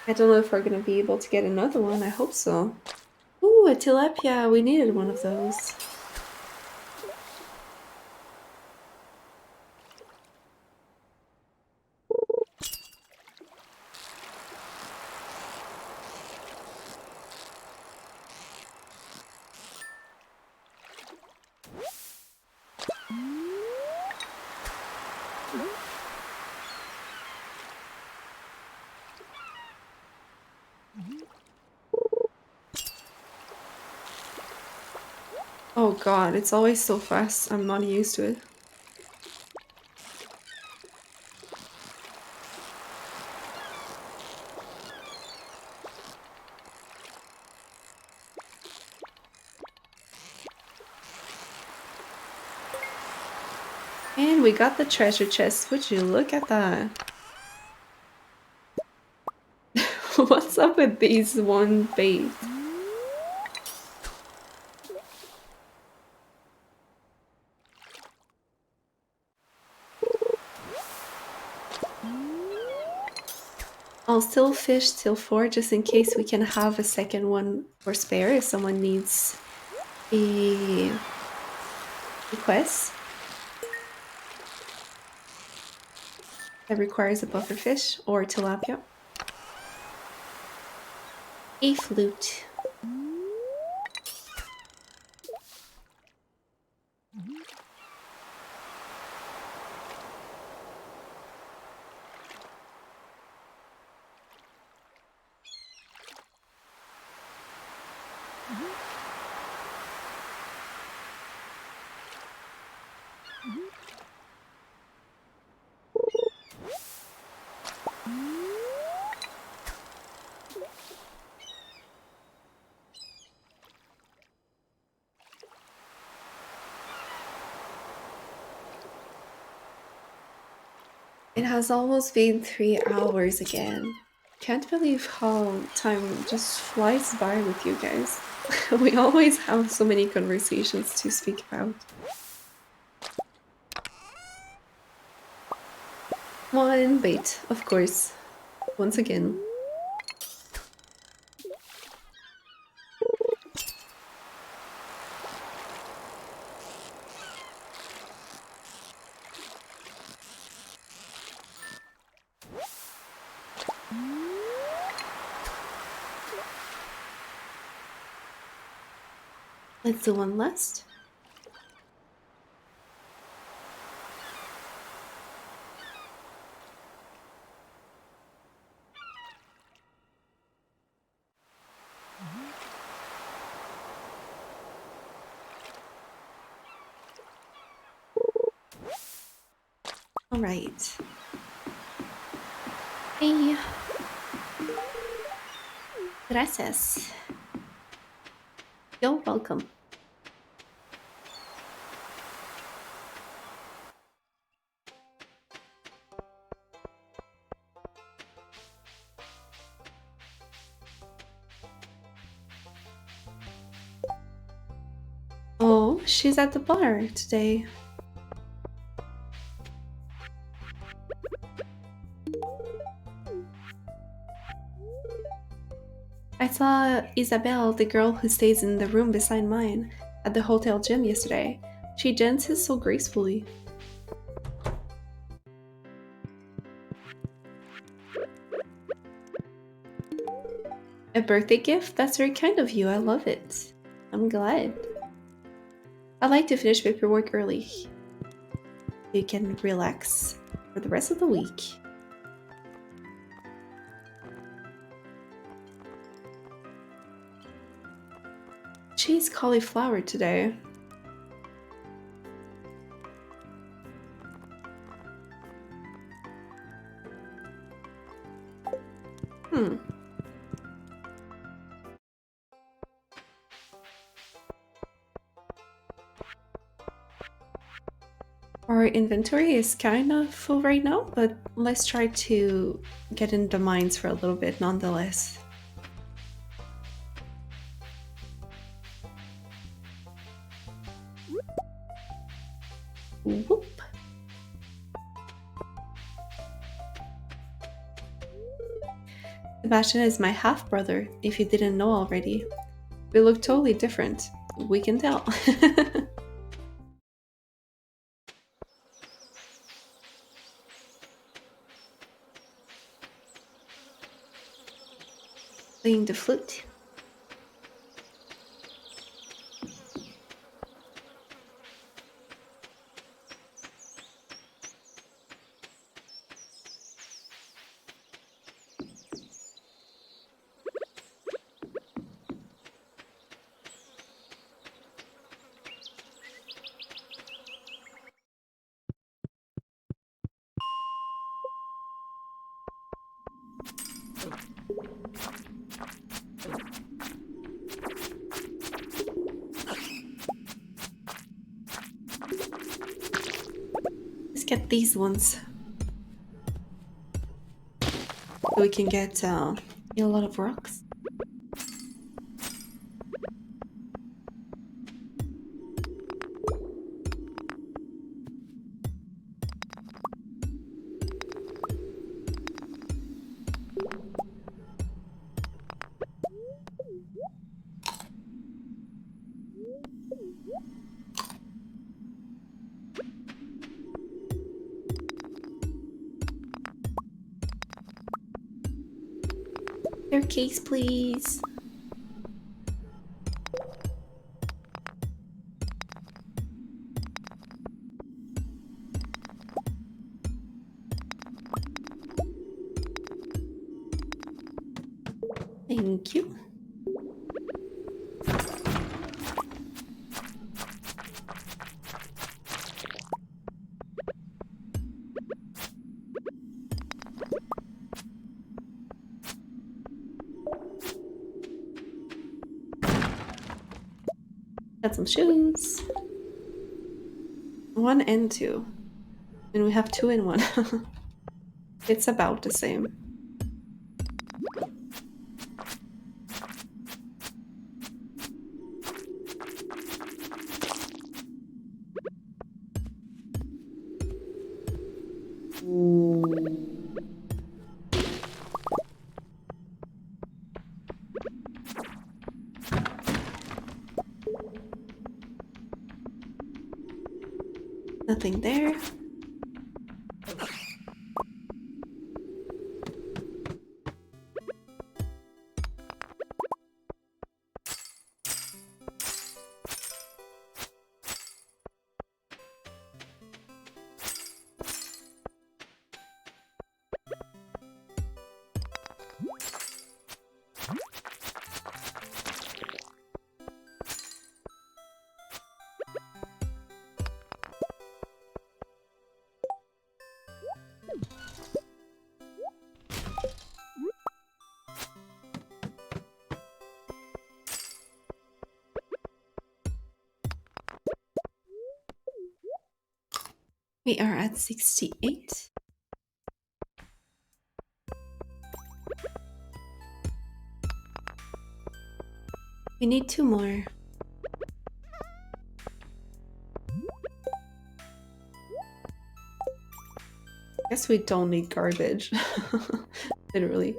I don't know if we're gonna be able to get another one. I hope so. Ooh, a tilapia. We needed one of those. Oh god, it's always so fast. I'm not used to it. And we got the treasure chest. Would you look at that? What's up with these one bait? I'll still fish till 4 just in case we can have a second one for spare if someone needs a quest that requires a buffer fish or tilapia. A flute. It has almost been 3 hours again. Can't believe how time just flies by with you guys. We always have so many conversations to speak about. One bait, of course. Once again. Let's do one last. All right. Hey. Gracias. You're welcome. Oh, she's at the bar today. I saw Isabel, the girl who stays in the room beside mine, at the hotel gym yesterday. She dances so gracefully. A birthday gift? That's very kind of you. I love it. I'm glad. I like to finish paperwork early. You can relax for the rest of the week. Cheese cauliflower today. Our inventory is kind of full right now, but let's try to get in the mines for a little bit nonetheless. Whoop. Sebastian is my half-brother, if you didn't know already. We look totally different. We can tell. Playing the flute. Let's get these ones. So we can get a lot of rocks. Staircase, please. Thank you. Got some shoes. 1 and 2. And we have 2 and 1. It's about the same. Nothing there. We are at 68. We need 2 more. Guess we don't need garbage. Literally.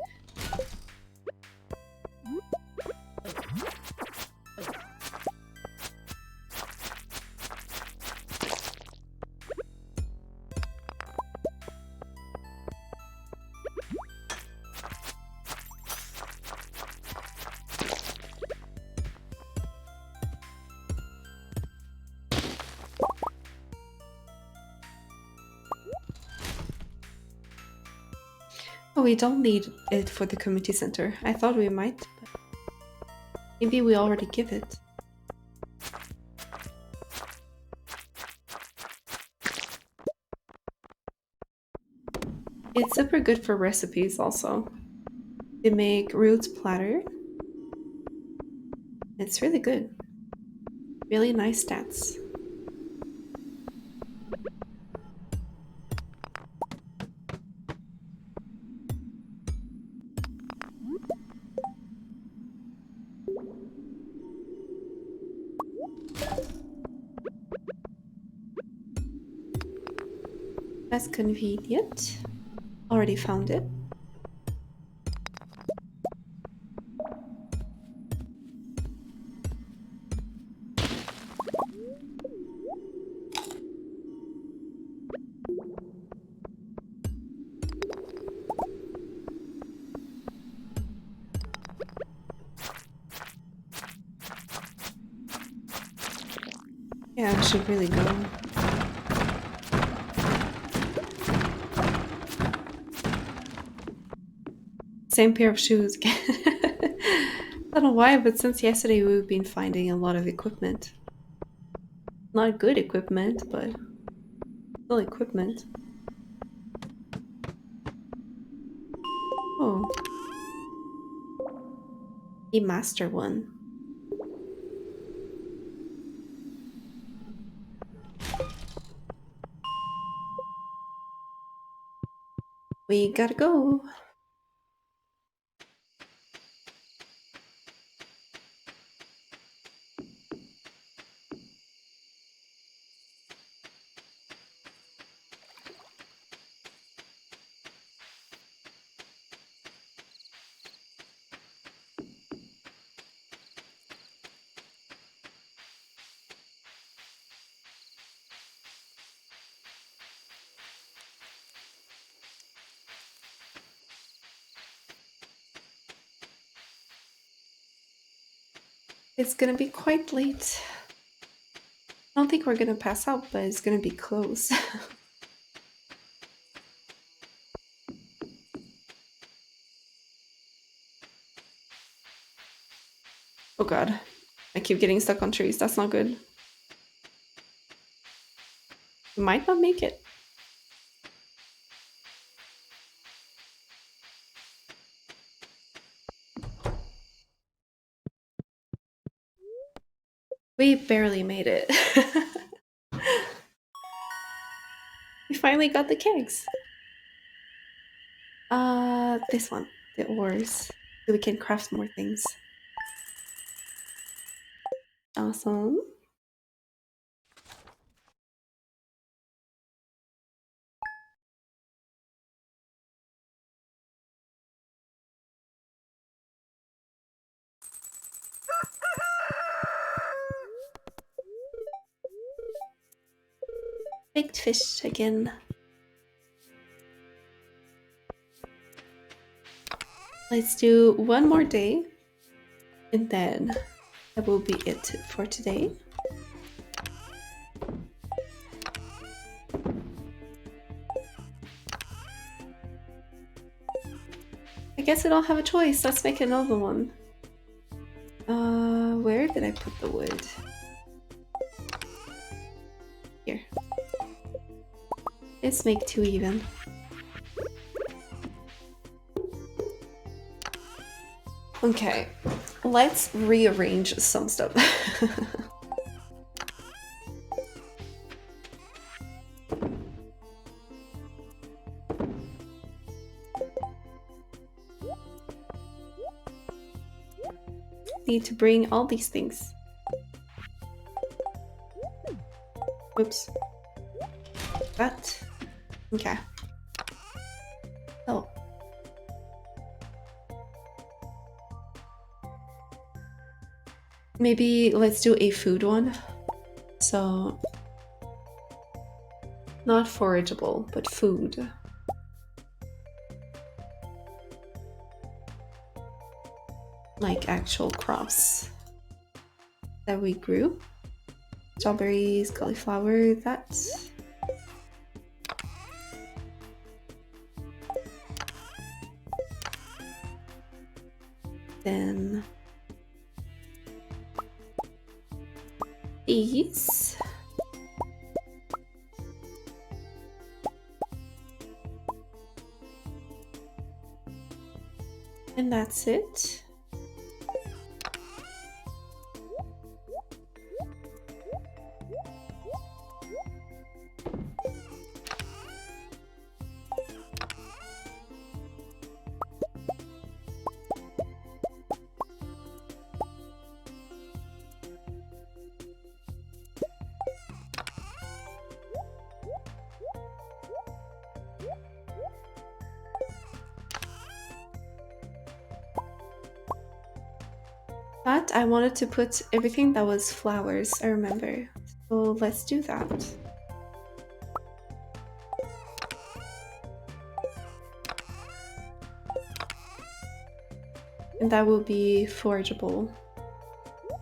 Oh, we don't need it for the community center. I thought we might, but maybe we already give it. It's super good for recipes also. They make roots platter. It's really good. Really nice stats. That's convenient. Already found it. Yeah, I should really go. Same pair of shoes again. I don't know why, but since yesterday we've been finding a lot of equipment. Not good equipment, but still equipment. Oh. The master one. We gotta go. It's gonna be quite late. I don't think we're gonna pass out, but it's gonna be close. Oh god. I keep getting stuck on trees. That's not good. We might not make it. We barely made it. We finally got the kegs. This one. The ores. So we can craft more things. Awesome. Baked fish again. Let's do one more day. And then that will be it for today. I guess I don't have a choice. Let's make another one. Where did I put the wood? Here. Let's make 2 even. Okay, let's rearrange some stuff. Need to bring all these things. Oops. That. Okay. Oh. Maybe let's do a food one. So, not forageable, but food. Like actual crops that we grew. Strawberries, cauliflower, that. Then these. And that's it. But I wanted to put everything that was flowers, I remember. So let's do that. And that will be forageable.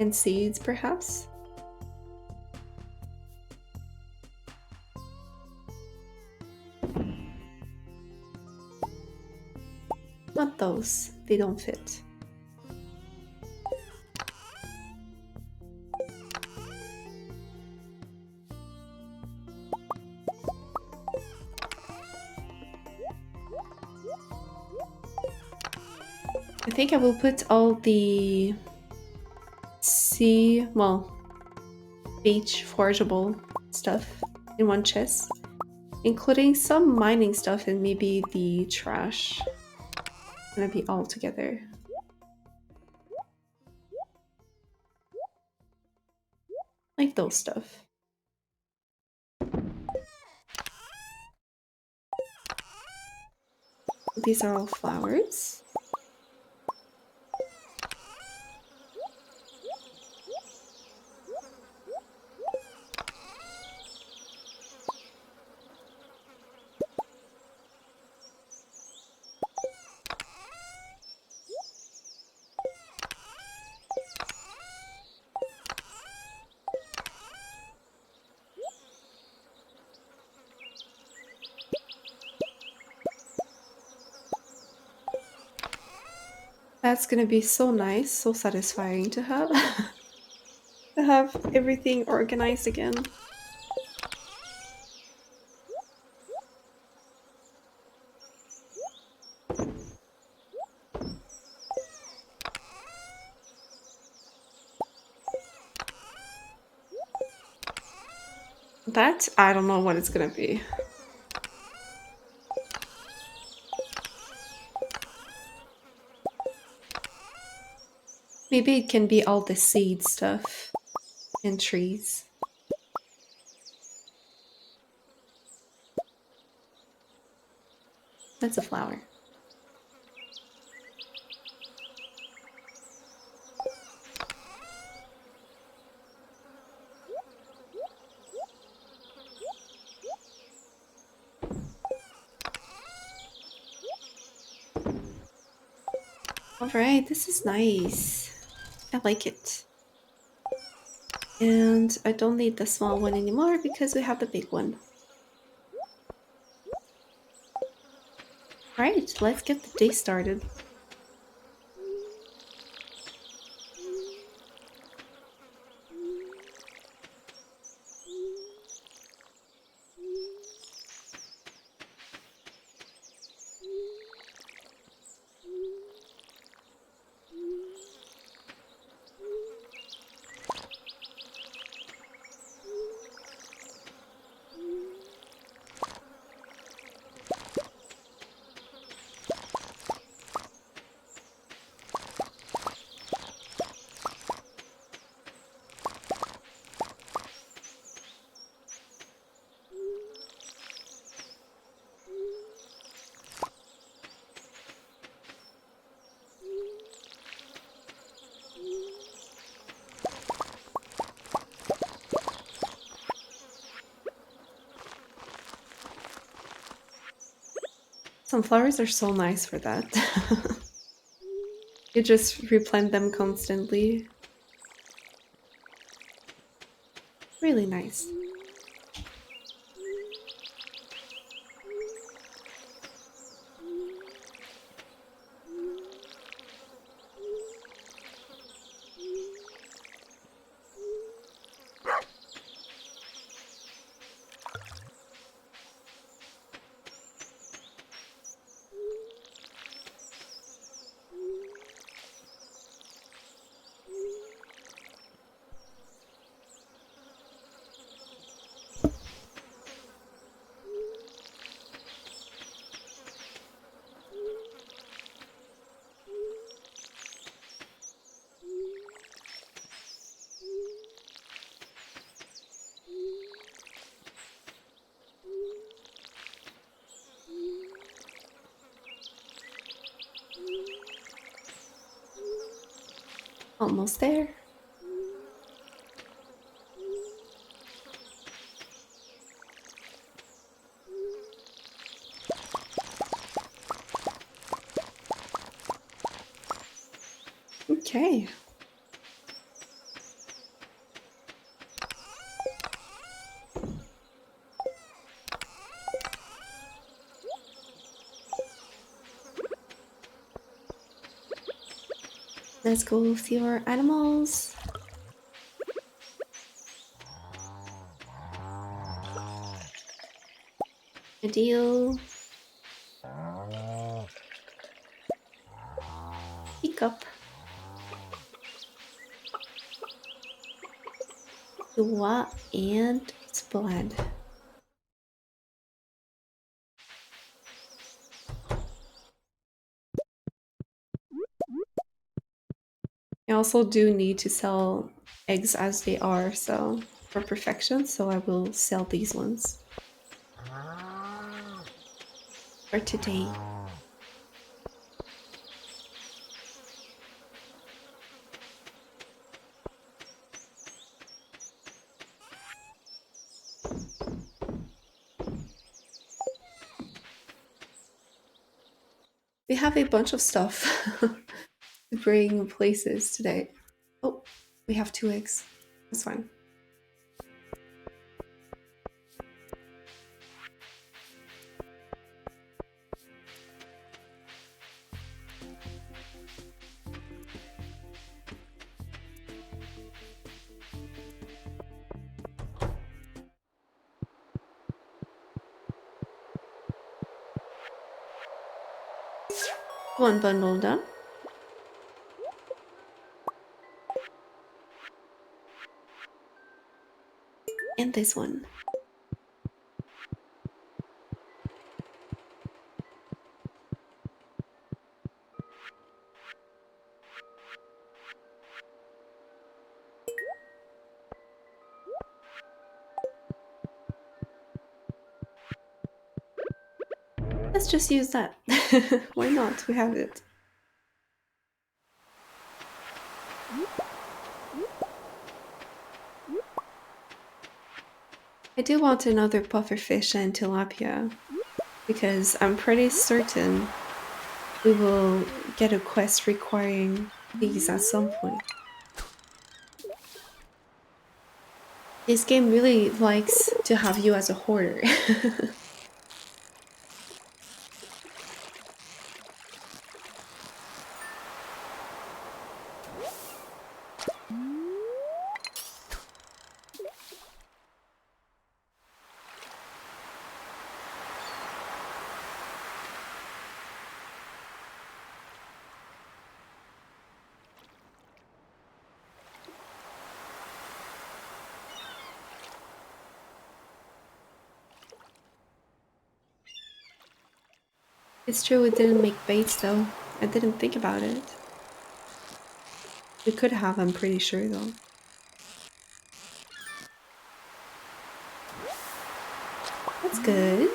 And seeds, perhaps? Not those. They don't fit. I think I will put all the beach forageable stuff in one chest, including some mining stuff and maybe the trash. It's gonna be all together. Like those stuff. These are all flowers. That's gonna be so nice, so satisfying to have. To have everything organized again. That, I don't know what it's gonna be. Maybe it can be all the seed stuff and trees. That's a flower. Alright, this is nice. I like it. And I don't need the small one anymore because we have the big one. Alright, let's get the day started. Sunflowers are so nice for that. You just replant them constantly. Really nice. Almost there. Okay. Let's go see our animals. A deal. Hiccup. Dua and Splad. I also do need to sell eggs as they are, so for perfection, so I will sell these ones for today. We have a bunch of stuff to bring places today. Oh, we have 2 eggs. That's fine. One bundle done. And this one. Let's just use that. Why not? We have it. I do want another pufferfish and tilapia, because I'm pretty certain we will get a quest requiring these at some point. This game really likes to have you as a hoarder. It's true we didn't make baits though. I didn't think about it. We could have, I'm pretty sure though. That's good.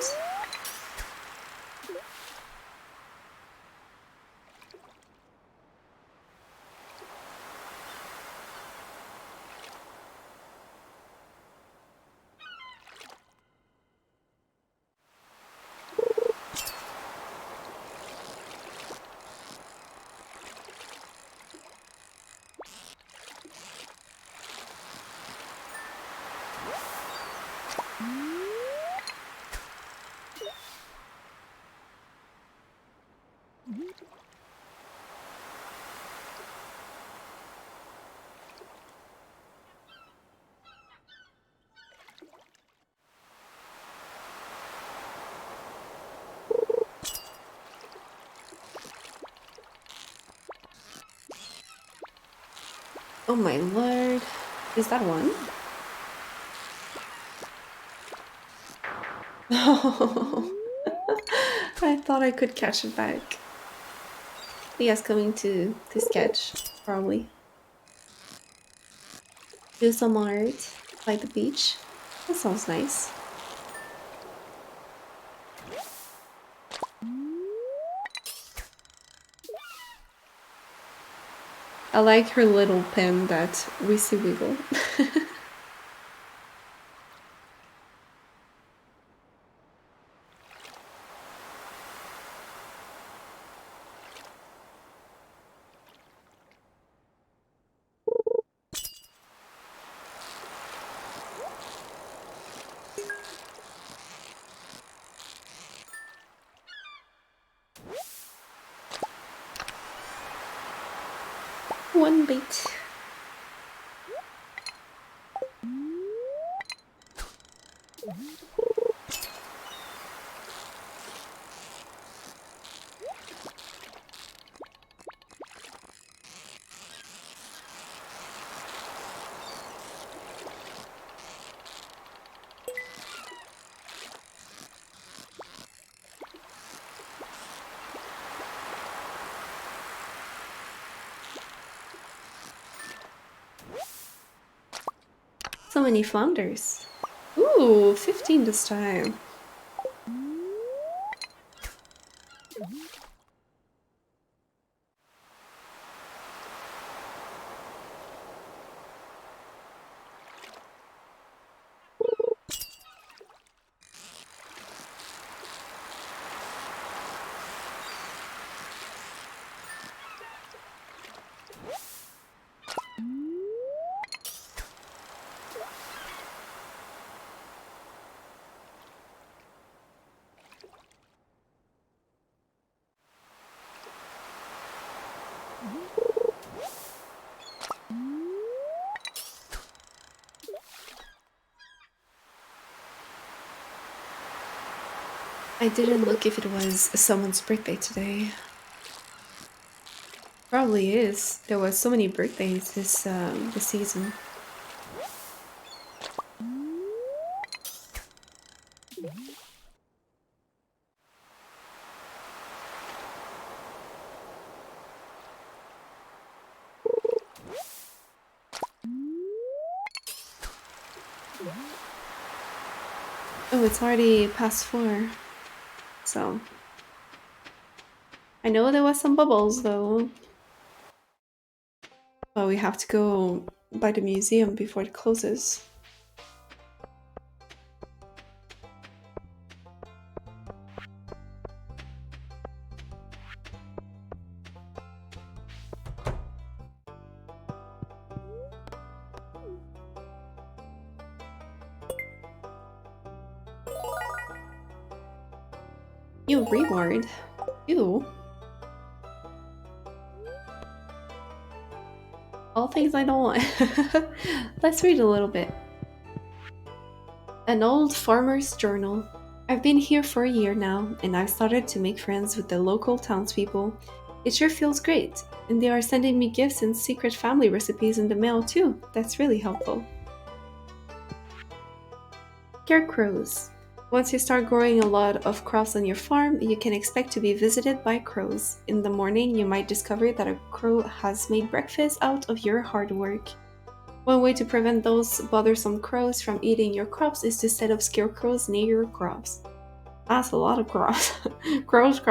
Oh my lord. Is that one? Oh, I thought I could catch it back. Leah's coming to sketch, probably. Do some art by the beach. That sounds nice. I like her little pen that we see wiggle. One bait. So many flounders. Ooh, 15 this time. I didn't look if it was someone's birthday today. Probably is. There was so many birthdays this season. Oh, it's already past 4. So I know there was some bubbles though. But we have to go by the museum before it closes. New reward. Ew. All things I don't want. Let's read a little bit. An old farmer's journal. I've been here for a year now, and I've started to make friends with the local townspeople. It sure feels great, and they are sending me gifts and secret family recipes in the mail too. That's really helpful. Scarecrows. Once you start growing a lot of crops on your farm, you can expect to be visited by crows. In the morning, you might discover that a crow has made breakfast out of your hard work. One way to prevent those bothersome crows from eating your crops is to set up scarecrows near your crops. That's a lot of crops. Crows.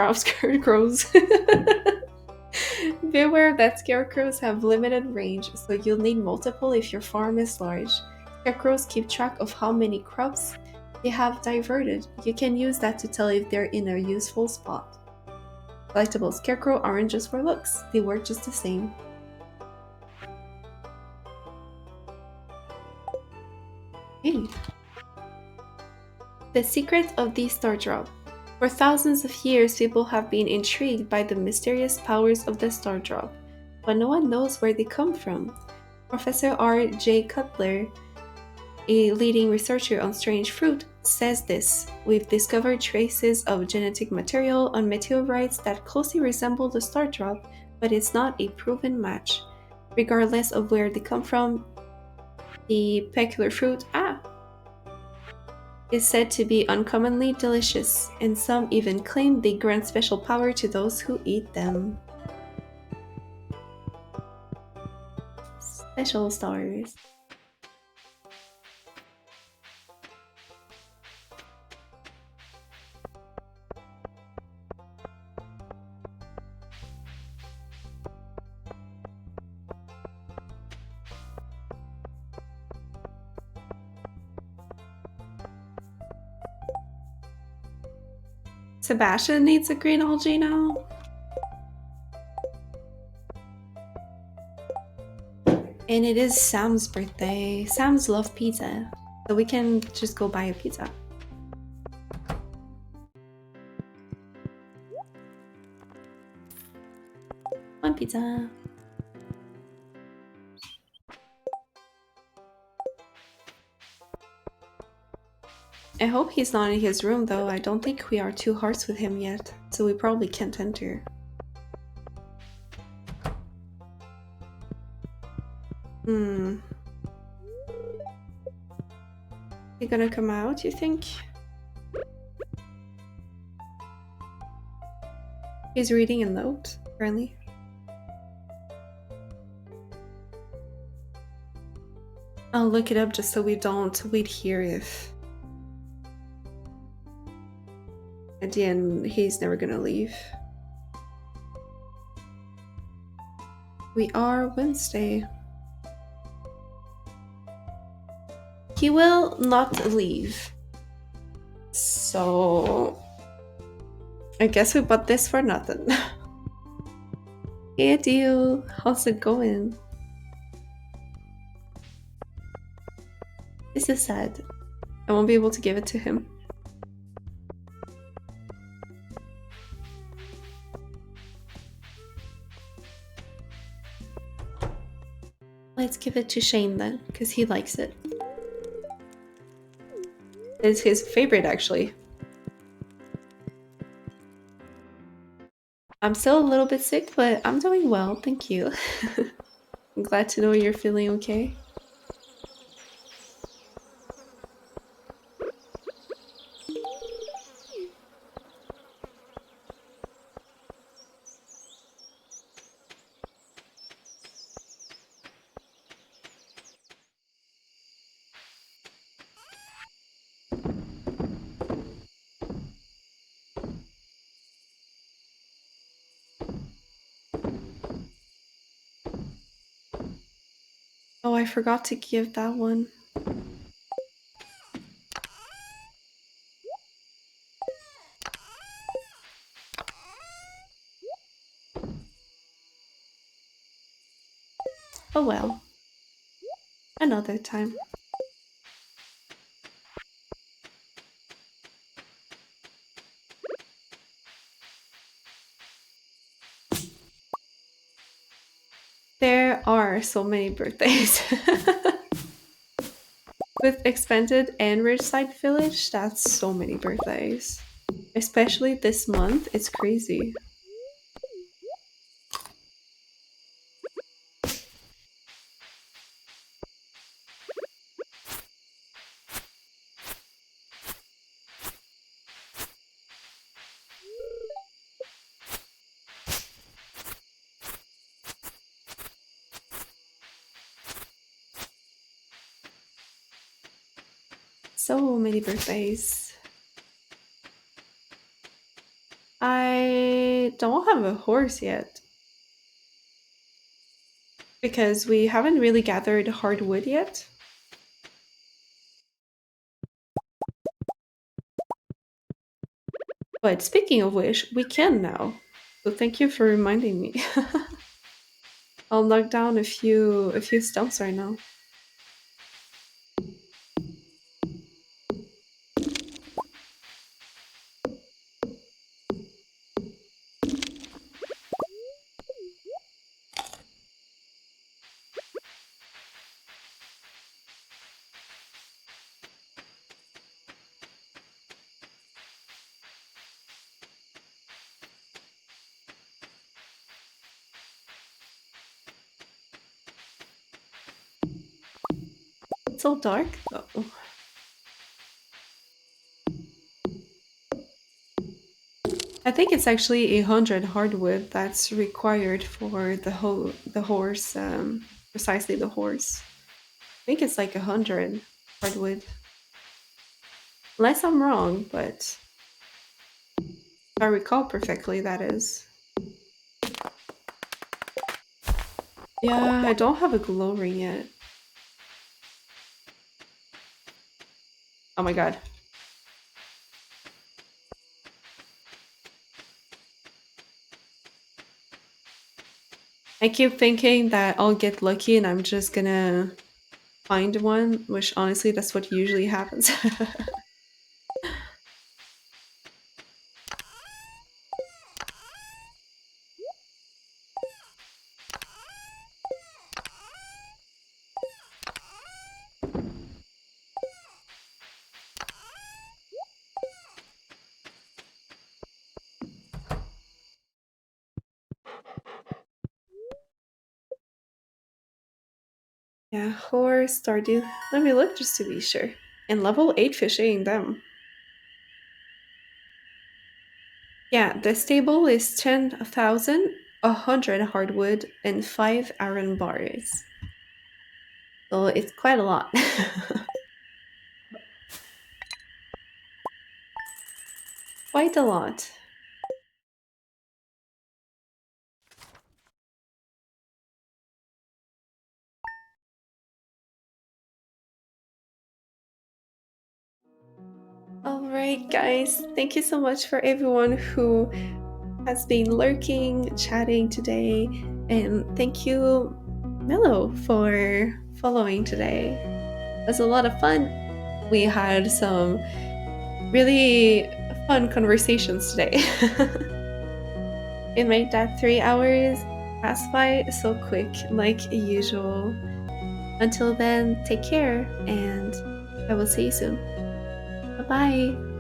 Beware that scarecrows have limited range, so you'll need multiple if your farm is large. Scarecrows keep track of how many crops they have diverted. You can use that to tell if they're in a useful spot. Collectible scarecrow aren't just for looks, they work just the same. Hey. The secret of the star drop. For thousands of years, people have been intrigued by the mysterious powers of the star drop, but no one knows where they come from. Professor R. J. Cutler, a leading researcher on strange fruit, says this: "We've discovered traces of genetic material on meteorites that closely resemble the star drop, but it's not a proven match. Regardless of where they come from, the peculiar fruit is said to be uncommonly delicious, and some even claim they grant special power to those who eat them." Special stars. Sebastian needs a green algae now. And it is Sam's birthday. Sam's love pizza. So we can just go buy a pizza. One pizza. I hope he's not in his room though. I don't think we are 2 hearts with him yet, so we probably can't enter. He gonna come out, you think? He's reading a note, apparently. I'll look it up just so we don't wait here if... At the end, he's never gonna leave. We are Wednesday. He will not leave. So... I guess we bought this for nothing. Hey, Dio. How's it going? This is sad. I won't be able to give it to him. Let's give it to Shane then, because he likes it. It's his favorite, actually. I'm still a little bit sick, but I'm doing well, thank you. I'm glad to know you're feeling okay. Oh, I forgot to give that one. Oh well, another time. There are so many birthdays. With Expanded and Ridgeside Village, that's so many birthdays. Especially this month, it's crazy. So many birthdays. I don't have a horse yet. Because we haven't really gathered hardwood yet. But speaking of which, we can now. So thank you for reminding me. I'll knock down a few stumps right now. It's so dark though. I think it's actually 100 hardwood that's required for the horse, precisely the horse. I think it's like 100 hardwood. Unless I'm wrong, but if I recall perfectly, that is. Yeah, I don't have a glow ring yet. Oh my god. I keep thinking that I'll get lucky and I'm just gonna find one, which honestly, that's what usually happens. Yeah, horse, Stardew. Let me look just to be sure. And level 8 fishing them. Yeah, the stable is 10,000, 100 hardwood, and 5 iron bars. So it's quite a lot. Quite a lot. Alright, guys. Thank you so much for everyone who has been lurking, chatting today. And thank you, Mello, for following today. It was a lot of fun. We had some really fun conversations today. It made that 3 hours pass by so quick, like usual. Until then, take care, and I will see you soon. Bye bye.